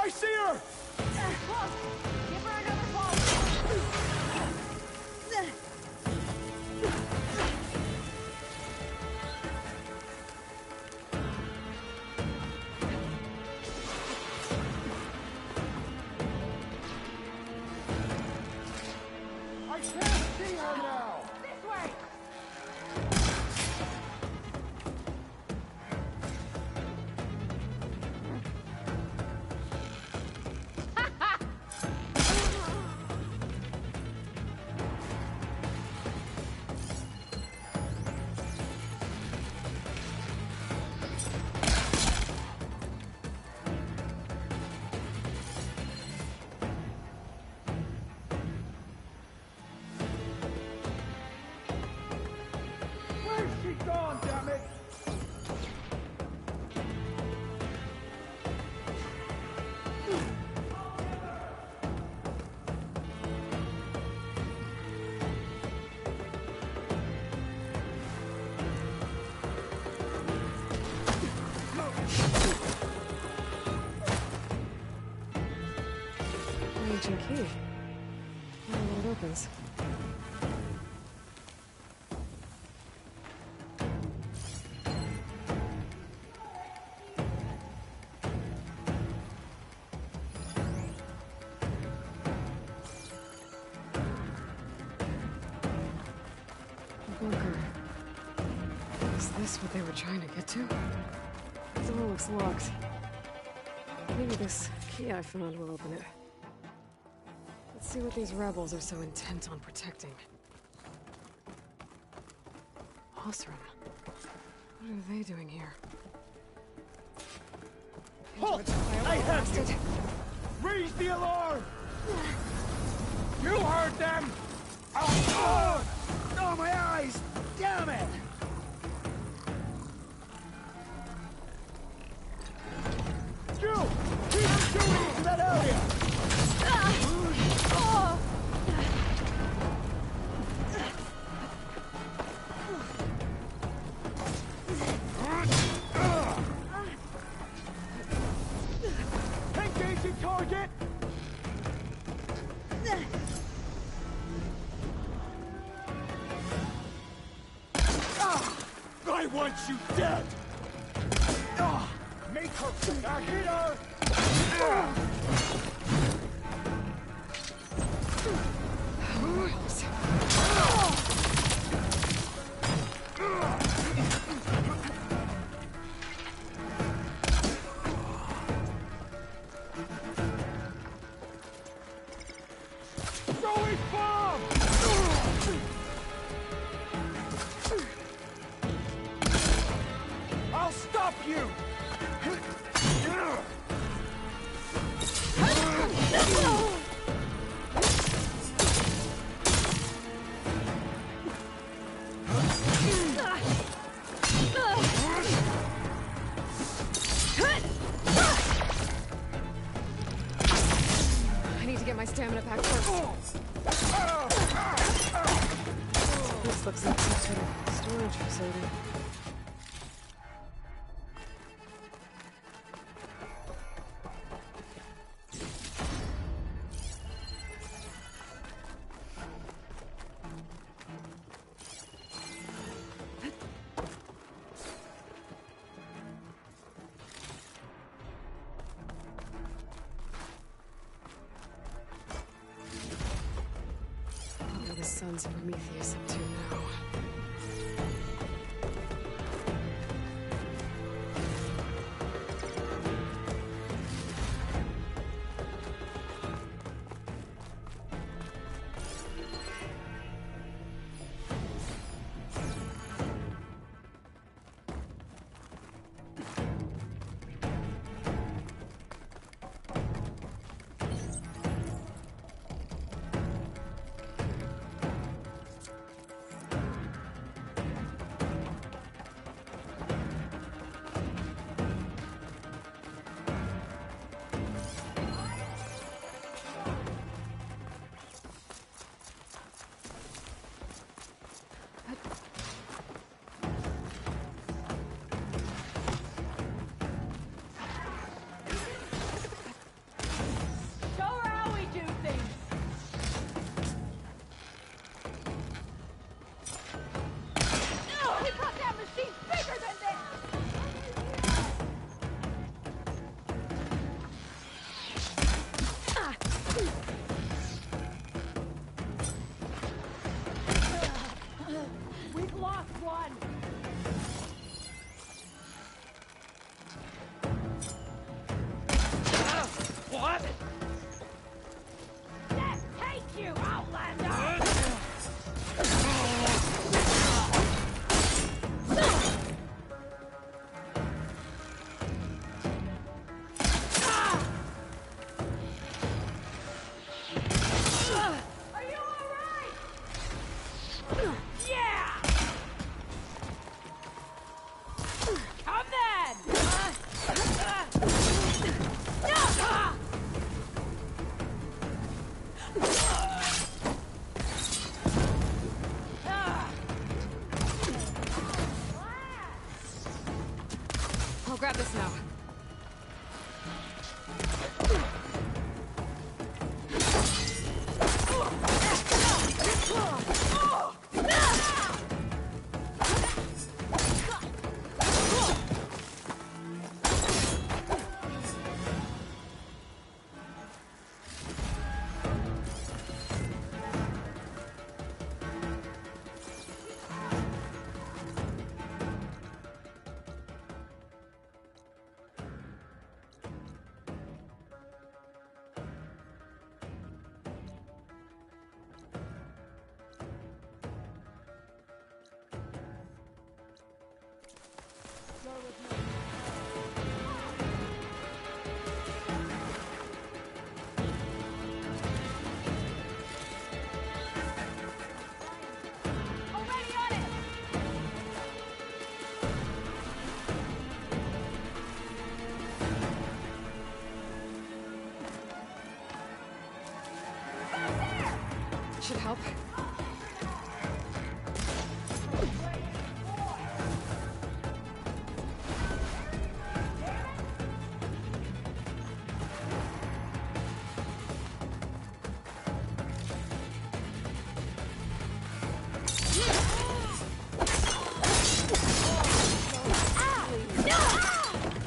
I see her! Give her another ball. I can't see her now! This way. When it opens. Bunker. Is this what they were trying to get to? The door looks locked. Maybe this key I found will open it. Let's see what these rebels are so intent on protecting. Osram. What are they doing here? Halt! I have you! Raise the alarm! You heard them! Oh, my eyes! Damn it! You! Keep shooting into that area! Engaging target! I want you dead! Make her pay! I hit her! Throwing bomb! I'll stop you! I need to get my stamina back first. This looks like some sort of storage facility. What are the sons of Prometheus up to now? Show her how we do things. We got that machine bigger than this. We've lost one. What? Let's take you, Outlander. Are you all right? Yeah. Come then. I'll grab this now. should help.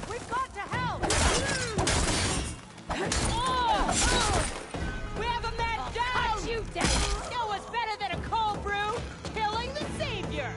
We've got to help! We have a man down! Cut you down! No one's better than a cold brew! Killing the savior!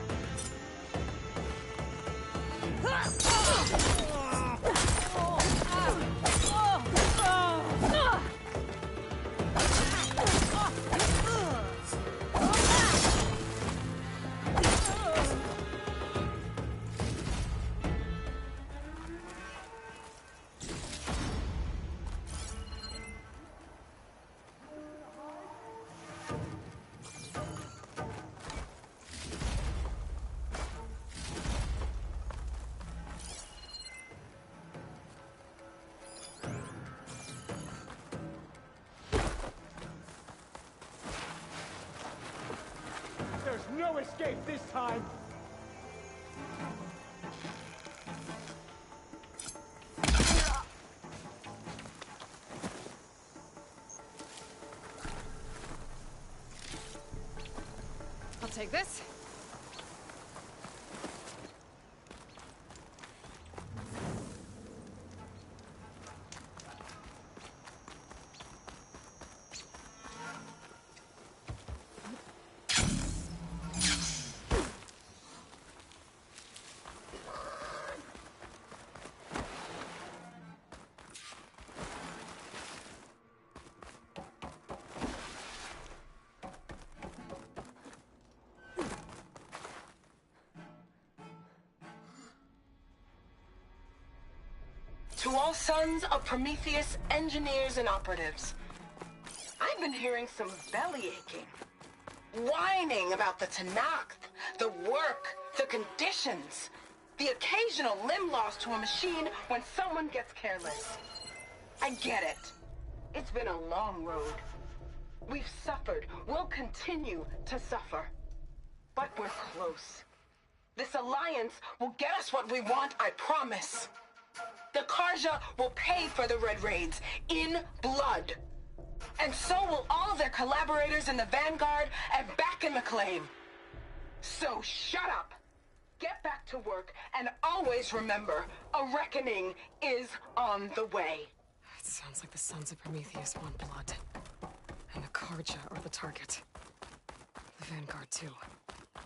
There's no escape this time! I'll take this. To all sons of Prometheus engineers and operatives, I've been hearing some belly aching, whining about the Tanakh, the work, the conditions, the occasional limb loss to a machine when someone gets careless. I get it. It's been a long road. We've suffered. We'll continue to suffer. But we're close. This alliance will get us what we want, I promise. The Karja will pay for the Red Raids in blood. And so will all of their collaborators in the Vanguard and back in the claim. So shut up, get back to work, and always remember, a reckoning is on the way. It sounds like the Sons of Prometheus want blood. And the Karja are the target. The Vanguard, too.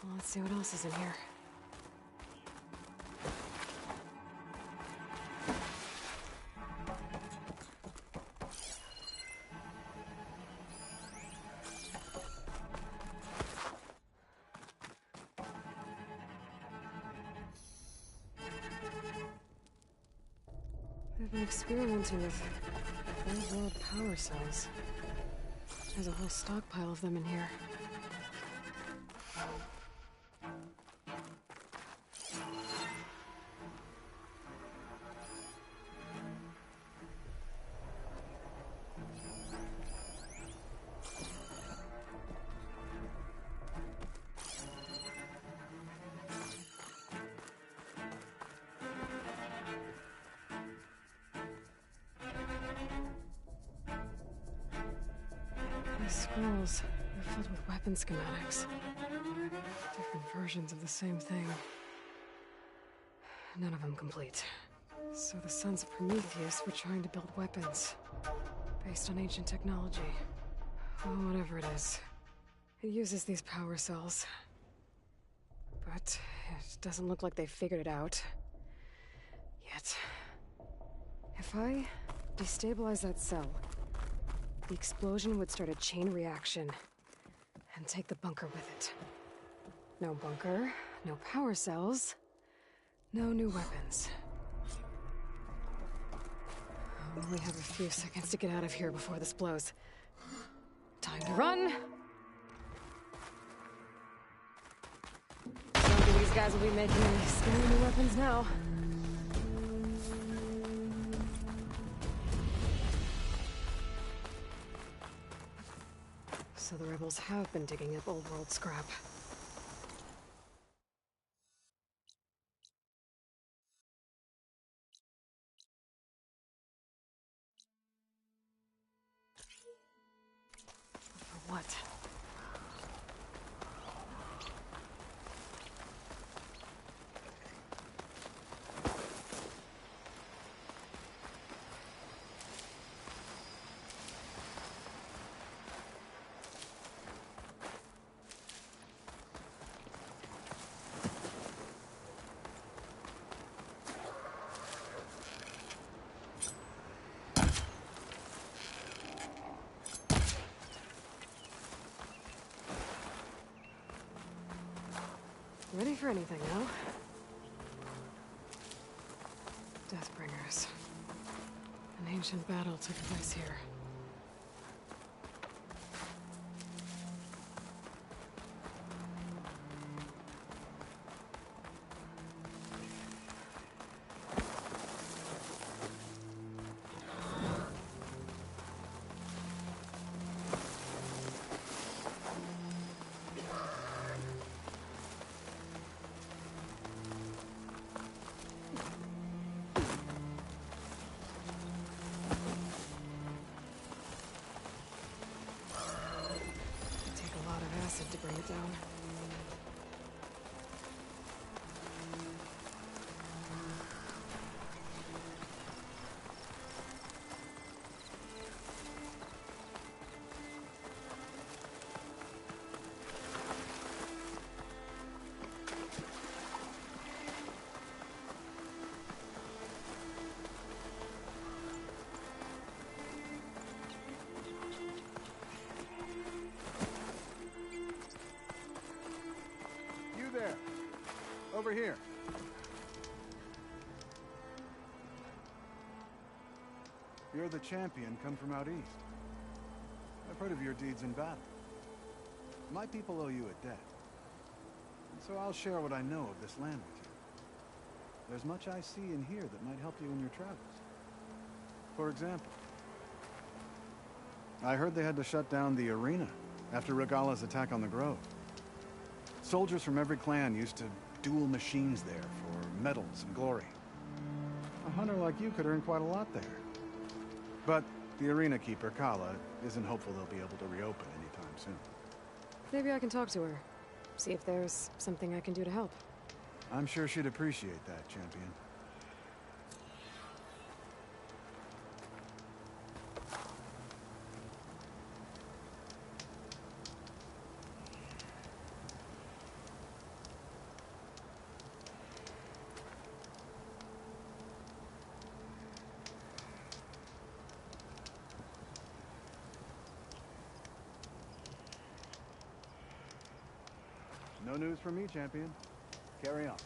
Well, let's see what else is in here. They've been experimenting with old-world power cells. There's a whole stockpile of them in here. These scrolls are filled with weapon schematics. Different versions of the same thing. None of them complete. So the Sons of Prometheus were trying to build weapons based on ancient technology. Well, whatever it is. It uses these power cells. But it doesn't look like they've figured it out. Yet. If I destabilize that cell, the explosion would start a chain reaction and take the bunker with it. No bunker, no power cells, no new weapons. I only have a few seconds to get out of here before this blows. Time to run! Don't think these guys will be making any scary new weapons now. So the rebels have been digging up old world scrap. For what? Ready for anything now? Deathbringers. An ancient battle took place here. To bring it down. Over here. You're the champion come from out east. I've heard of your deeds in battle. My people owe you a debt. And so I'll share what I know of this land with you. There's much I see and hear that might help you in your travels. For example, I heard they had to shut down the arena after Regalla's attack on the Grove. Soldiers from every clan used to duel machines there for medals and glory. A hunter like you could earn quite a lot there. But the arena keeper, Kala, isn't hopeful they'll be able to reopen anytime soon. Maybe I can talk to her. See if there's something I can do to help. I'm sure she'd appreciate that, champion. No news from me, champion. Carry on.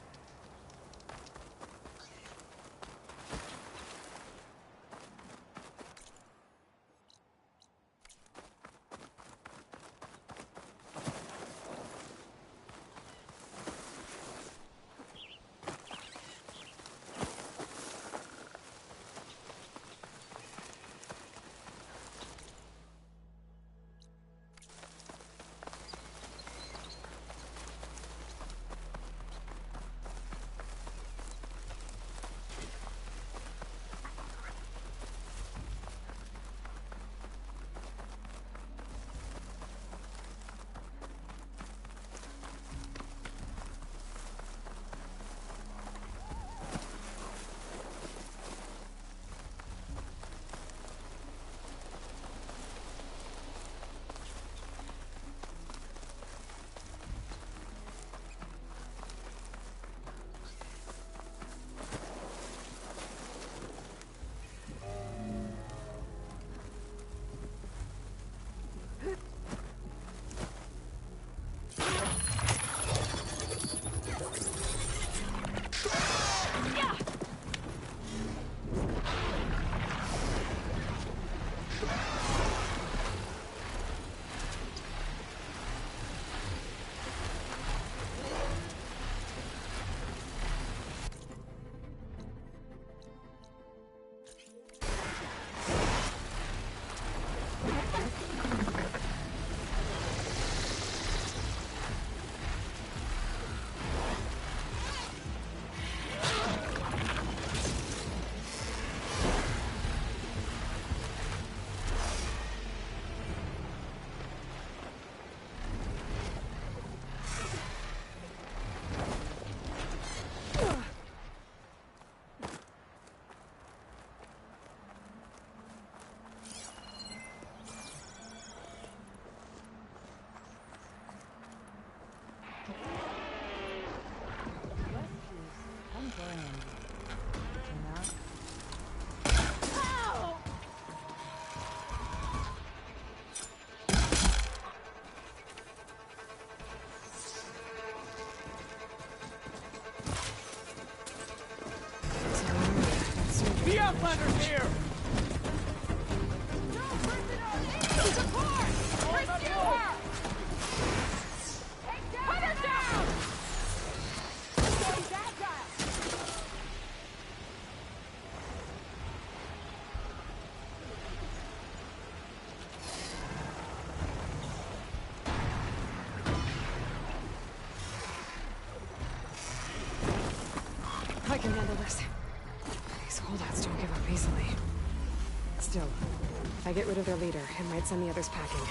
Outlanders here! I can handle this. These holdouts don't give up easily. Still, if I get rid of their leader, it might send the others packing.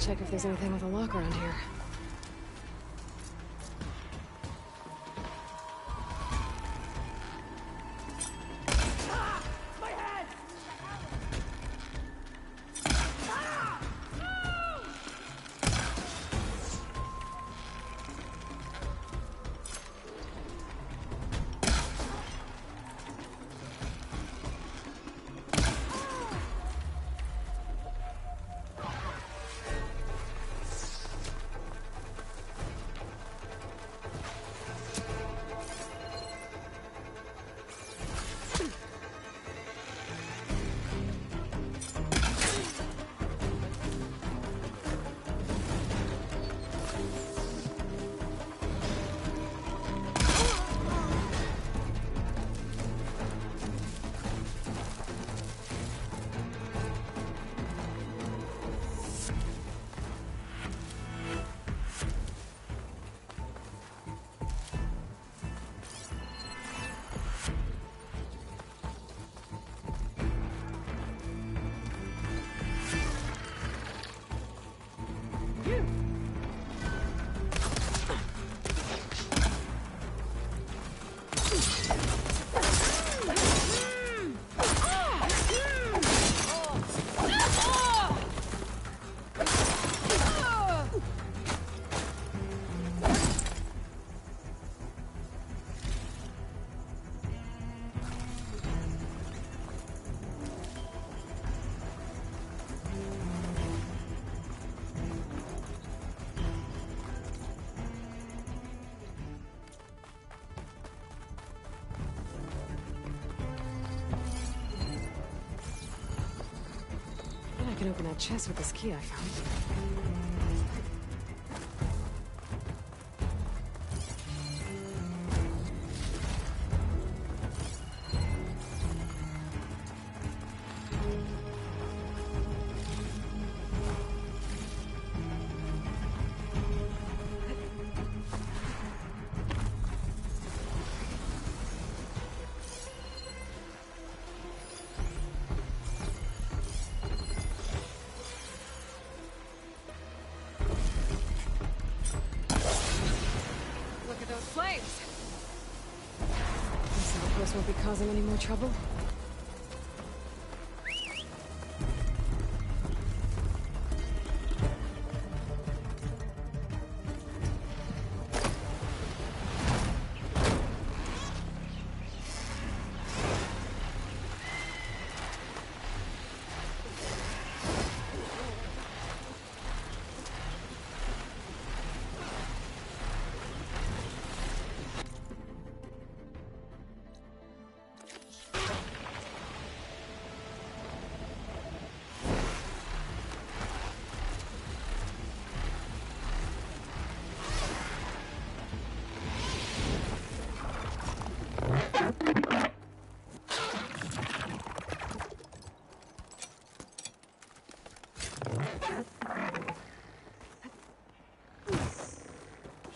Check if there's anything with a lock around here. I can open that chest with this key I found. Flames! This outpost won't be causing any more trouble.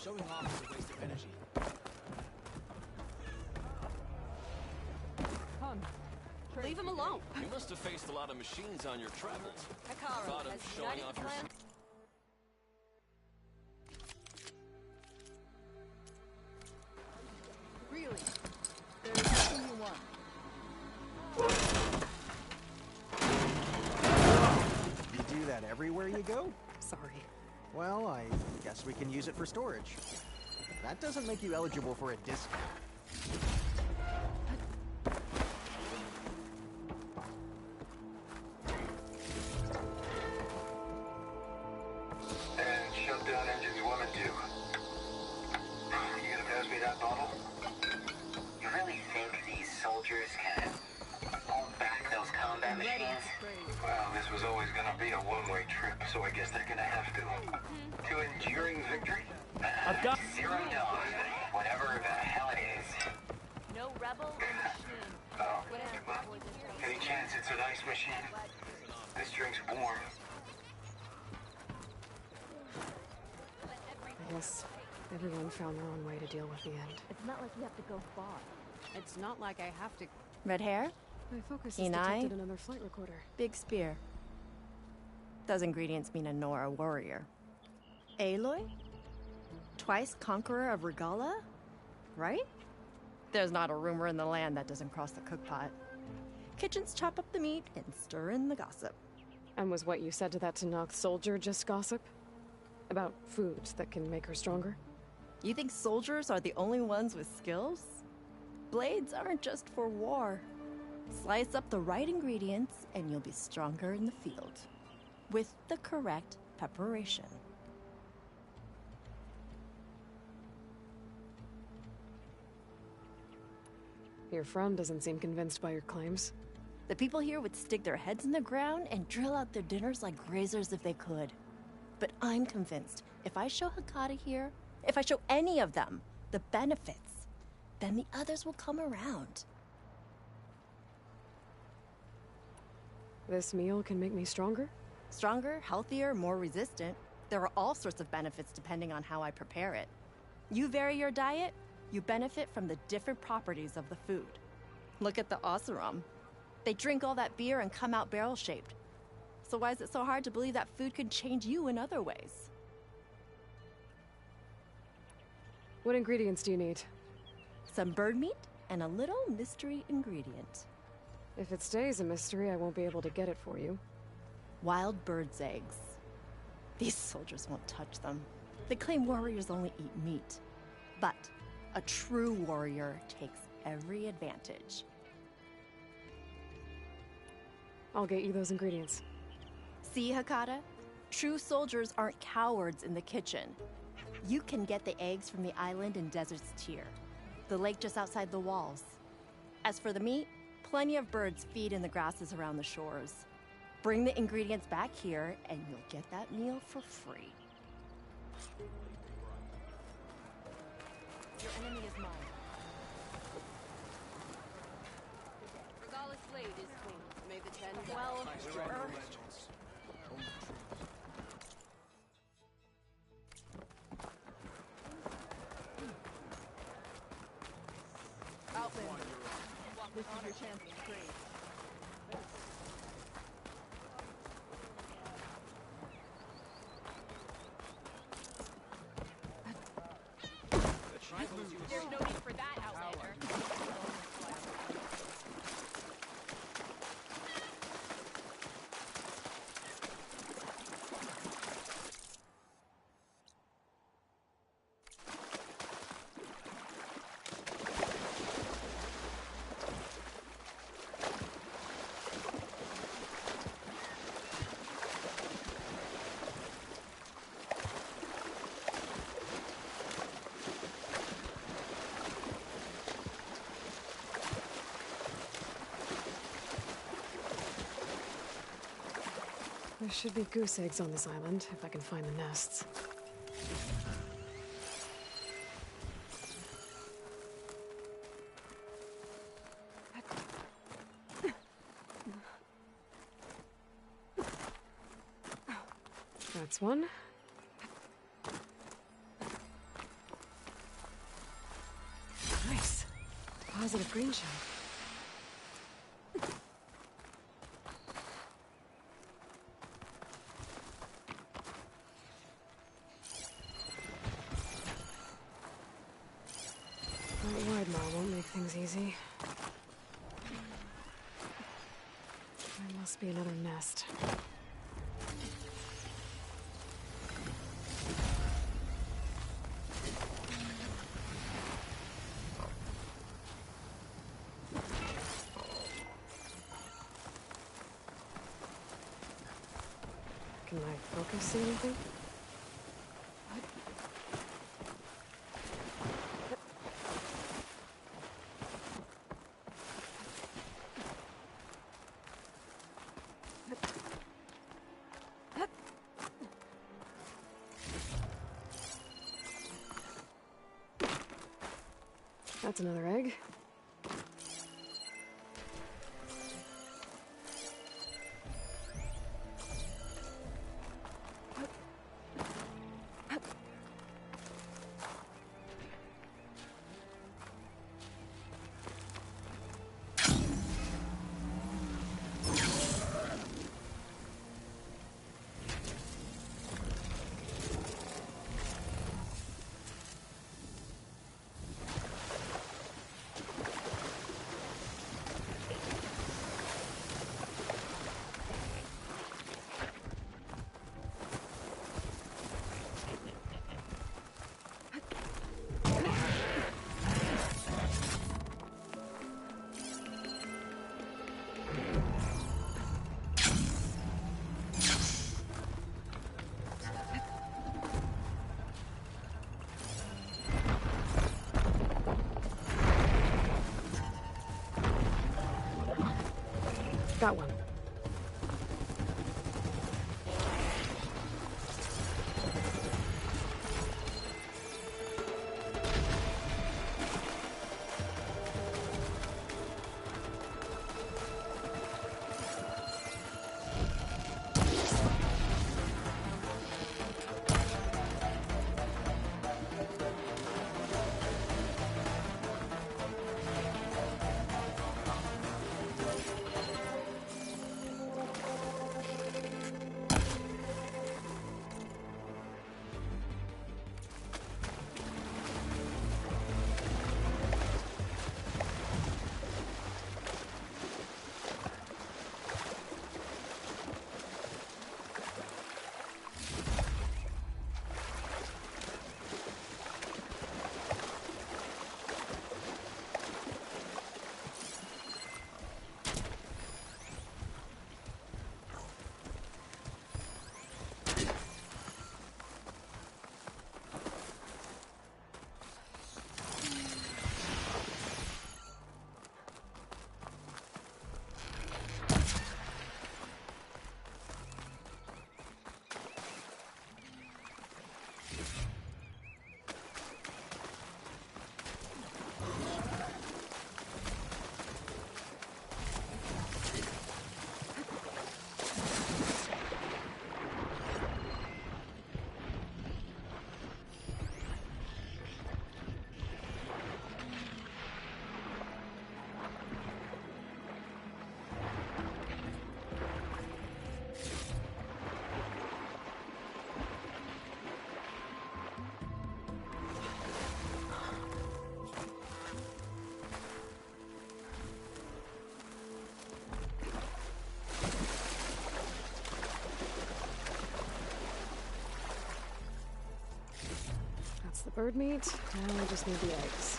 Showing off is a waste of energy. Come. Leave him alone. You must have faced a lot of machines on your travels. Hekarro, Thought of has showing United off your... planned- Really? There's nothing you want. You do that everywhere you go? Sorry. Well, I guess we can use it for storage. That doesn't make you eligible for a discount. And shut down engines 1 and 2. You gonna pass me that bottle? You really think these soldiers can hold back those combat machines? Well, this was always gonna be a one-way trip, so I guess they're gonna have to. To enduring victory? I've got Zero Dawn, whatever the hell it is. No rebel or machine. Oh, any chance it's an ice machine? This drink's warm. I guess everyone found their own way to deal with the end. It's not like you have to go far. It's not like I have to... Red hair? My focus has Keen eye? detected another flight recorder. Big spear. Those ingredients mean a Nora warrior. Aloy? Twice conqueror of Regala? Right? There's not a rumor in the land that doesn't cross the cookpot. Kitchens chop up the meat and stir in the gossip. And was what you said to that Tanakh soldier just gossip? About foods that can make her stronger? You think soldiers are the only ones with skills? Blades aren't just for war. Slice up the right ingredients and you'll be stronger in the field. With the correct preparation. Your friend doesn't seem convinced by your claims. The people here would stick their heads in the ground and drill out their dinners like grazers if they could. But I'm convinced if I show Hekata here, if I show any of them the benefits, then the others will come around. This meal can make me stronger? Stronger, healthier, more resistant. There are all sorts of benefits depending on how I prepare it. You vary your diet, you benefit from the different properties of the food. Look at the Oseram. They drink all that beer and come out barrel-shaped. So why is it so hard to believe that food could change you in other ways? What ingredients do you need? Some bird meat and a little mystery ingredient. If it stays a mystery, I won't be able to get it for you. Wild bird's eggs. These soldiers won't touch them. They claim warriors only eat meat. But a true warrior takes every advantage. I'll get you those ingredients. See, Hekata? True soldiers aren't cowards in the kitchen. You can get the eggs from the island in Desert's Tier, the lake just outside the walls. As for the meat, plenty of birds feed in the grasses around the shores. Bring the ingredients back here, and you'll get that meal for free. Your enemy is mine. Regala's blade is clean. May the ten Well, Outlander. This is your chance to trade. There's no need for that, Outlander. There should be goose eggs on this island, if I can find the nests. That's one. positive green shell. That wide maw won't make things easy. There must be another nest. Can my focus see anything? That's another egg. Got one. The bird meat, now I just need the eggs.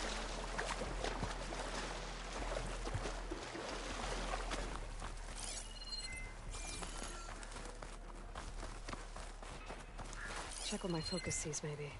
Check what my focus sees, maybe.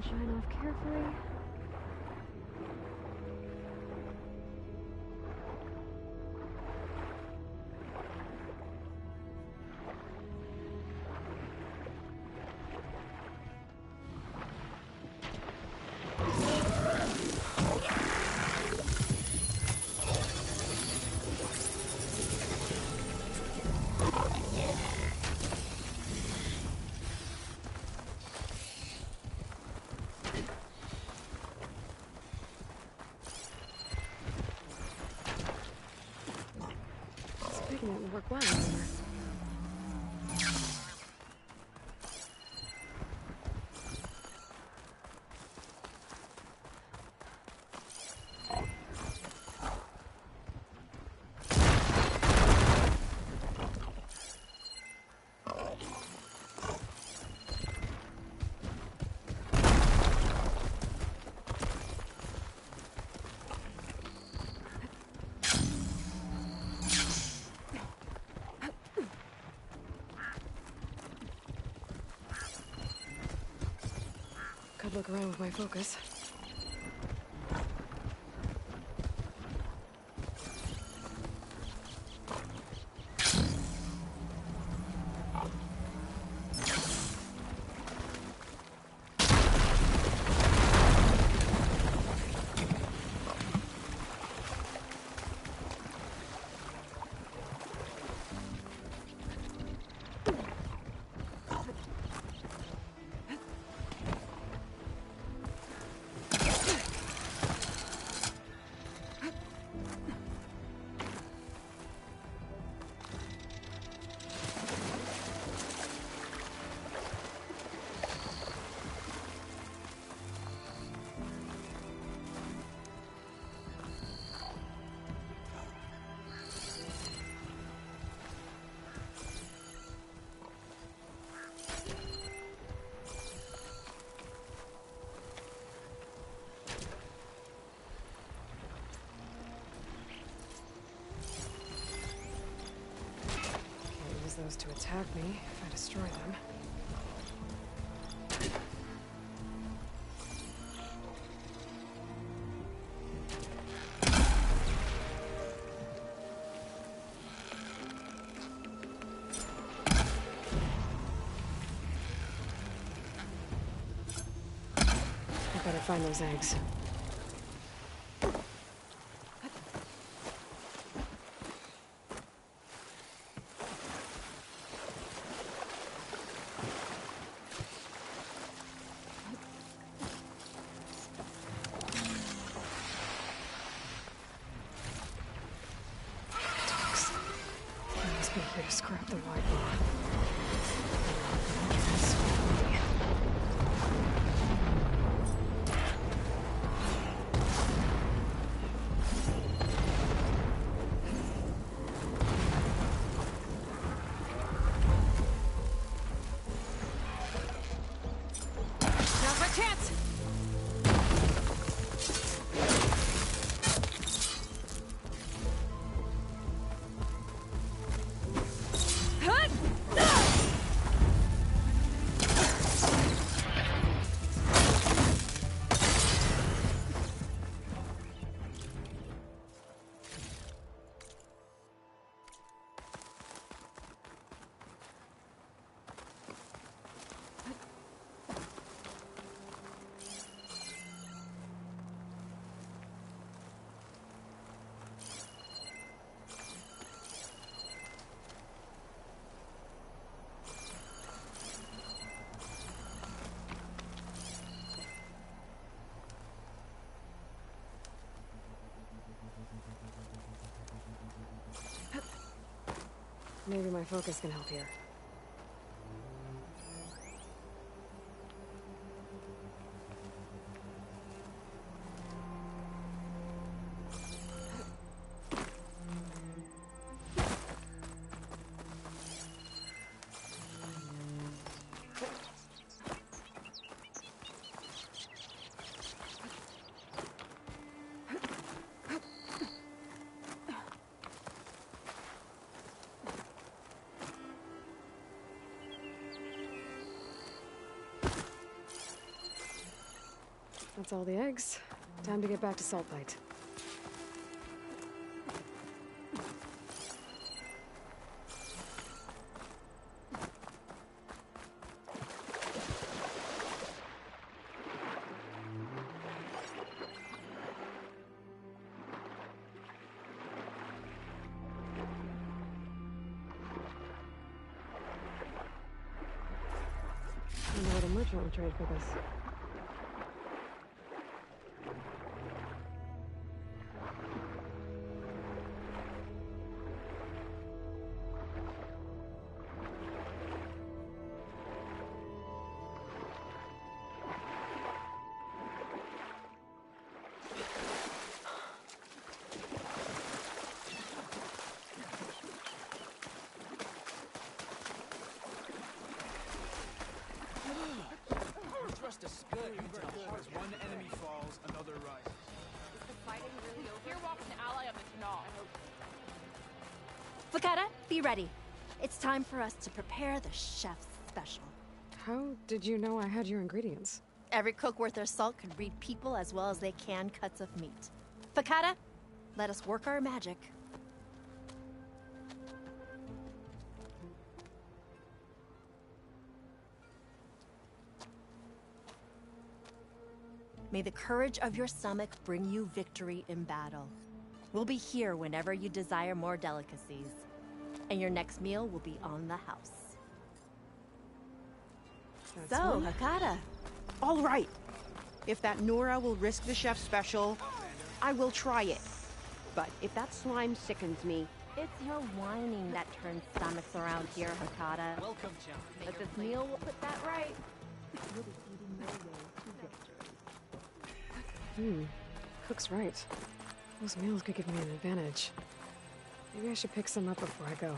sunshine off carefully. It won't work well anymore. Could look around with my focus. Those to attack me if I destroy them. I better find those eggs. Here to scrap the white lawn. Now's my chance! Maybe my focus can help here. That's all the eggs. Time to get back to Saltbite. I wonder what a merchant would trade for this. Thrust a split into the heart. As one enemy falls, another rises. Is the fighting really over? Here walks an ally of the Tanal. Fakata, be ready. It's time for us to prepare the chef's special. How did you know I had your ingredients? Every cook worth their salt can read people as well as they can cuts of meat. Fakata, let us work our magic. May the courage of your stomach bring you victory in battle. We'll be here whenever you desire more delicacies. And your next meal will be on the house. So, Hakata. All right. If that Nora will risk the chef's special, I will try it. But if that slime sickens me... It's your whining that turns stomachs around here, Hakata. Welcome, champ. But this meal will put that right. You'll be eating your way to victory. Cook's right. Those meals could give me an advantage. Maybe I should pick some up before I go.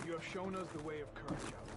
You have shown us the way of courage, Outlander.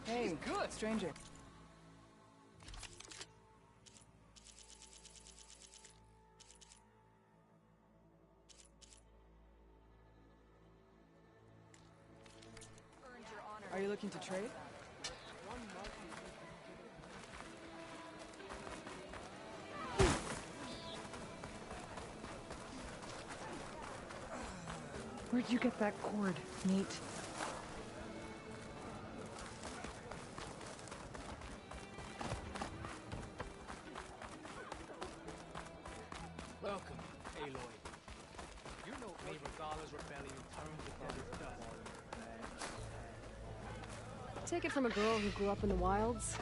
Hey, good, stranger. Are you looking to trade? Where'd you get that cord, Neat? Welcome, Aloy. You know Regala's rebellion turned the desert dust. Take it from a girl who grew up in the wilds.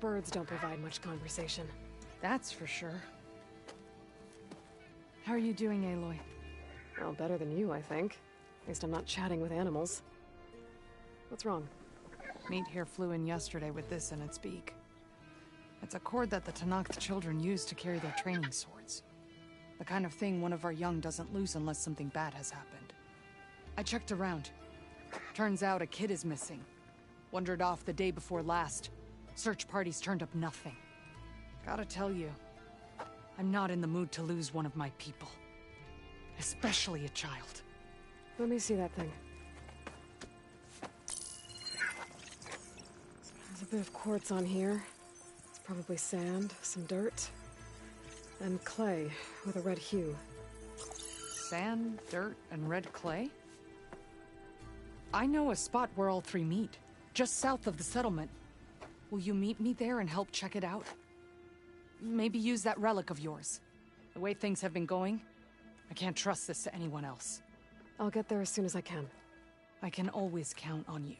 Birds don't provide much conversation. That's for sure. How are you doing, Aloy? Well, better than you, I think. At least I'm not chatting with animals. What's wrong? Meat here flew in yesterday with this in its beak. It's a cord that the Tenakth children use to carry their training swords. The kind of thing one of our young doesn't lose unless something bad has happened. I checked around. Turns out a kid is missing. Wandered off the day before last. Search parties turned up nothing. Gotta tell you, I'm not in the mood to lose one of my people. Especially a child. Let me see that thing. There's a bit of quartz on here. It's probably sand, some dirt, and clay with a red hue. Sand, dirt, and red clay? I know a spot where all three meet, just south of the settlement. Will you meet me there and help check it out? Maybe use that relic of yours. The way things have been going, I can't trust this to anyone else. I'll get there as soon as I can. I can always count on you.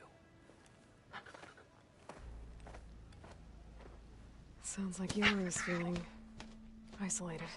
Sounds like Yara's feeling isolated.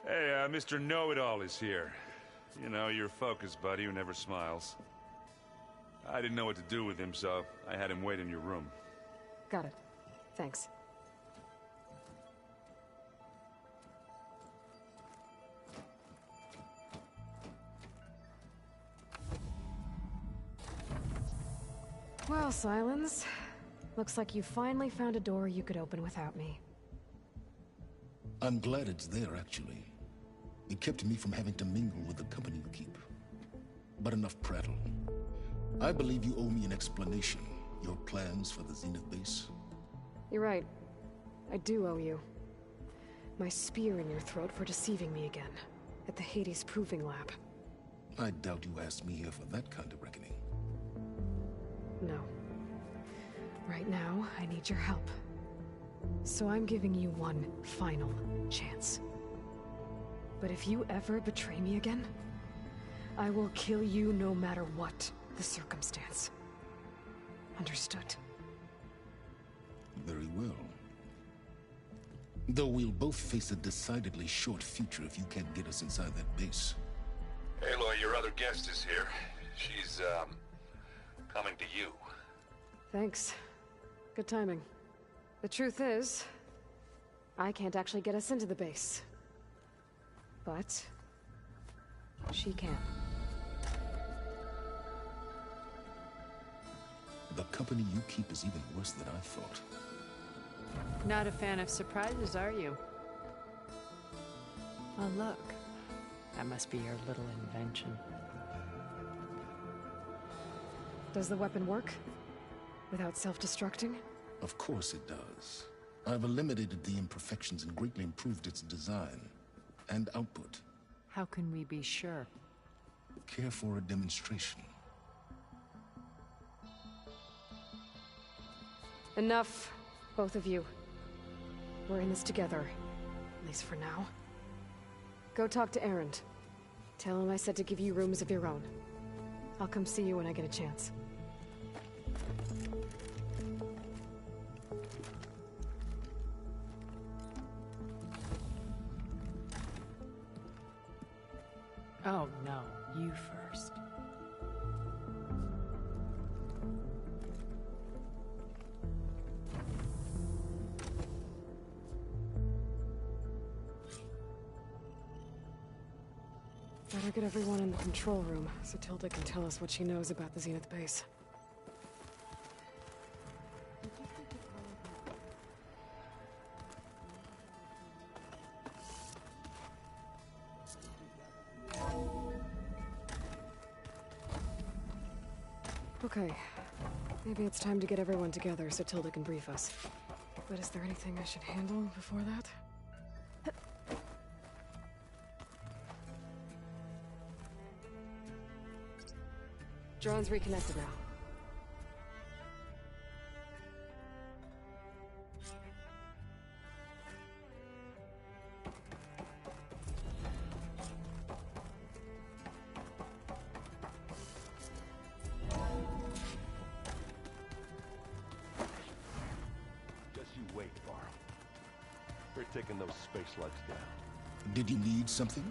Hey, Mr. Know-It-All is here. You know, your focus buddy who never smiles. I didn't know what to do with him, so I had him wait in your room. Got it. Thanks. Well, Silence. Looks like you finally found a door you could open without me. I'm glad it's there, actually. It kept me from having to mingle with the company you keep. But enough prattle. I believe you owe me an explanation. Your plans for the Zenith base? You're right. I do owe you. My spear in your throat for deceiving me again. At the Hades Proving Lab. I doubt you asked me here for that kind of reckoning. No. Right now, I need your help. So I'm giving you one final chance. But if you ever betray me again, I will kill you no matter what the circumstance. Understood? Very well. Though we'll both face a decidedly short future if you can't get us inside that base. Aloy, your other guest is here. She's, coming to you. Thanks. Good timing. The truth is, I can't actually get us into the base. But she can. The company you keep is even worse than I thought. Not a fan of surprises, are you? Oh, look. That must be your little invention. Does the weapon work? Without self-destructing? Of course it does. I've eliminated the imperfections and greatly improved its design and output. How can we be sure? Care for a demonstration? Enough, both of you. We're in this together, at least for now. Go talk to Erend. Tell him I said to give you rooms of your own. I'll come see you when I get a chance. Oh, no. You first. Better get everyone in the control room so Tilda can tell us what she knows about the Zenith base. Okay. Maybe it's time to get everyone together so Tilda can brief us. But is there anything I should handle before that? Drone's reconnected now. Just you wait, Varl. We're taking those space slugs down. Did you need something?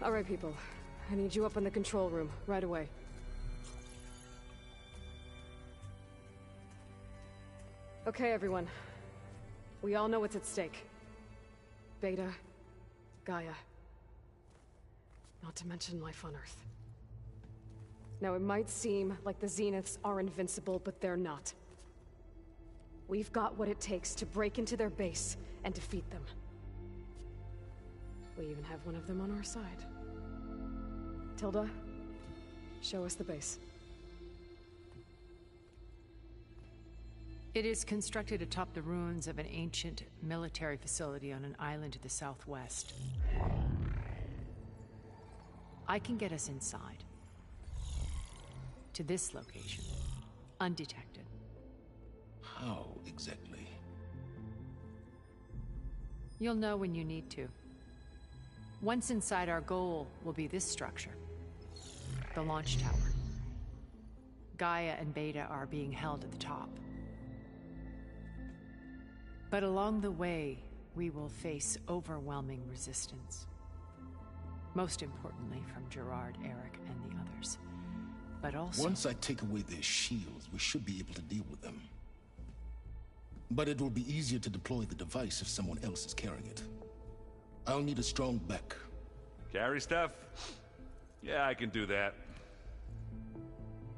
All right, people. I need you up in the control room, right away. Okay, everyone. We all know what's at stake. Beta, Gaia. Not to mention life on Earth. Now, it might seem like the Zeniths are invincible, but they're not. We've got what it takes to break into their base and defeat them. We even have one of them on our side. Tilda, show us the base. It is constructed atop the ruins of an ancient military facility on an island to the southwest. I can get us inside. To this location, undetected. How exactly? You'll know when you need to. Once inside, our goal will be this structure. The launch tower. Gaia and Beta are being held at the top. But along the way, we will face overwhelming resistance. Most importantly from Gerard, Eric, and the others. But also... Once I take away their shields, we should be able to deal with them. But it will be easier to deploy the device if someone else is carrying it. I'll need a strong back. Carry stuff? Yeah, I can do that.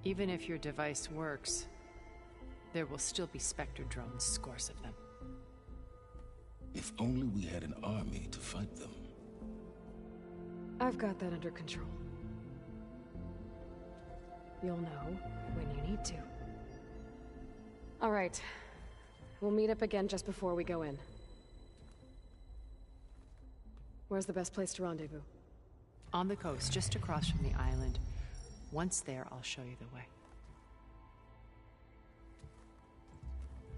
Even if your device works, there will still be Spectre drones, scores of them. If only we had an army to fight them. I've got that under control. You'll know when you need to. All right. We'll meet up again just before we go in. Where's the best place to rendezvous? On the coast, just across from the island. Once there, I'll show you the way.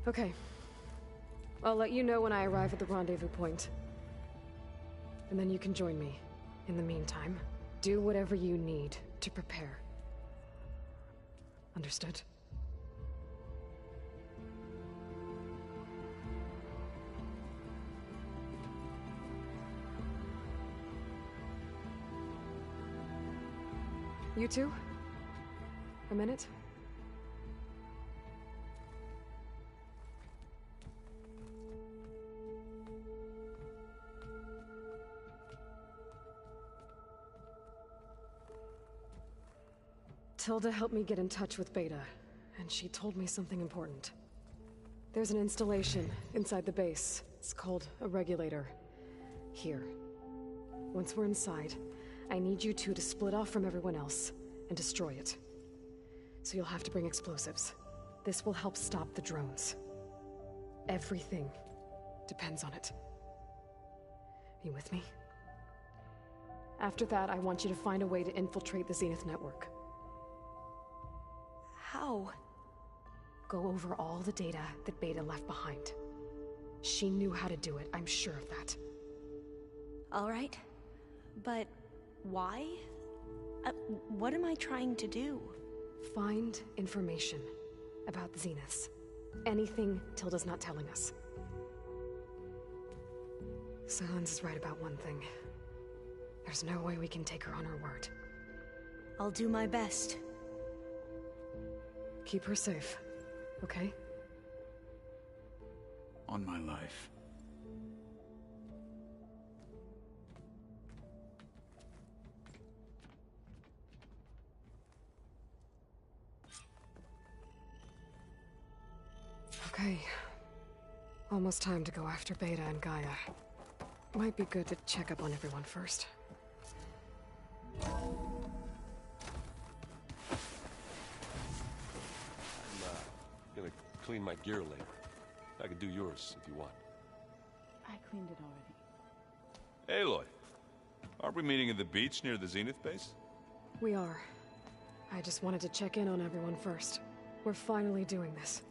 Okay. I'll let you know when I arrive at the rendezvous point. And then you can join me. In the meantime, do whatever you need to prepare. Understood? You two? A minute? Tilda helped me get in touch with Beta, and she told me something important. There's an installation inside the base. It's called a regulator. Here. Once we're inside, I need you two to split off from everyone else and destroy it. So you'll have to bring explosives. This will help stop the drones. Everything depends on it. You with me? After that, I want you to find a way to infiltrate the Zenith network. How? Go over all the data that Beta left behind. She knew how to do it, I'm sure of that. All right. But why? What am I trying to do? Find information about the Zeniths. Anything Tilda's not telling us. Sylens is right about one thing. There's no way we can take her on her word. I'll do my best. Keep her safe, okay? On my life. Okay. Almost time to go after Beta and Gaia. Might be good to check up on everyone first. Gonna clean my gear later. I can do yours if you want. I cleaned it already. Aloy, aren't we meeting at the beach near the Zenith base? We are. I just wanted to check in on everyone first. We're finally doing this.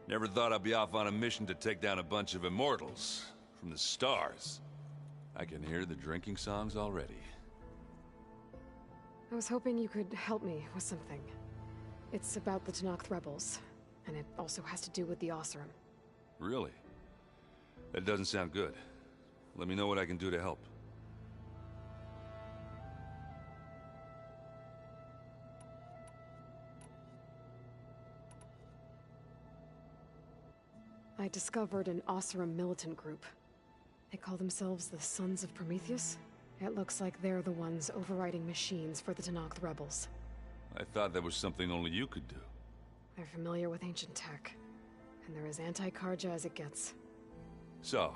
Never thought I'd be off on a mission to take down a bunch of immortals from the stars. I can hear the drinking songs already. I was hoping you could help me with something. It's about the Tenakth rebels, and it also has to do with the Oseram. Really? That doesn't sound good. Let me know what I can do to help. I discovered an Oseram militant group. They call themselves the Sons of Prometheus? It looks like they're the ones overriding machines for the Tenakth rebels. I thought that was something only you could do. They're familiar with ancient tech, and they're as anti-Karja as it gets. So,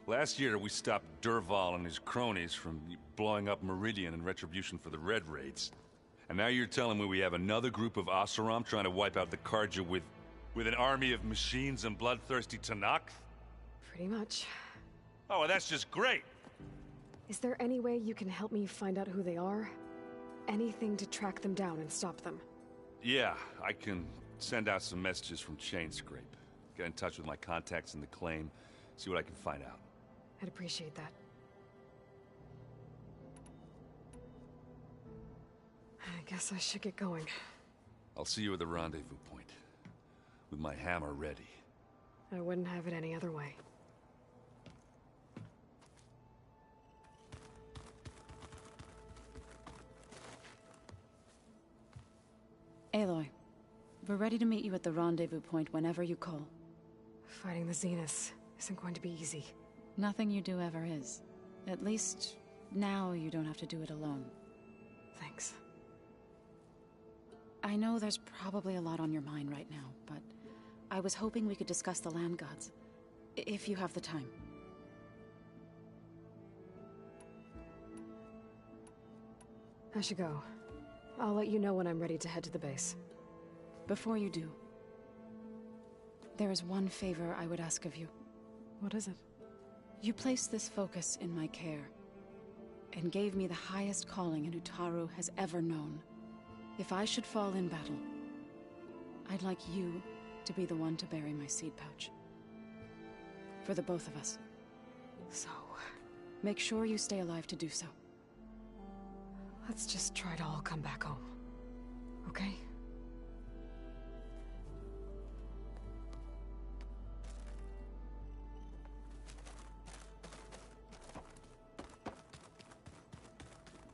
last year we stopped Dervahl and his cronies from blowing up Meridian in retribution for the Red Raids. And now you're telling me we have another group of Oseram trying to wipe out the Karja with an army of machines and bloodthirsty Tenakth? Pretty much. Oh, well, that's just great! Is there any way you can help me find out who they are? Anything to track them down and stop them? Yeah, I can send out some messages from Chainscrape. Get in touch with my contacts in the claim, see what I can find out. I'd appreciate that. I guess I should get going. I'll see you at the rendezvous point, with my hammer ready. I wouldn't have it any other way. Aloy, we're ready to meet you at the rendezvous point whenever you call. Fighting the Zeniths isn't going to be easy. Nothing you do ever is. At least, now you don't have to do it alone. Thanks. I know there's probably a lot on your mind right now, but I was hoping we could discuss the land gods. If you have the time. I should go. I'll let you know when I'm ready to head to the base. Before you do, there is one favor I would ask of you. What is it? You placed this focus in my care, and gave me the highest calling an Utaru has ever known. If I should fall in battle, I'd like you to be the one to bury my seed pouch. For the both of us. So... make sure you stay alive to do so. Let's just try to all come back home. Okay?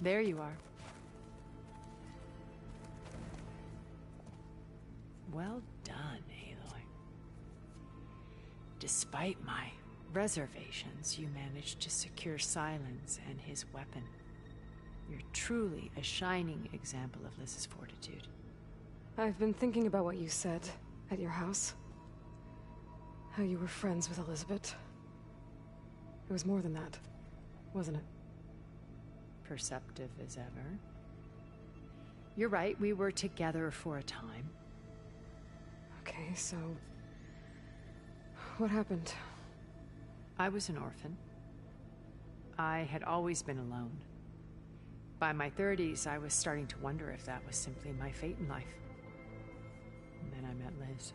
There you are. Well done, Aloy. Despite my reservations, you managed to secure Silence and his weapon. You're truly a shining example of Liz's fortitude. I've been thinking about what you said at your house. How you were friends with Elizabeth. It was more than that, wasn't it? Perceptive as ever. You're right, we were together for a time. Okay, so... what happened? I was an orphan. I had always been alone. By my 30s, I was starting to wonder if that was simply my fate in life. And then I met Liz.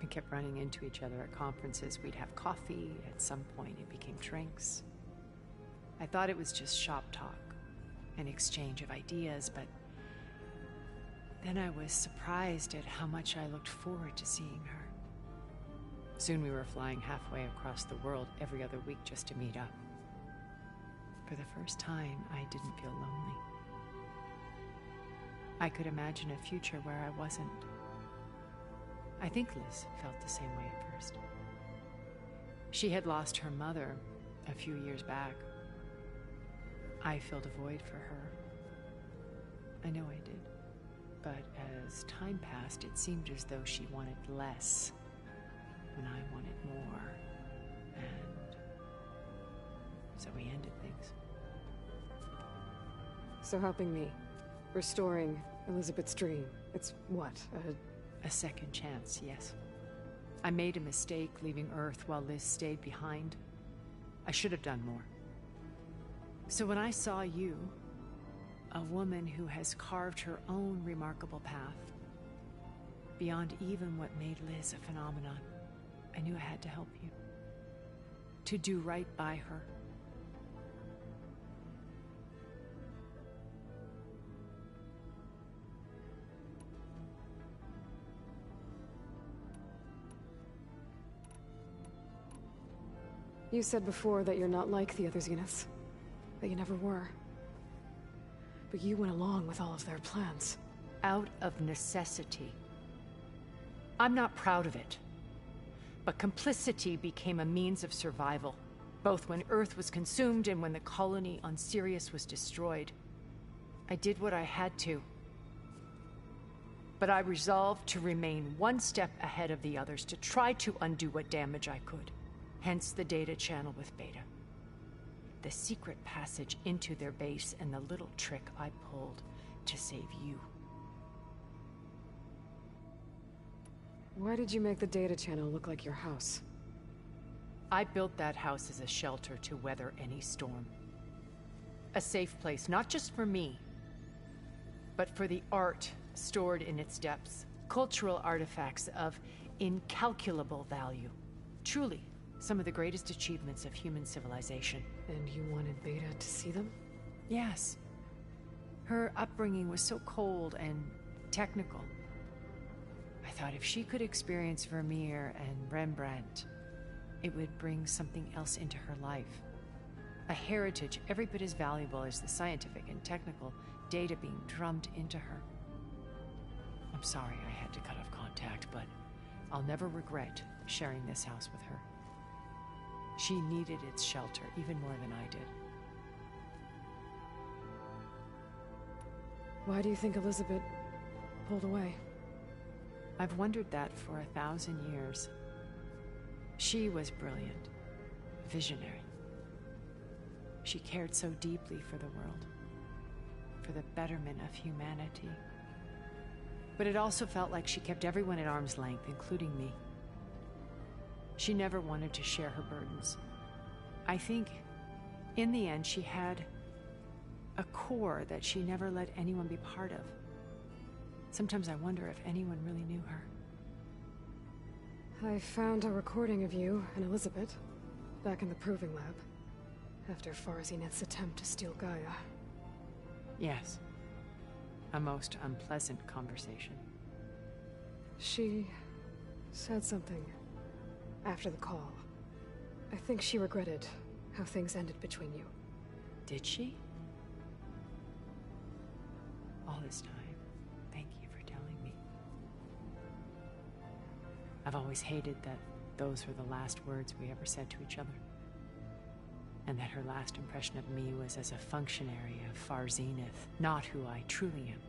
We kept running into each other at conferences. We'd have coffee. At some point, it became drinks. I thought it was just shop talk, an exchange of ideas, but then I was surprised at how much I looked forward to seeing her. Soon we were flying halfway across the world every other week just to meet up. For the first time, I didn't feel lonely. I could imagine a future where I wasn't. I think Liz felt the same way at first. She had lost her mother a few years back. I filled a void for her. I know I did. But as time passed, it seemed as though she wanted less, and I wanted more. And so we ended things. So helping me, restoring Elizabeth's dream, it's what, a second chance, yes. I made a mistake leaving Earth while Liz stayed behind. I should have done more. So when I saw you, a woman who has carved her own remarkable path, beyond even what made Liz a phenomenon, I knew I had to help you. To do right by her. You said before that you're not like the other Zeniths. That you never were. But you went along with all of their plans. Out of necessity. I'm not proud of it. But complicity became a means of survival, both when Earth was consumed and when the colony on Sirius was destroyed. I did what I had to. But I resolved to remain one step ahead of the others, to try to undo what damage I could. Hence the data channel with Beta. The secret passage into their base and the little trick I pulled to save you. Why did you make the data channel look like your house? I built that house as a shelter to weather any storm. A safe place, not just for me, but for the art stored in its depths. Cultural artifacts of incalculable value. Truly, some of the greatest achievements of human civilization. And you wanted Beta to see them? Yes. Her upbringing was so cold and technical. I thought if she could experience Vermeer and Rembrandt, it would bring something else into her life. A heritage every bit as valuable as the scientific and technical data being drummed into her. I'm sorry I had to cut off contact, but I'll never regret sharing this house with her. She needed its shelter even more than I did. Why do you think Elizabeth pulled away? I've wondered that for 1,000 years. She was brilliant, visionary. She cared so deeply for the world, for the betterment of humanity. But it also felt like she kept everyone at arm's length, including me. She never wanted to share her burdens. I think, in the end, she had a core that she never let anyone be part of. Sometimes I wonder if anyone really knew her. I found a recording of you and Elizabeth back in the Proving Lab after Farzineth's attempt to steal Gaia. Yes. A most unpleasant conversation. She said something after the call. I think she regretted how things ended between you. Did she? All this time, thank you for telling me. I've always hated that those were the last words we ever said to each other. And that her last impression of me was as a functionary of Far Zenith, not who I truly am.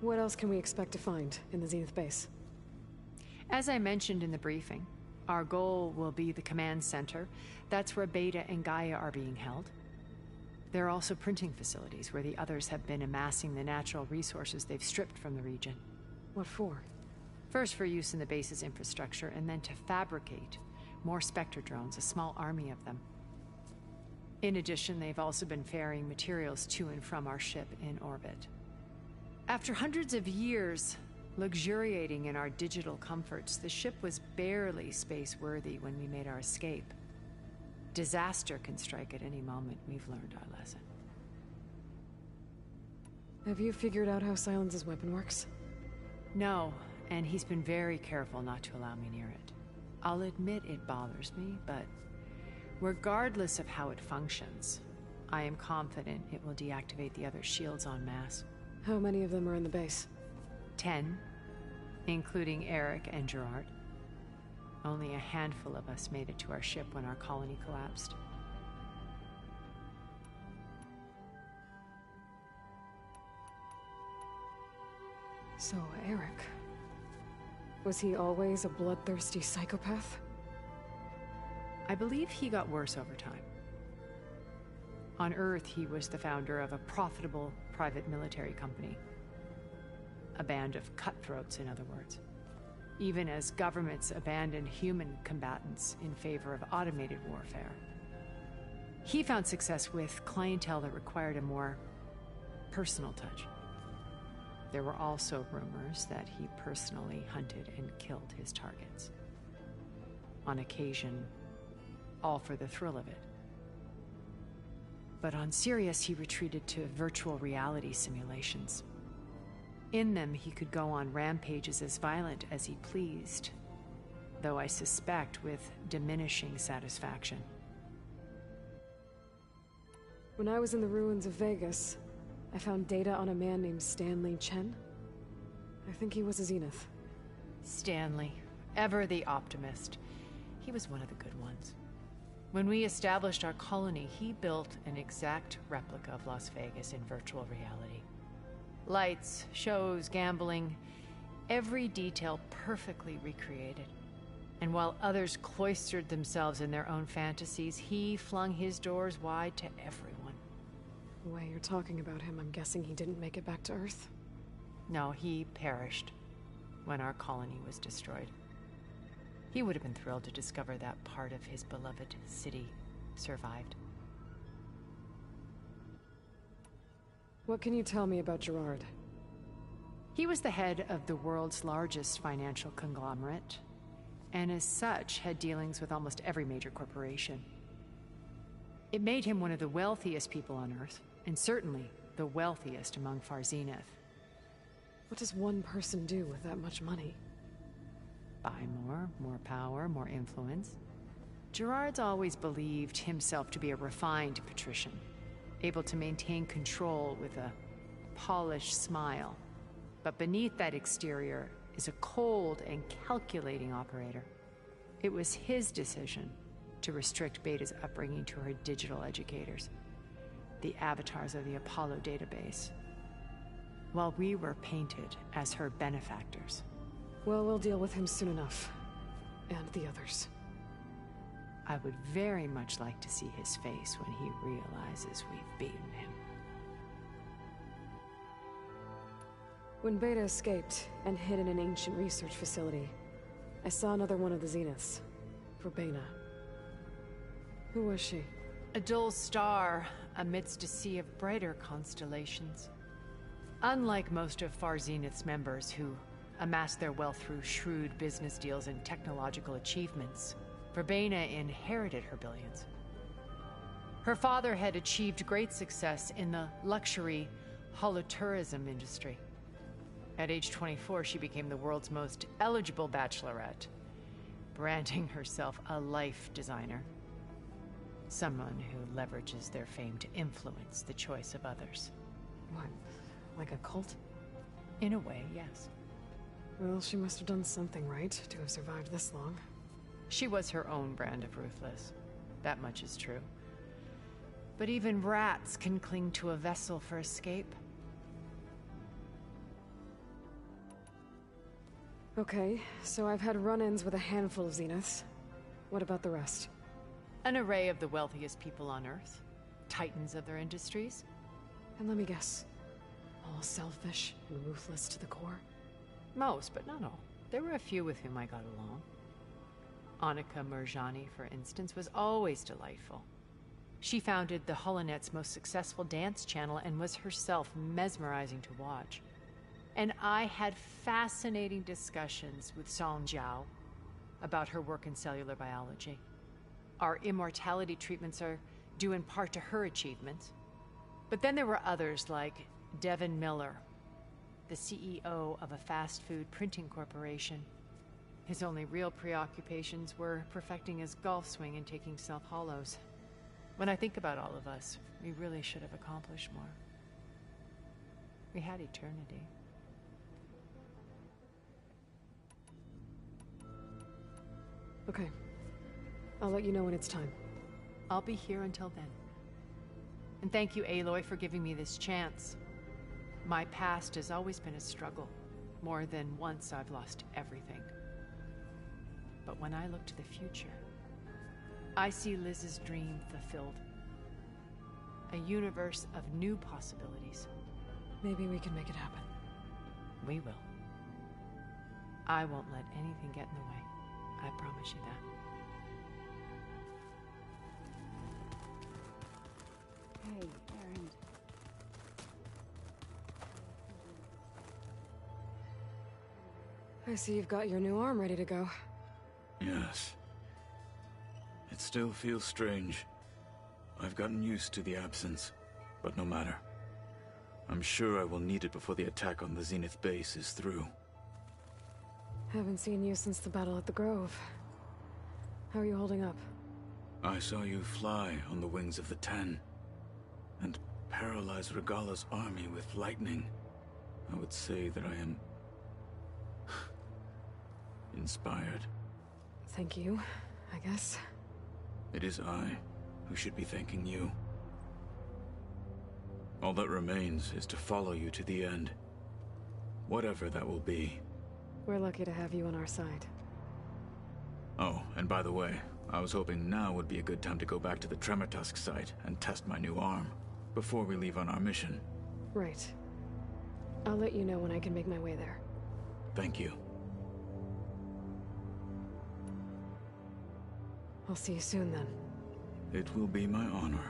What else can we expect to find in the Zenith base? As I mentioned in the briefing, our goal will be the command center. That's where Beta and Gaia are being held. There are also printing facilities where the others have been amassing the natural resources they've stripped from the region. What for? First for use in the base's infrastructure, and then to fabricate more Spectre drones, a small army of them. In addition, they've also been ferrying materials to and from our ship in orbit. After hundreds of years luxuriating in our digital comforts, the ship was barely space-worthy when we made our escape. Disaster can strike at any moment. We've learned our lesson. Have you figured out how Sylens's weapon works? No, and he's been very careful not to allow me near it. I'll admit it bothers me, but regardless of how it functions, I am confident it will deactivate the other shields en masse. How many of them are in the base? 10, including Eric and Gerard. Only a handful of us made it to our ship when our colony collapsed. So, Eric... was he always a bloodthirsty psychopath? I believe he got worse over time. On Earth, he was the founder of a profitable private military company. A band of cutthroats, in other words. Even as governments abandoned human combatants in favor of automated warfare. He found success with clientele that required a more personal touch. There were also rumors that he personally hunted and killed his targets. On occasion, all for the thrill of it. But on Sirius, he retreated to virtual reality simulations. In them, he could go on rampages as violent as he pleased, though I suspect with diminishing satisfaction. When I was in the ruins of Vegas, I found data on a man named Stanley Chen. I think he was a Zenith. Stanley, ever the optimist. He was one of the good ones. When we established our colony, he built an exact replica of Las Vegas in virtual reality. Lights, shows, gambling, every detail perfectly recreated. And while others cloistered themselves in their own fantasies, he flung his doors wide to everyone. The way you're talking about him, I'm guessing he didn't make it back to Earth? No, he perished when our colony was destroyed. He would have been thrilled to discover that part of his beloved city survived. What can you tell me about Gerard? He was the head of the world's largest financial conglomerate, and as such had dealings with almost every major corporation. It made him one of the wealthiest people on Earth, and certainly the wealthiest among Far Zenith. What does one person do with that much money? Buy more power, more influence. Gerard's always believed himself to be a refined patrician, able to maintain control with a polished smile. But beneath that exterior is a cold and calculating operator. It was his decision to restrict Beta's upbringing to her digital educators, the avatars of the Apollo database, while we were painted as her benefactors. Well, we'll deal with him soon enough. And the others. I would very much like to see his face when he realizes we've beaten him. When Beta escaped and hid in an ancient research facility, I saw another one of the Zeniths, Verbena. Who was she? A dull star amidst a sea of brighter constellations. Unlike most of Far Zenith's members who amassed their wealth through shrewd business deals and technological achievements, Verbena inherited her billions. Her father had achieved great success in the luxury holotourism industry. At age 24, she became the world's most eligible bachelorette, branding herself a life designer. Someone who leverages their fame to influence the choice of others. What? Like a cult? In a way, yes. Well, she must have done something right to have survived this long. She was her own brand of ruthless. That much is true. But even rats can cling to a vessel for escape. Okay, so I've had run-ins with a handful of Zeniths. What about the rest? An array of the wealthiest people on Earth. Titans of their industries. And let me guess. All selfish and ruthless to the core? Most, but not all. There were a few with whom I got along. Annika Murjani, for instance, was always delightful. She founded the Holonet's most successful dance channel and was herself mesmerizing to watch. And I had fascinating discussions with Song Jiao about her work in cellular biology. Our immortality treatments are due in part to her achievements. But then there were others like Devin Miller, the CEO of a fast food printing corporation. His only real preoccupations were perfecting his golf swing and taking self-hollows. When I think about all of us, we really should have accomplished more. We had eternity. Okay. I'll let you know when it's time. I'll be here until then. And thank you, Aloy, for giving me this chance. My past has always been a struggle. More than once I've lost everything. But when I look to the future, I see Liz's dream fulfilled. A universe of new possibilities. Maybe we can make it happen. We will. I won't let anything get in the way. I promise you that. Hey, Erend. I see you've got your new arm ready to go. Yes. It still feels strange. I've gotten used to the absence, but no matter. I'm sure I will need it before the attack on the Zenith base is through. Haven't seen you since the battle at the Grove. How are you holding up? I saw you fly on the wings of the Ten, and paralyze Regala's army with lightning. I would say that I am inspired. Thank you, I guess. It is I who should be thanking you. All that remains is to follow you to the end. Whatever that will be. We're lucky to have you on our side. Oh, and by the way, I was hoping now would be a good time to go back to the Tremortusk site and test my new arm, before we leave on our mission. Right. I'll let you know when I can make my way there. Thank you. I'll see you soon then. It will be my honor.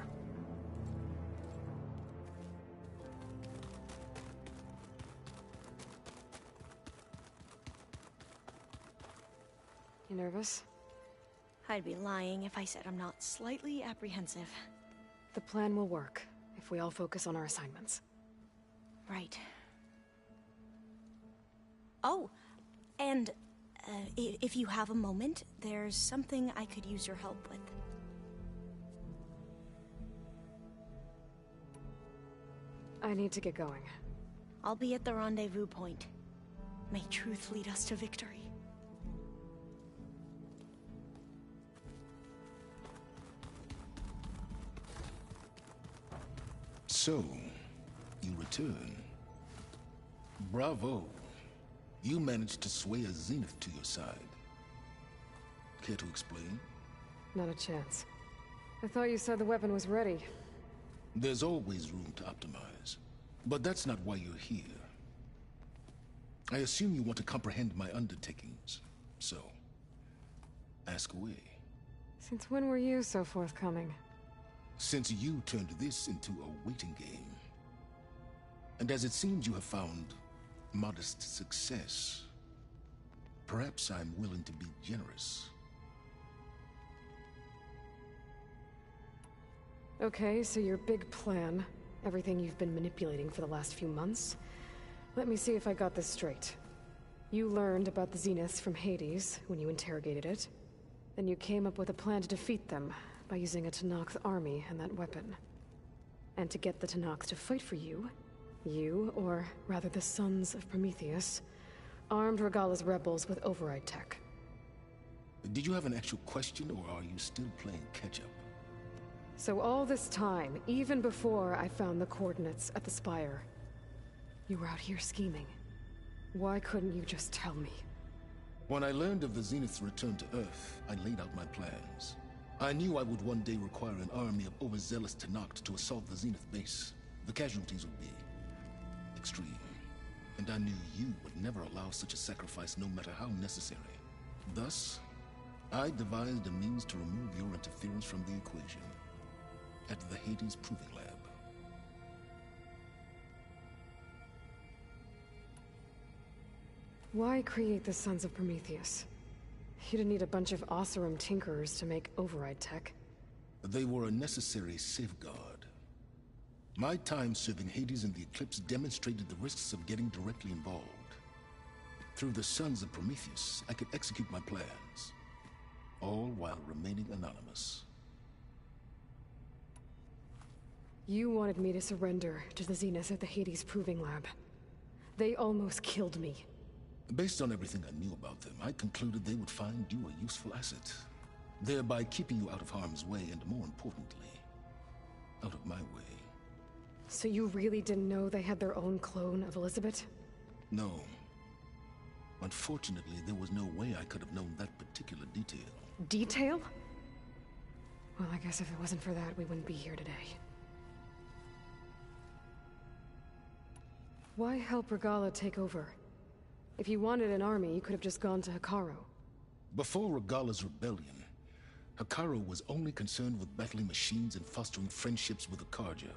You nervous? I'd be lying if I said I'm not slightly apprehensive. The plan will work, if we all focus on our assignments. Right. Oh, and if you have a moment, there's something I could use your help with. I need to get going. I'll be at the rendezvous point. May truth lead us to victory. So, you return. Bravo. You managed to sway a Zenith to your side. Care to explain? Not a chance. I thought you said the weapon was ready. There's always room to optimize. But that's not why you're here. I assume you want to comprehend my undertakings. So, ask away. Since when were you so forthcoming? Since you turned this into a waiting game. And as it seems you have found modest success, perhaps I'm willing to be generous. Okay, so your big plan, everything you've been manipulating for the last few months. Let me see if I got this straight. You learned about the Zeniths from Hades when you interrogated it. Then you came up with a plan to defeat them by using a Tenakth army and that weapon. And to get the Tenakth to fight for you, or rather the Sons of Prometheus, armed Regalla's rebels with override tech. Did you have an actual question, or are you still playing catch-up? So all this time, even before I found the coordinates at the Spire, you were out here scheming. Why couldn't you just tell me? When I learned of the Zenith's return to Earth, I laid out my plans. I knew I would one day require an army of overzealous Tenakth to assault the Zenith base. The casualties would be extreme. And I knew you would never allow such a sacrifice, no matter how necessary. Thus, I devised a means to remove your interference from the equation. At the Hades Proving Lab. Why create the Sons of Prometheus? You didn't need a bunch of Oseram tinkerers to make override tech. They were a necessary safeguard. My time serving Hades and the Eclipse demonstrated the risks of getting directly involved. Through the Sons of Prometheus, I could execute my plans, all while remaining anonymous. You wanted me to surrender to the Zeniths at the Hades Proving Lab. They almost killed me. Based on everything I knew about them, I concluded they would find you a useful asset, thereby keeping you out of harm's way and, more importantly, out of my way. So you really didn't know they had their own clone of Elizabeth? No. Unfortunately, there was no way I could have known that particular detail. Detail? Well, I guess if it wasn't for that, we wouldn't be here today. Why help Regalla take over? If you wanted an army, you could have just gone to Hekarro. Before Regalla's rebellion, Hekarro was only concerned with battling machines and fostering friendships with the Carja.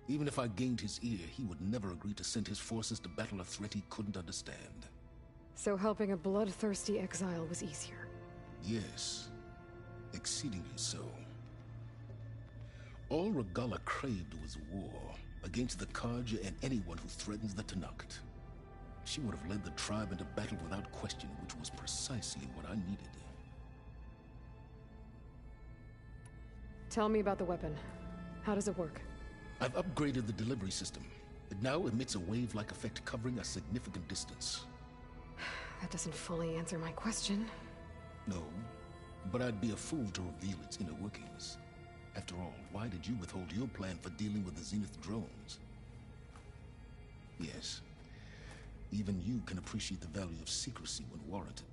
Even if I gained his ear, he would never agree to send his forces to battle a threat he couldn't understand. So helping a bloodthirsty exile was easier? Yes, exceedingly so. All Regalla craved was war against the Carja and anyone who threatens the Tenakth. She would have led the tribe into battle without question, which was precisely what I needed. Tell me about the weapon. How does it work? I've upgraded the delivery system. It now emits a wave-like effect covering a significant distance. that doesn't fully answer my question. No, but I'd be a fool to reveal its inner workings. After all, why did you withhold your plan for dealing with the Zenith drones? Yes, even you can appreciate the value of secrecy when warranted.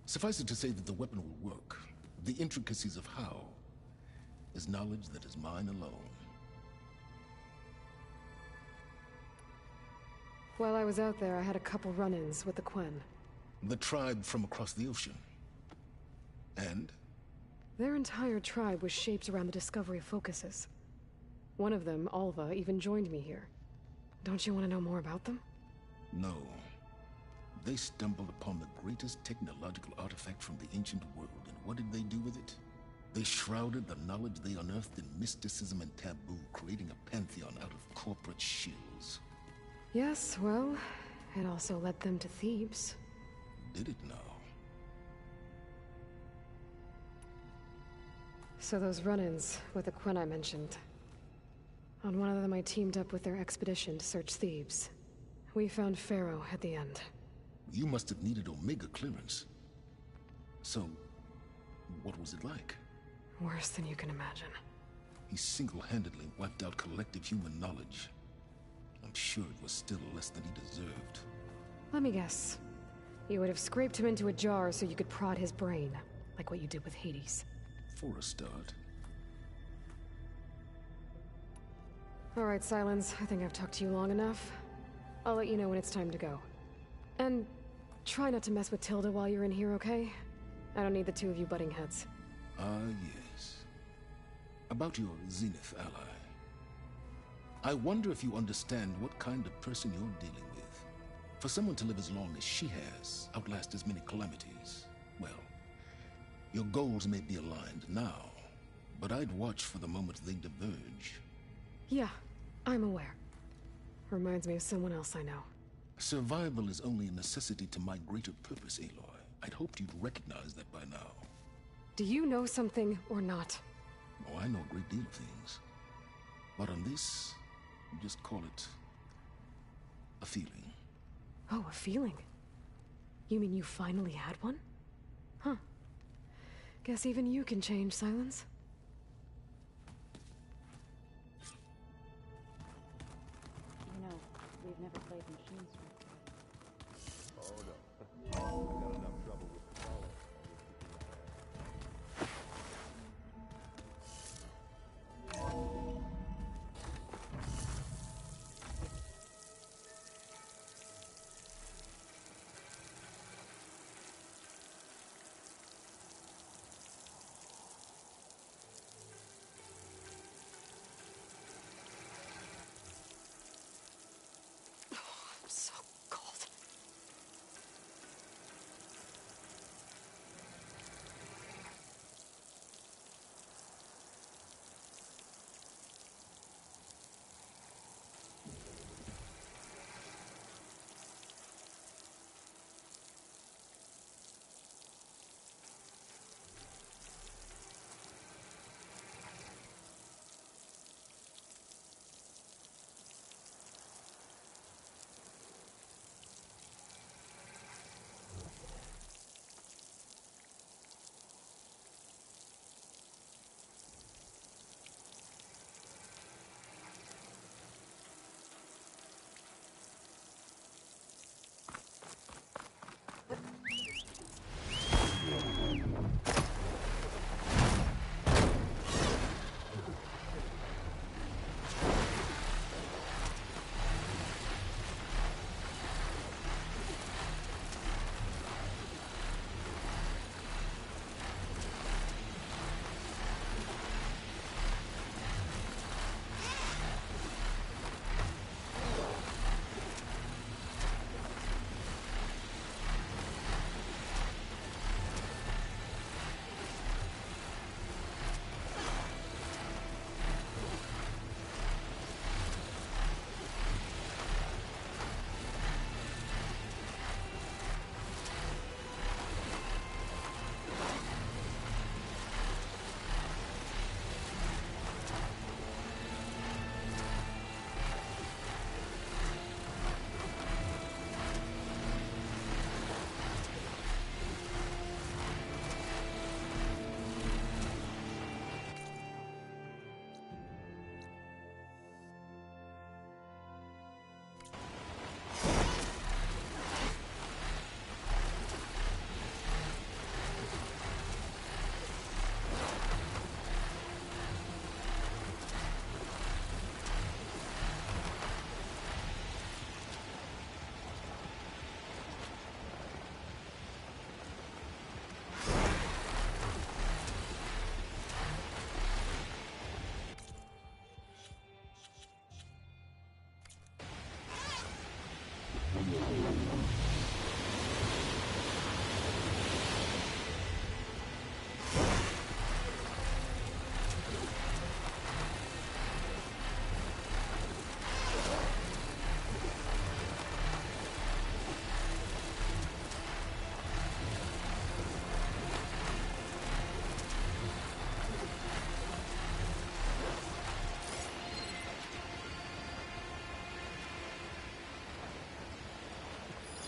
Suffice it to say that the weapon will work. The intricacies of how is knowledge that is mine alone. While I was out there, I had a couple run-ins with the Quen. The tribe from across the ocean. And? Their entire tribe was shaped around the discovery of focuses. One of them, Alva, even joined me here. Don't you want to know more about them? No. They stumbled upon the greatest technological artifact from the ancient world, and what did they do with it? They shrouded the knowledge they unearthed in mysticism and taboo, creating a pantheon out of corporate shills. Yes, well, it also led them to Thebes. Did it now? So those run-ins with the Quen I mentioned. On one of them I teamed up with their expedition to search Thebes. We found Pharaoh at the end. You must have needed Omega clearance. So, what was it like? Worse than you can imagine. He single-handedly wiped out collective human knowledge. I'm sure it was still less than he deserved. Let me guess. You would have scraped him into a jar so you could prod his brain, like what you did with Hades. For a start. All right, Silence. I think I've talked to you long enough. I'll let you know when it's time to go. And try not to mess with Tilda while you're in here, okay? I don't need the two of you butting heads. Ah, yes. About your Zenith ally. I wonder if you understand what kind of person you're dealing with. For someone to live as long as she has, outlast as many calamities, well, your goals may be aligned now, but I'd watch for the moment they diverge. Yeah, I'm aware. Reminds me of someone else I know. Survival is only a necessity to my greater purpose, Aloy. I'd hoped you'd recognize that by now. Do you know something or not? Oh, I know a great deal of things. But on this, just call it a feeling. Oh, a feeling? You mean you finally had one? Huh. Guess even you can change, Silence. You know, we've never played machines before. Oh no. I got enough trouble with the follow.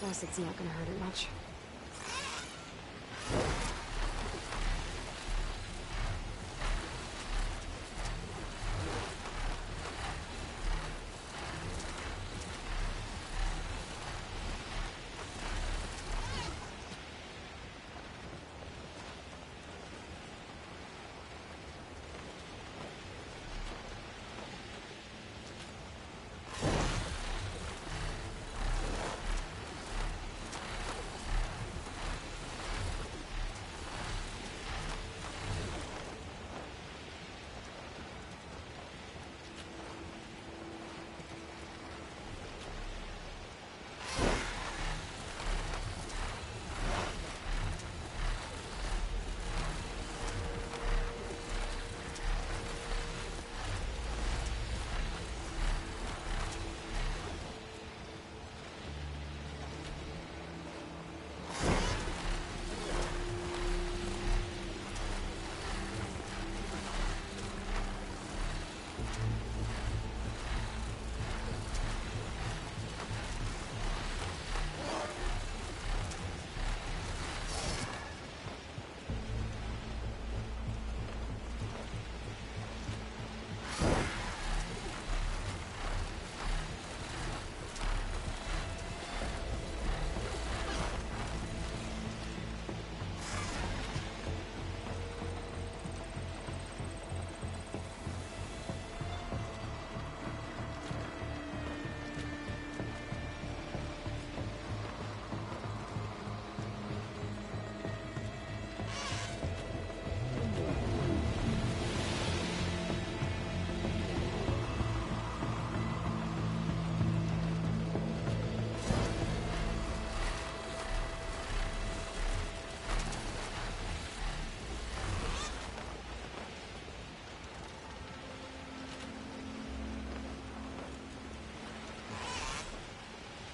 Acid's not gonna hurt it much.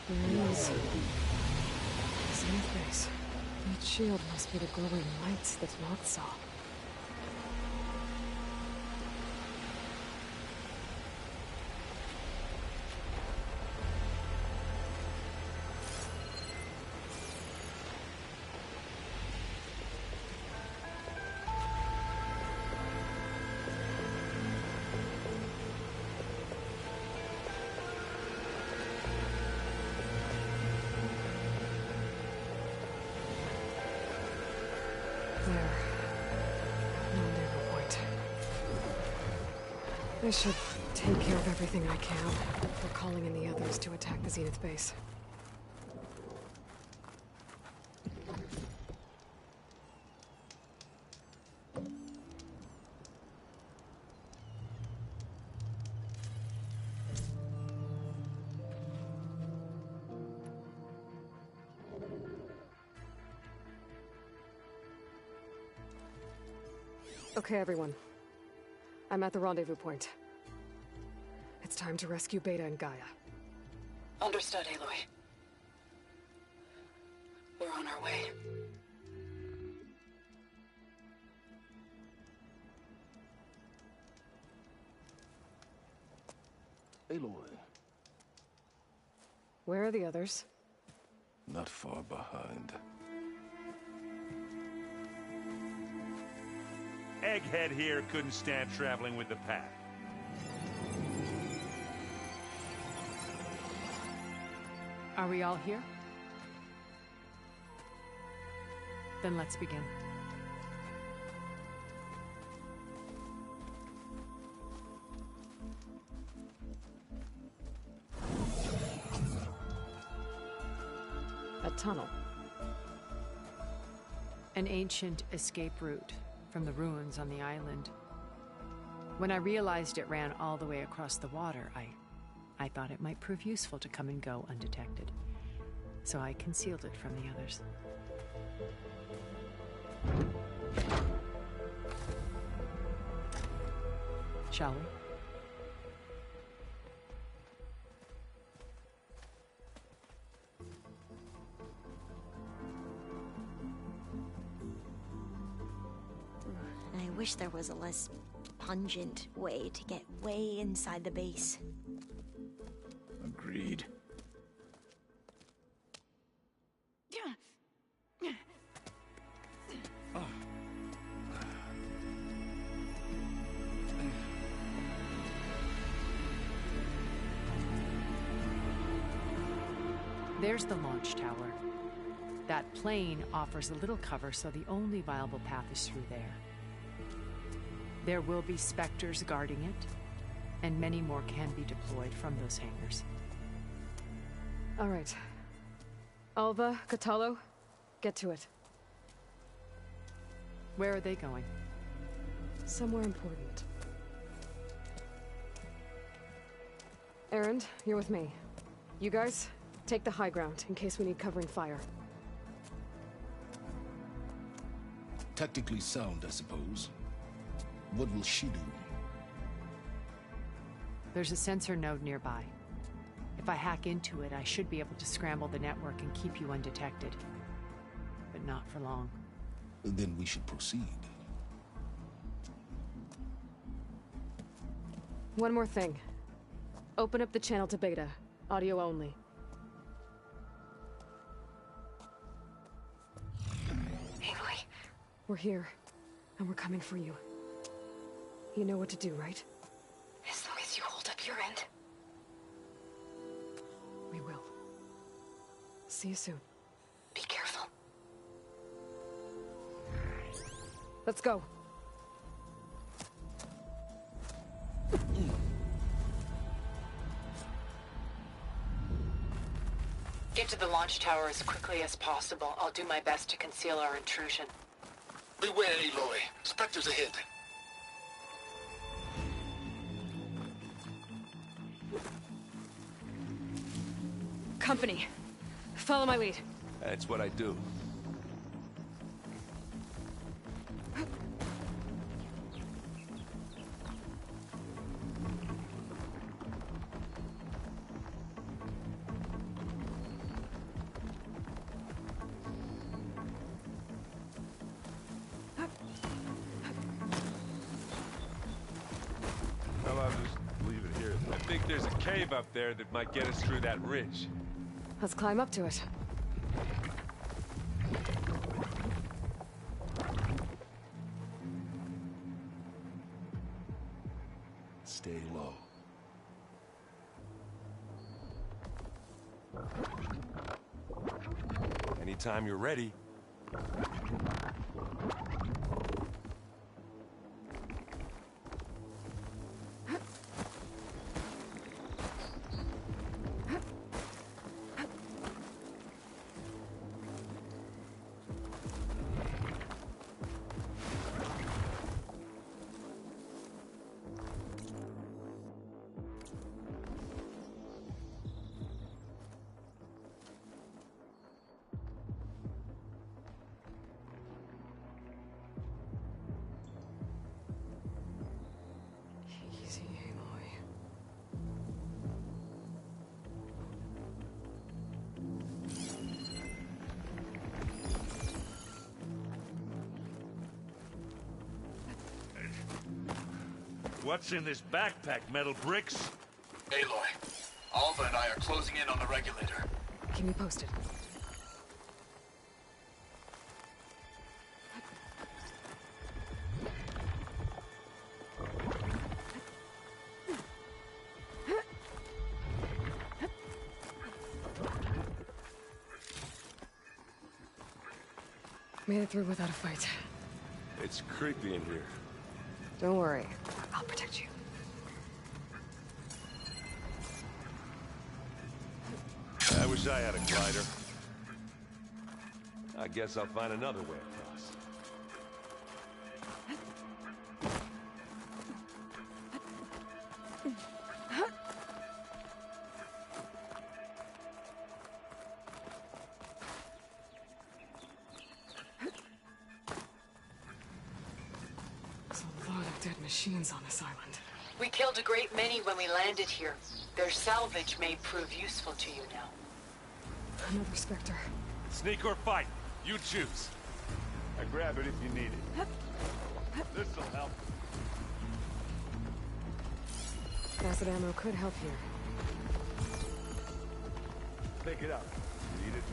There it is. Zenith base. That shield must be the glowing lights that Noct saw. I should take care of everything I can before calling in the others to attack the Zenith base. Okay, everyone. I'm at the rendezvous point. It's time to rescue Beta and Gaia. Understood, Aloy. We're on our way. Aloy. Where are the others? Not far behind. Egghead here couldn't stand traveling with the pack. Are we all here? Then let's begin. A tunnel. An ancient escape route from the ruins on the island. When I realized it ran all the way across the water, I thought it might prove useful to come and go undetected. So I concealed it from the others. Shall we? I wish there was a less pungent way to get way inside the base. Agreed. There's the launch tower. That plane offers a little cover, so the only viable path is through there. There will be Spectres guarding it, and many more can be deployed from those hangars. All right. Alva, Catalo, get to it. Where are they going? Somewhere important. Erend, you're with me. You guys, take the high ground in case we need covering fire. Tactically sound, I suppose. What will she do? There's a sensor node nearby. If I hack into it, I should be able to scramble the network and keep you undetected. But not for long. Then we should proceed. One more thing. Open up the channel to Beta. Audio only. Aloy. We're here, and we're coming for you. You know what to do, right? As long as you hold up your end. We will. See you soon. Be careful. Let's go. Get to the launch tower as quickly as possible. I'll do my best to conceal our intrusion. Beware, Aloy. Spectres ahead. Company. Follow my lead. That's what I do. Well, I'll just leave it here. I think there's a cave up there that might get us through that ridge. Let's climb up to it. Stay low. Anytime you're ready. Easy, Aloy. What's in this backpack, metal bricks? Aloy, Alva and I are closing in on the regulator. Keep me posted. Made it through without a fight. It's creepy in here. Don't worry. I'll protect you. I wish I had a glider. I guess I'll find another way across. There's a lot of dead machines on this island. We killed a great many when we landed here. Their salvage may prove useful to you now. Another Spectre. Sneak or fight, you choose. I grab it if you need it. This'll help. Acid ammo could help here. Pick it up. Need it.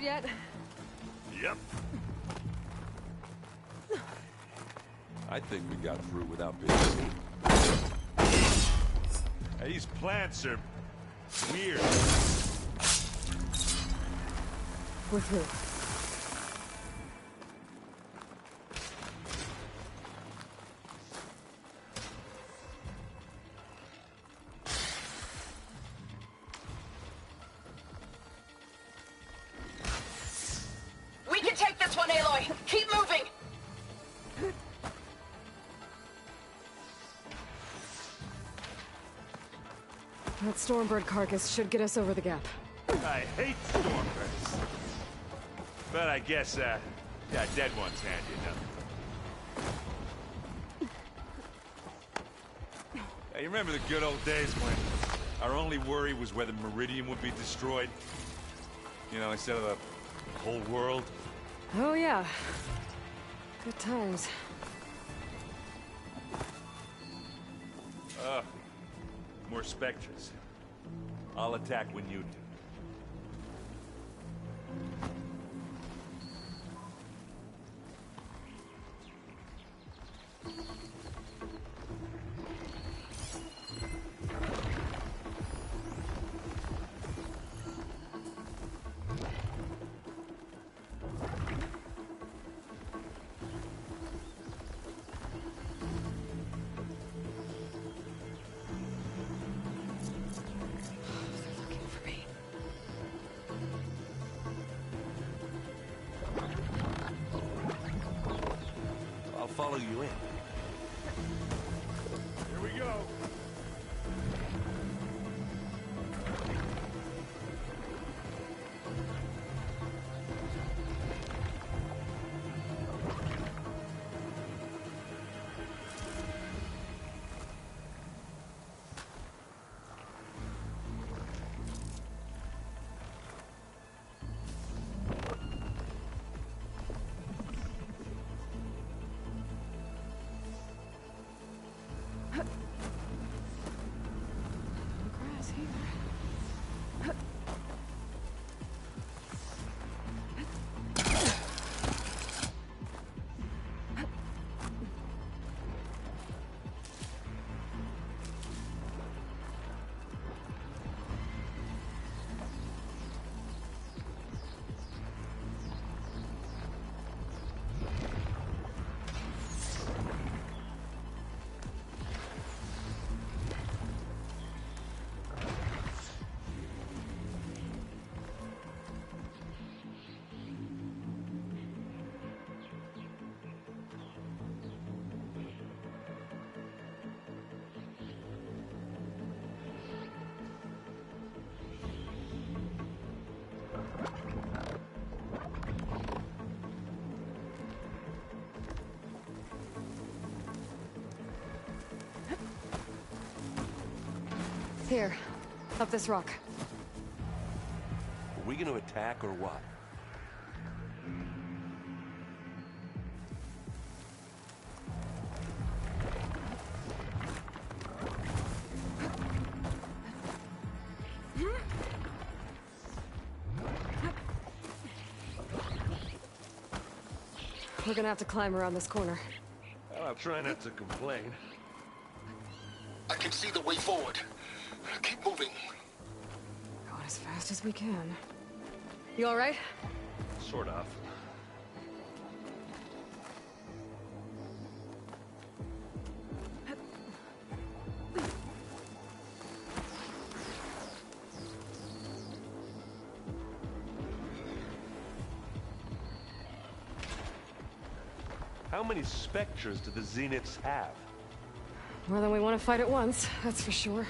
prepared yet? Yep. I think we got through without being seen. These plants are weird. We're through. We can take this one, Aloy! Keep moving! That Stormbird carcass should get us over the gap. I hate Stormbirds. But I guess, yeah, dead one's handy enough. Hey, you remember the good old days when our only worry was whether Meridian would be destroyed? You know, instead of the whole world? Oh yeah. Good times. More Spectres. I'll attack when you do. Follow you in. Here we go. Here, up this rock. Are we gonna attack or what? We're gonna have to climb around this corner. Well, I'll try not to complain. I can see the way forward. Keep moving. Going as fast as we can. You all right? Sort of. How many Spectres do the Zeniths have? More than we want to fight at once, that's for sure.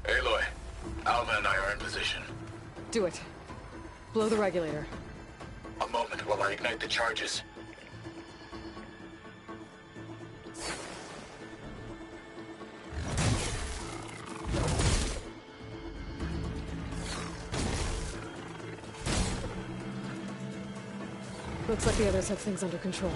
Aloy, Alma and I are in position. Do it. Blow the regulator. A moment while I ignite the charges. Looks like the others have things under control.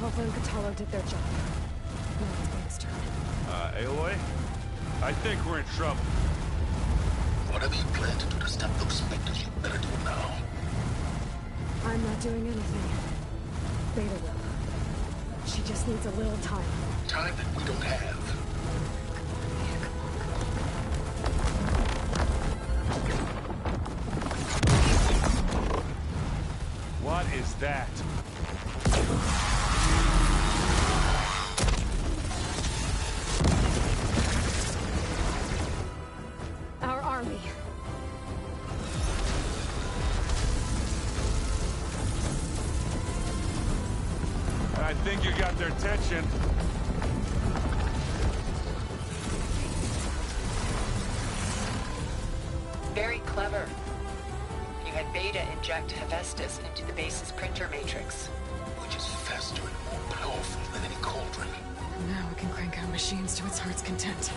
Alpha and Katalo did their job. Now it's Beta's turn. Aloy? I think we're in trouble. Whatever you plan to do to stop those specters, you better do it now. I'm not doing anything. Beta will. She just needs a little time. Time that we don't have. What is that? Our army. I think you got their attention. Very clever. You had Beta inject Hephaestus into the base's printer matrix. Which is faster and more powerful than any cauldron. Now we can crank out machines to its heart's content.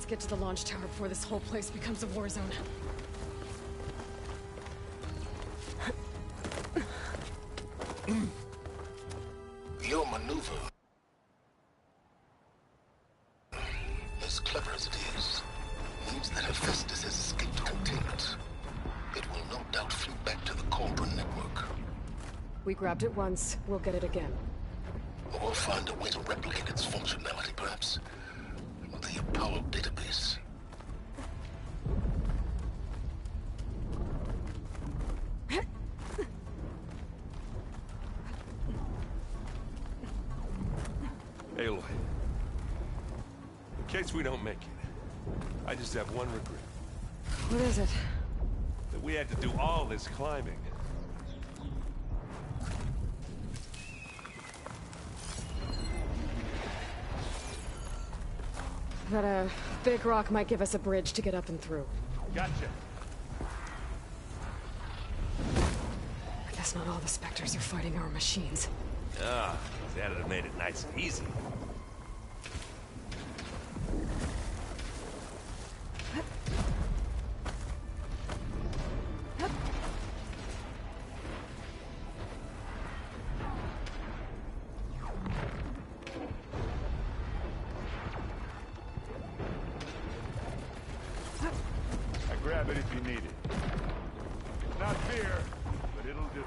Get to the launch tower before this whole place becomes a war zone. Your maneuver, as clever as it is, means that Hephaestus has escaped containment. It will no doubt flee back to the Cauldron network. We grabbed it once, we'll get it again. Or find a way to replicate its functionality, perhaps. The Apollo database. Aloy, in case we don't make it, I just have one regret. What is it? That we had to do all this climbing. That big rock might give us a bridge to get up and through. Gotcha. I guess not all the Spectres are fighting our machines. Ah, that'd have made it nice and easy. Grab it if you need it. Not fear, but it'll do.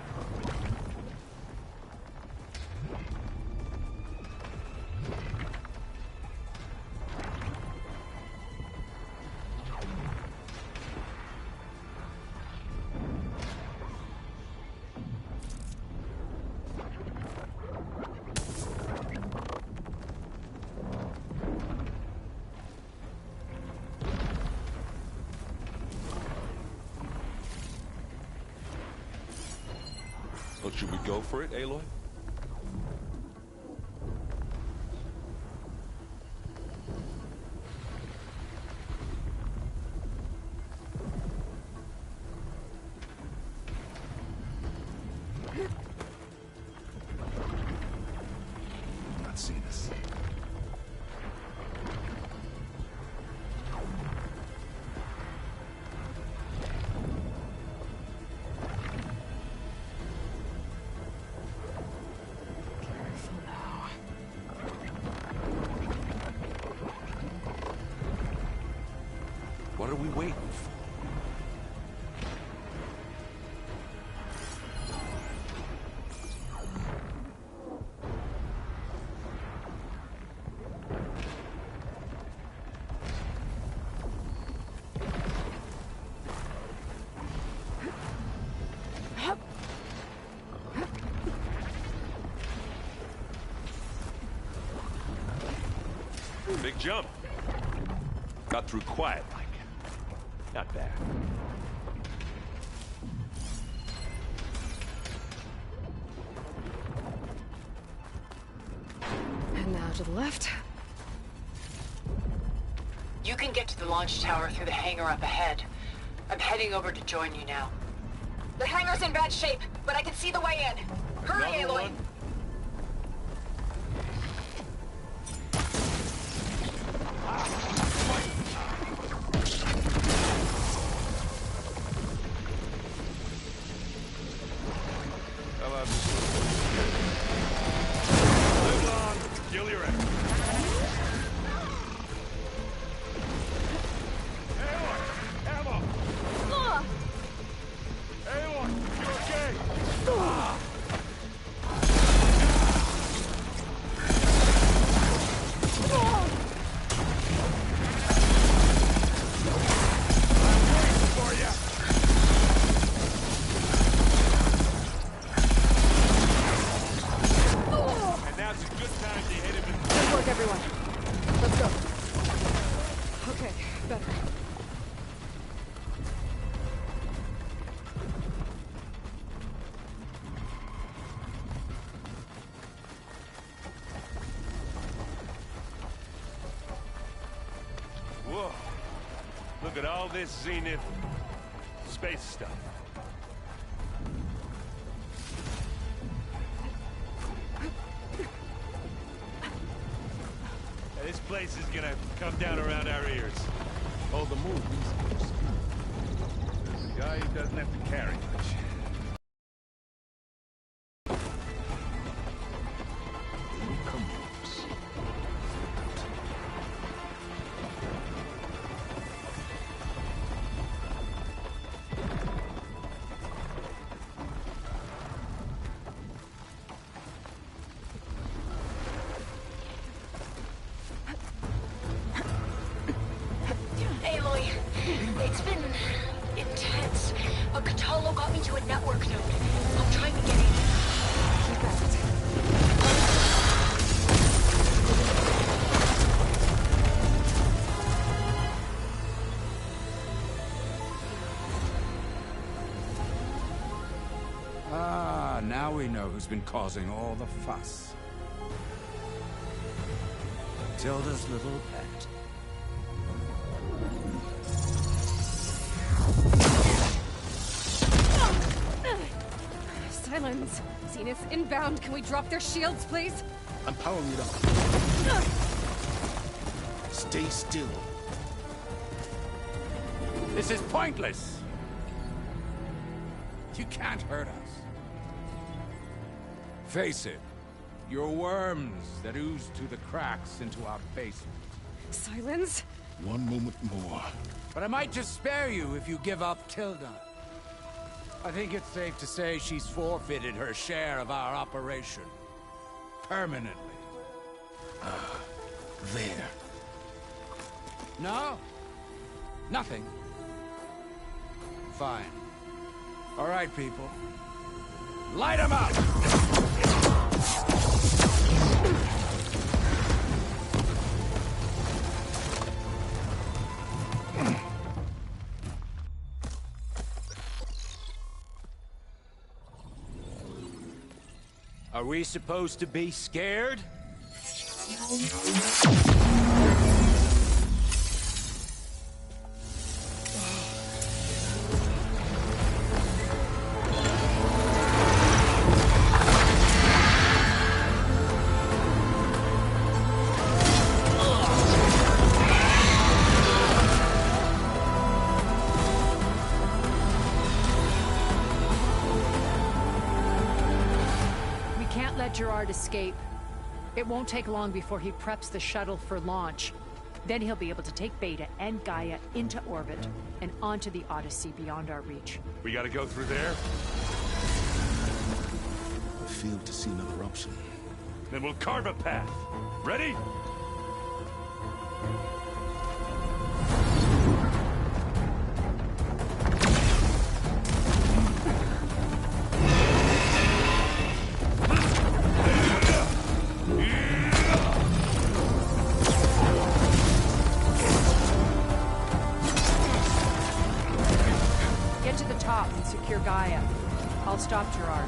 Well, should we go for it, Aloy? Not seen us. What are we waiting for? Big jump. Got through quiet like. Not bad. And now to the left. You can get to the launch tower through the hangar up ahead. I'm heading over to join you now. The hangar's in bad shape, but I can see the way in. Hurry, Aloy! Live long, kill your enemy. Aloy! Ammo! Aloy, you okay? Good work, everyone. Let's go. Okay, better. Whoa. Look at all this Zenith space stuff. This place is gonna come down around our ears. Oh, the move. There's a guy who doesn't have to carry much. Aloy, it's been intense. But Kotallo got me to a network node. I'm trying to get in. Keep at it. Ah, now we know who's been causing all the fuss. Tilda's little pet. Silence. Zenith inbound. Can we drop their shields, please? I'm powering it up. Stay still. This is pointless! You can't hurt us. Face it, you're worms that ooze through the cracks into our basement. Silence? One moment more. But I might just spare you if you give up Tilda. I think it's safe to say she's forfeited her share of our operation. Permanently. There. No? Nothing? Fine. All right, people. Light 'em up! Are we supposed to be scared? Gerard escape. It won't take long before he preps the shuttle for launch. Then he'll be able to take Beta and Gaia into orbit and onto the Odyssey beyond our reach. We gotta go through there? I failed to see another option. Then we'll carve a path. Ready? Get to the top and secure Gaia. I'll stop Gerard.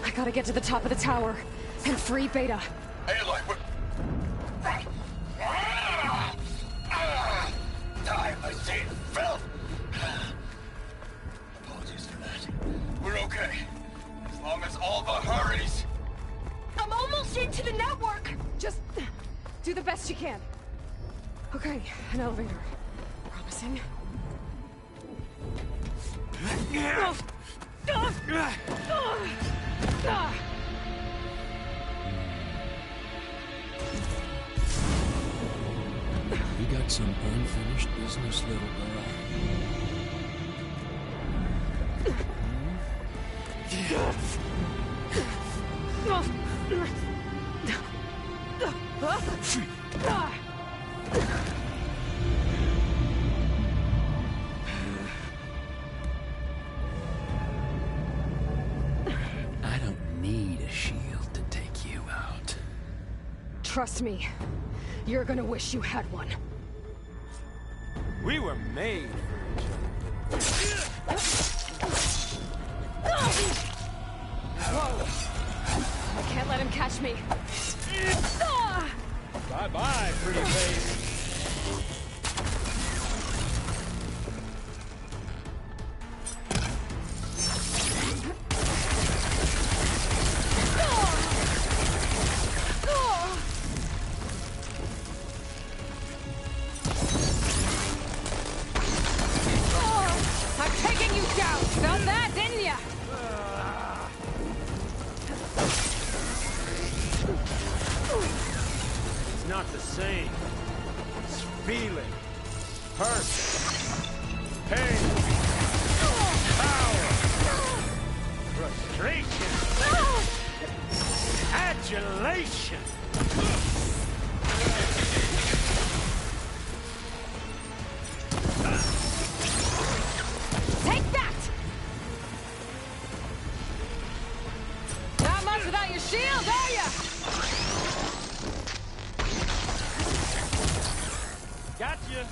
I gotta get to the top of the tower and free Beta. Aloy, what? I see it, filth! Apologies for that. We're okay. As long as Alva hurries. I'm almost into the network! Just do the best you can. Okay, an elevator. Promising. You got some unfinished business, little girl. I don't need a shield to take you out. Trust me, you're gonna wish you had one. We were made for each other. Whoa! I can't let him catch me. Bye-bye, pretty face. I'm taking you down! Felt that, didn't ya? It's not the same. It's feeling, hurt, pain, power, frustration, adulation. Take that! Not much without your shield, are ya? Gotcha.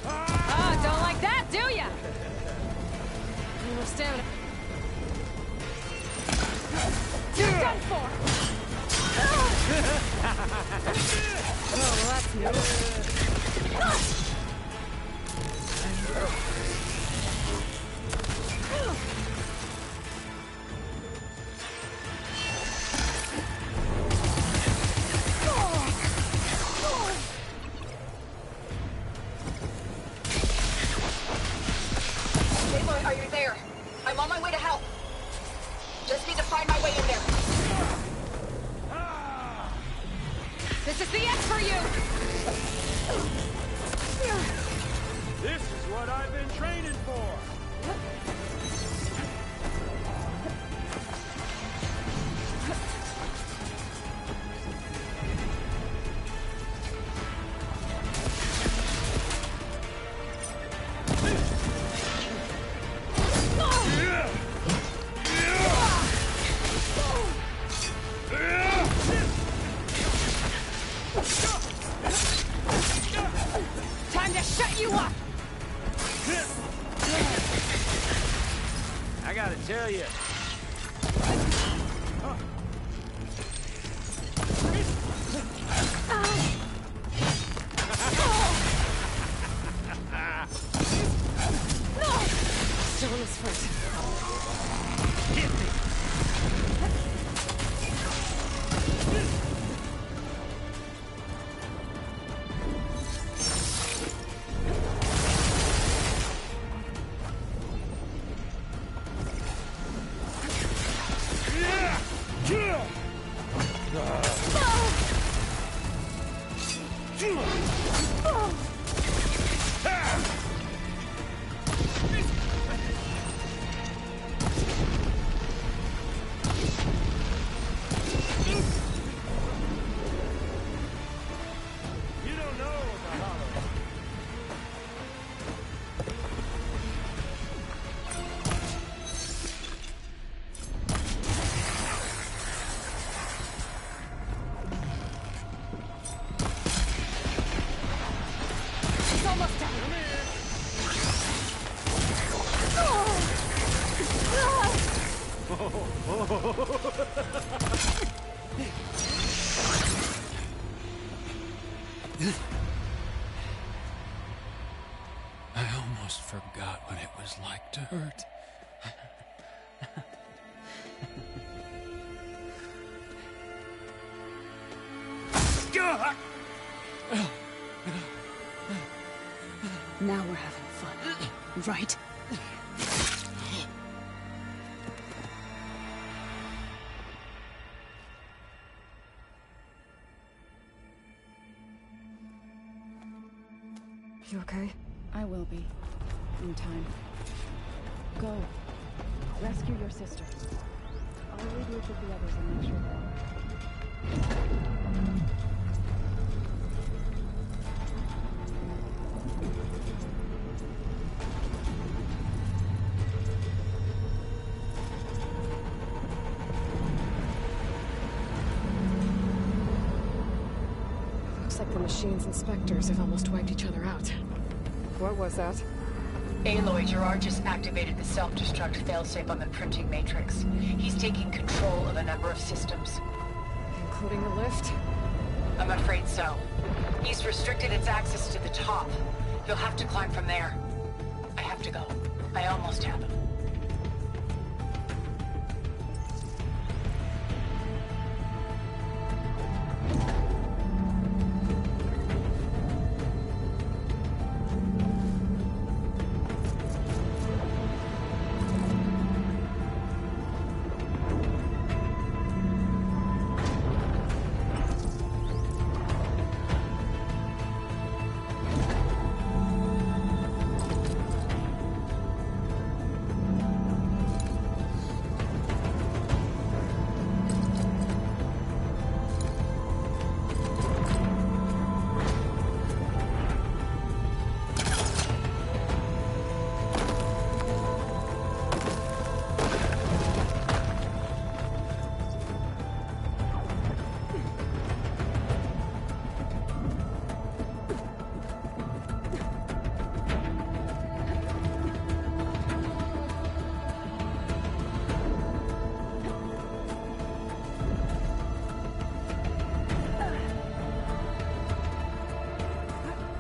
Ah, don't like that, do ya? No stamina. You're done for! Oh, well, that's new. Aloy, are you there? I'm on my way to help. Just need to find my way in there. This is the end for you! This is what I've been training for. shut you up! I gotta tell you. Still on his foot. Hit me. I almost forgot what it was like to hurt. Now we're having fun, right? You okay? I will be. In time. Go. Rescue your sister. I'll regroup with the others and make sure they're all Looks like the machines and Spectres have almost wiped each other out. What was that? Aloy, Gerard just activated the self-destruct failsafe on the printing matrix. He's taking control of a number of systems. Including the lift? I'm afraid so. He's restricted its access to the top. You'll have to climb from there. I have to go. I almost have him.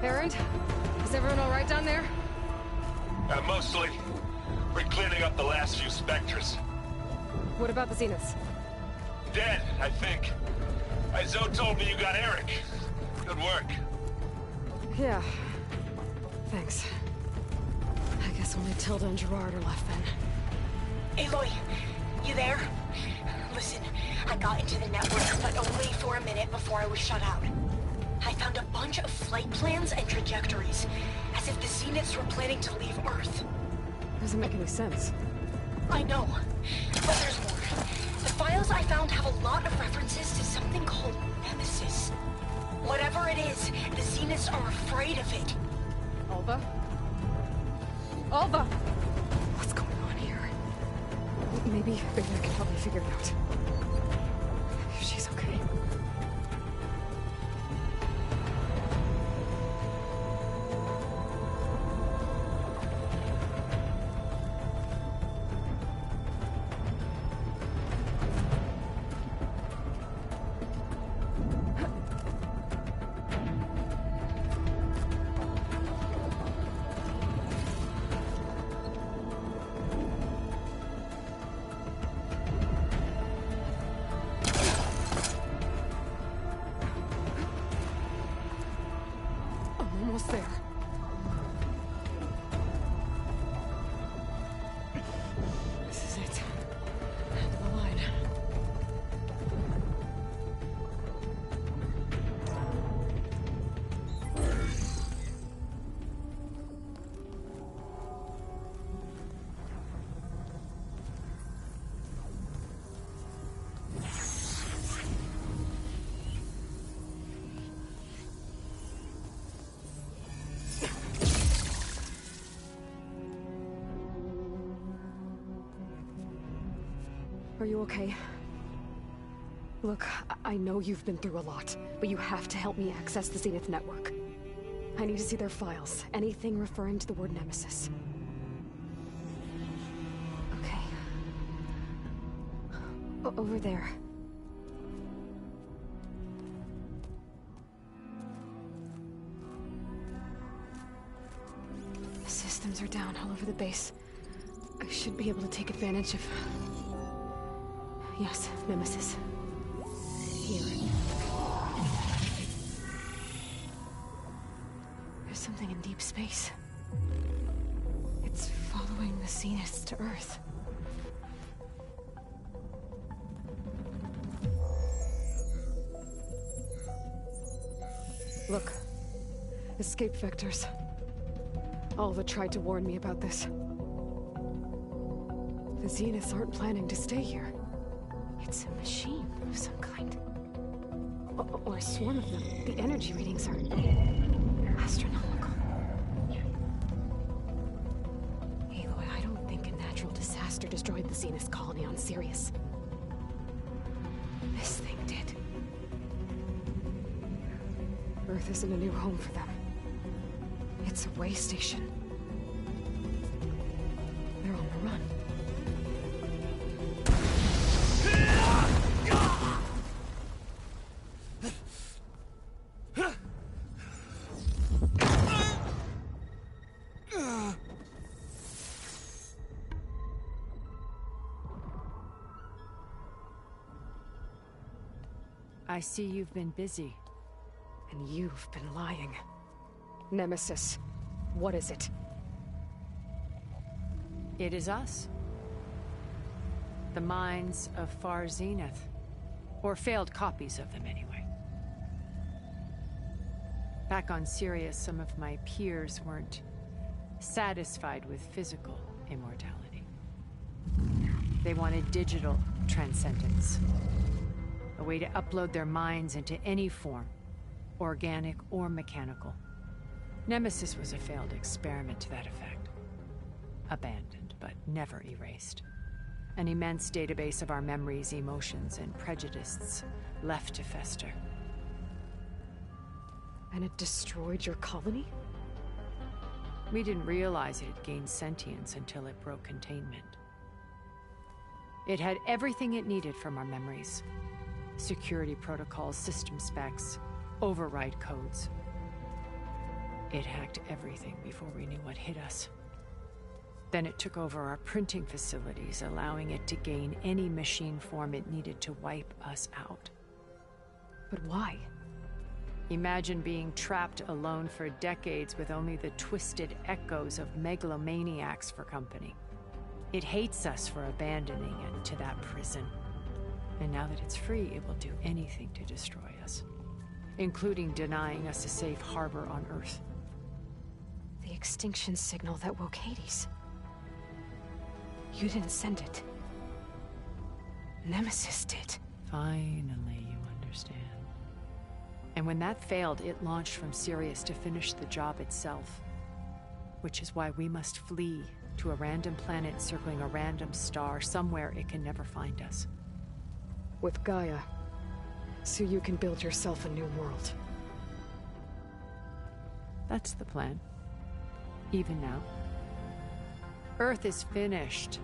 Erend? Is everyone all right down there? Mostly. We're cleaning up the last few Spectres. What about the Zeniths? Dead, I think. Zoe told me you got Eric. Good work. Yeah. Thanks. I guess only Tilda and Gerard are left then. Aloy, you there? Listen, I got into the network, but only for a minute before I was shut out. I found a bunch of flight plans and trajectories, as if the Zeniths were planning to leave Earth. Doesn't make any sense. I know, but there's more. The files I found have a lot of references to something called Nemesis. Whatever it is, the Zeniths are afraid of it. Alva? Alva! What's going on here? Maybe I can help me figure it out. If she's okay. Are you okay? Look, I know you've been through a lot, but you have to help me access the Zenith network. I need to see their files, anything referring to the word Nemesis. Okay. Over there. The systems are down all over the base. I should be able to take advantage of... Yes, Nemesis. Here. There's something in deep space. It's following the Zeniths to Earth. Look. Escape vectors. Alva tried to warn me about this. The Zeniths aren't planning to stay here. It's a machine of some kind. Or a swarm of them. The energy readings are... astronomical. Aloy, I don't think a natural disaster destroyed the Zenith colony on Sirius. This thing did. Earth isn't a new home for them. It's a way station. They're on the run. I see you've been busy. And you've been lying. Nemesis, what is it? It is us. The minds of Far Zenith. Or failed copies of them, anyway. Back on Sirius, some of my peers weren't satisfied with physical immortality. They wanted digital transcendence. A way to upload their minds into any form, organic or mechanical. Nemesis was a failed experiment to that effect. Abandoned, but never erased. An immense database of our memories, emotions, and prejudices left to fester. And it destroyed your colony? We didn't realize it had gained sentience until it broke containment. It had everything it needed from our memories. Security protocols, system specs, override codes. It hacked everything before we knew what hit us. Then it took over our printing facilities, allowing it to gain any machine form it needed to wipe us out. But why? Imagine being trapped alone for decades with only the twisted echoes of megalomaniacs for company. It hates us for abandoning it to that prison. And now that it's free, it will do anything to destroy us, including denying us a safe harbor on Earth. The extinction signal that woke Hades. You didn't send it. Nemesis did. Finally, you understand. And when that failed, it launched from Sirius to finish the job itself. Which is why we must flee to a random planet circling a random star, somewhere it can never find us. With Gaia, so you can build yourself a new world. That's the plan. Even now. Earth is finished.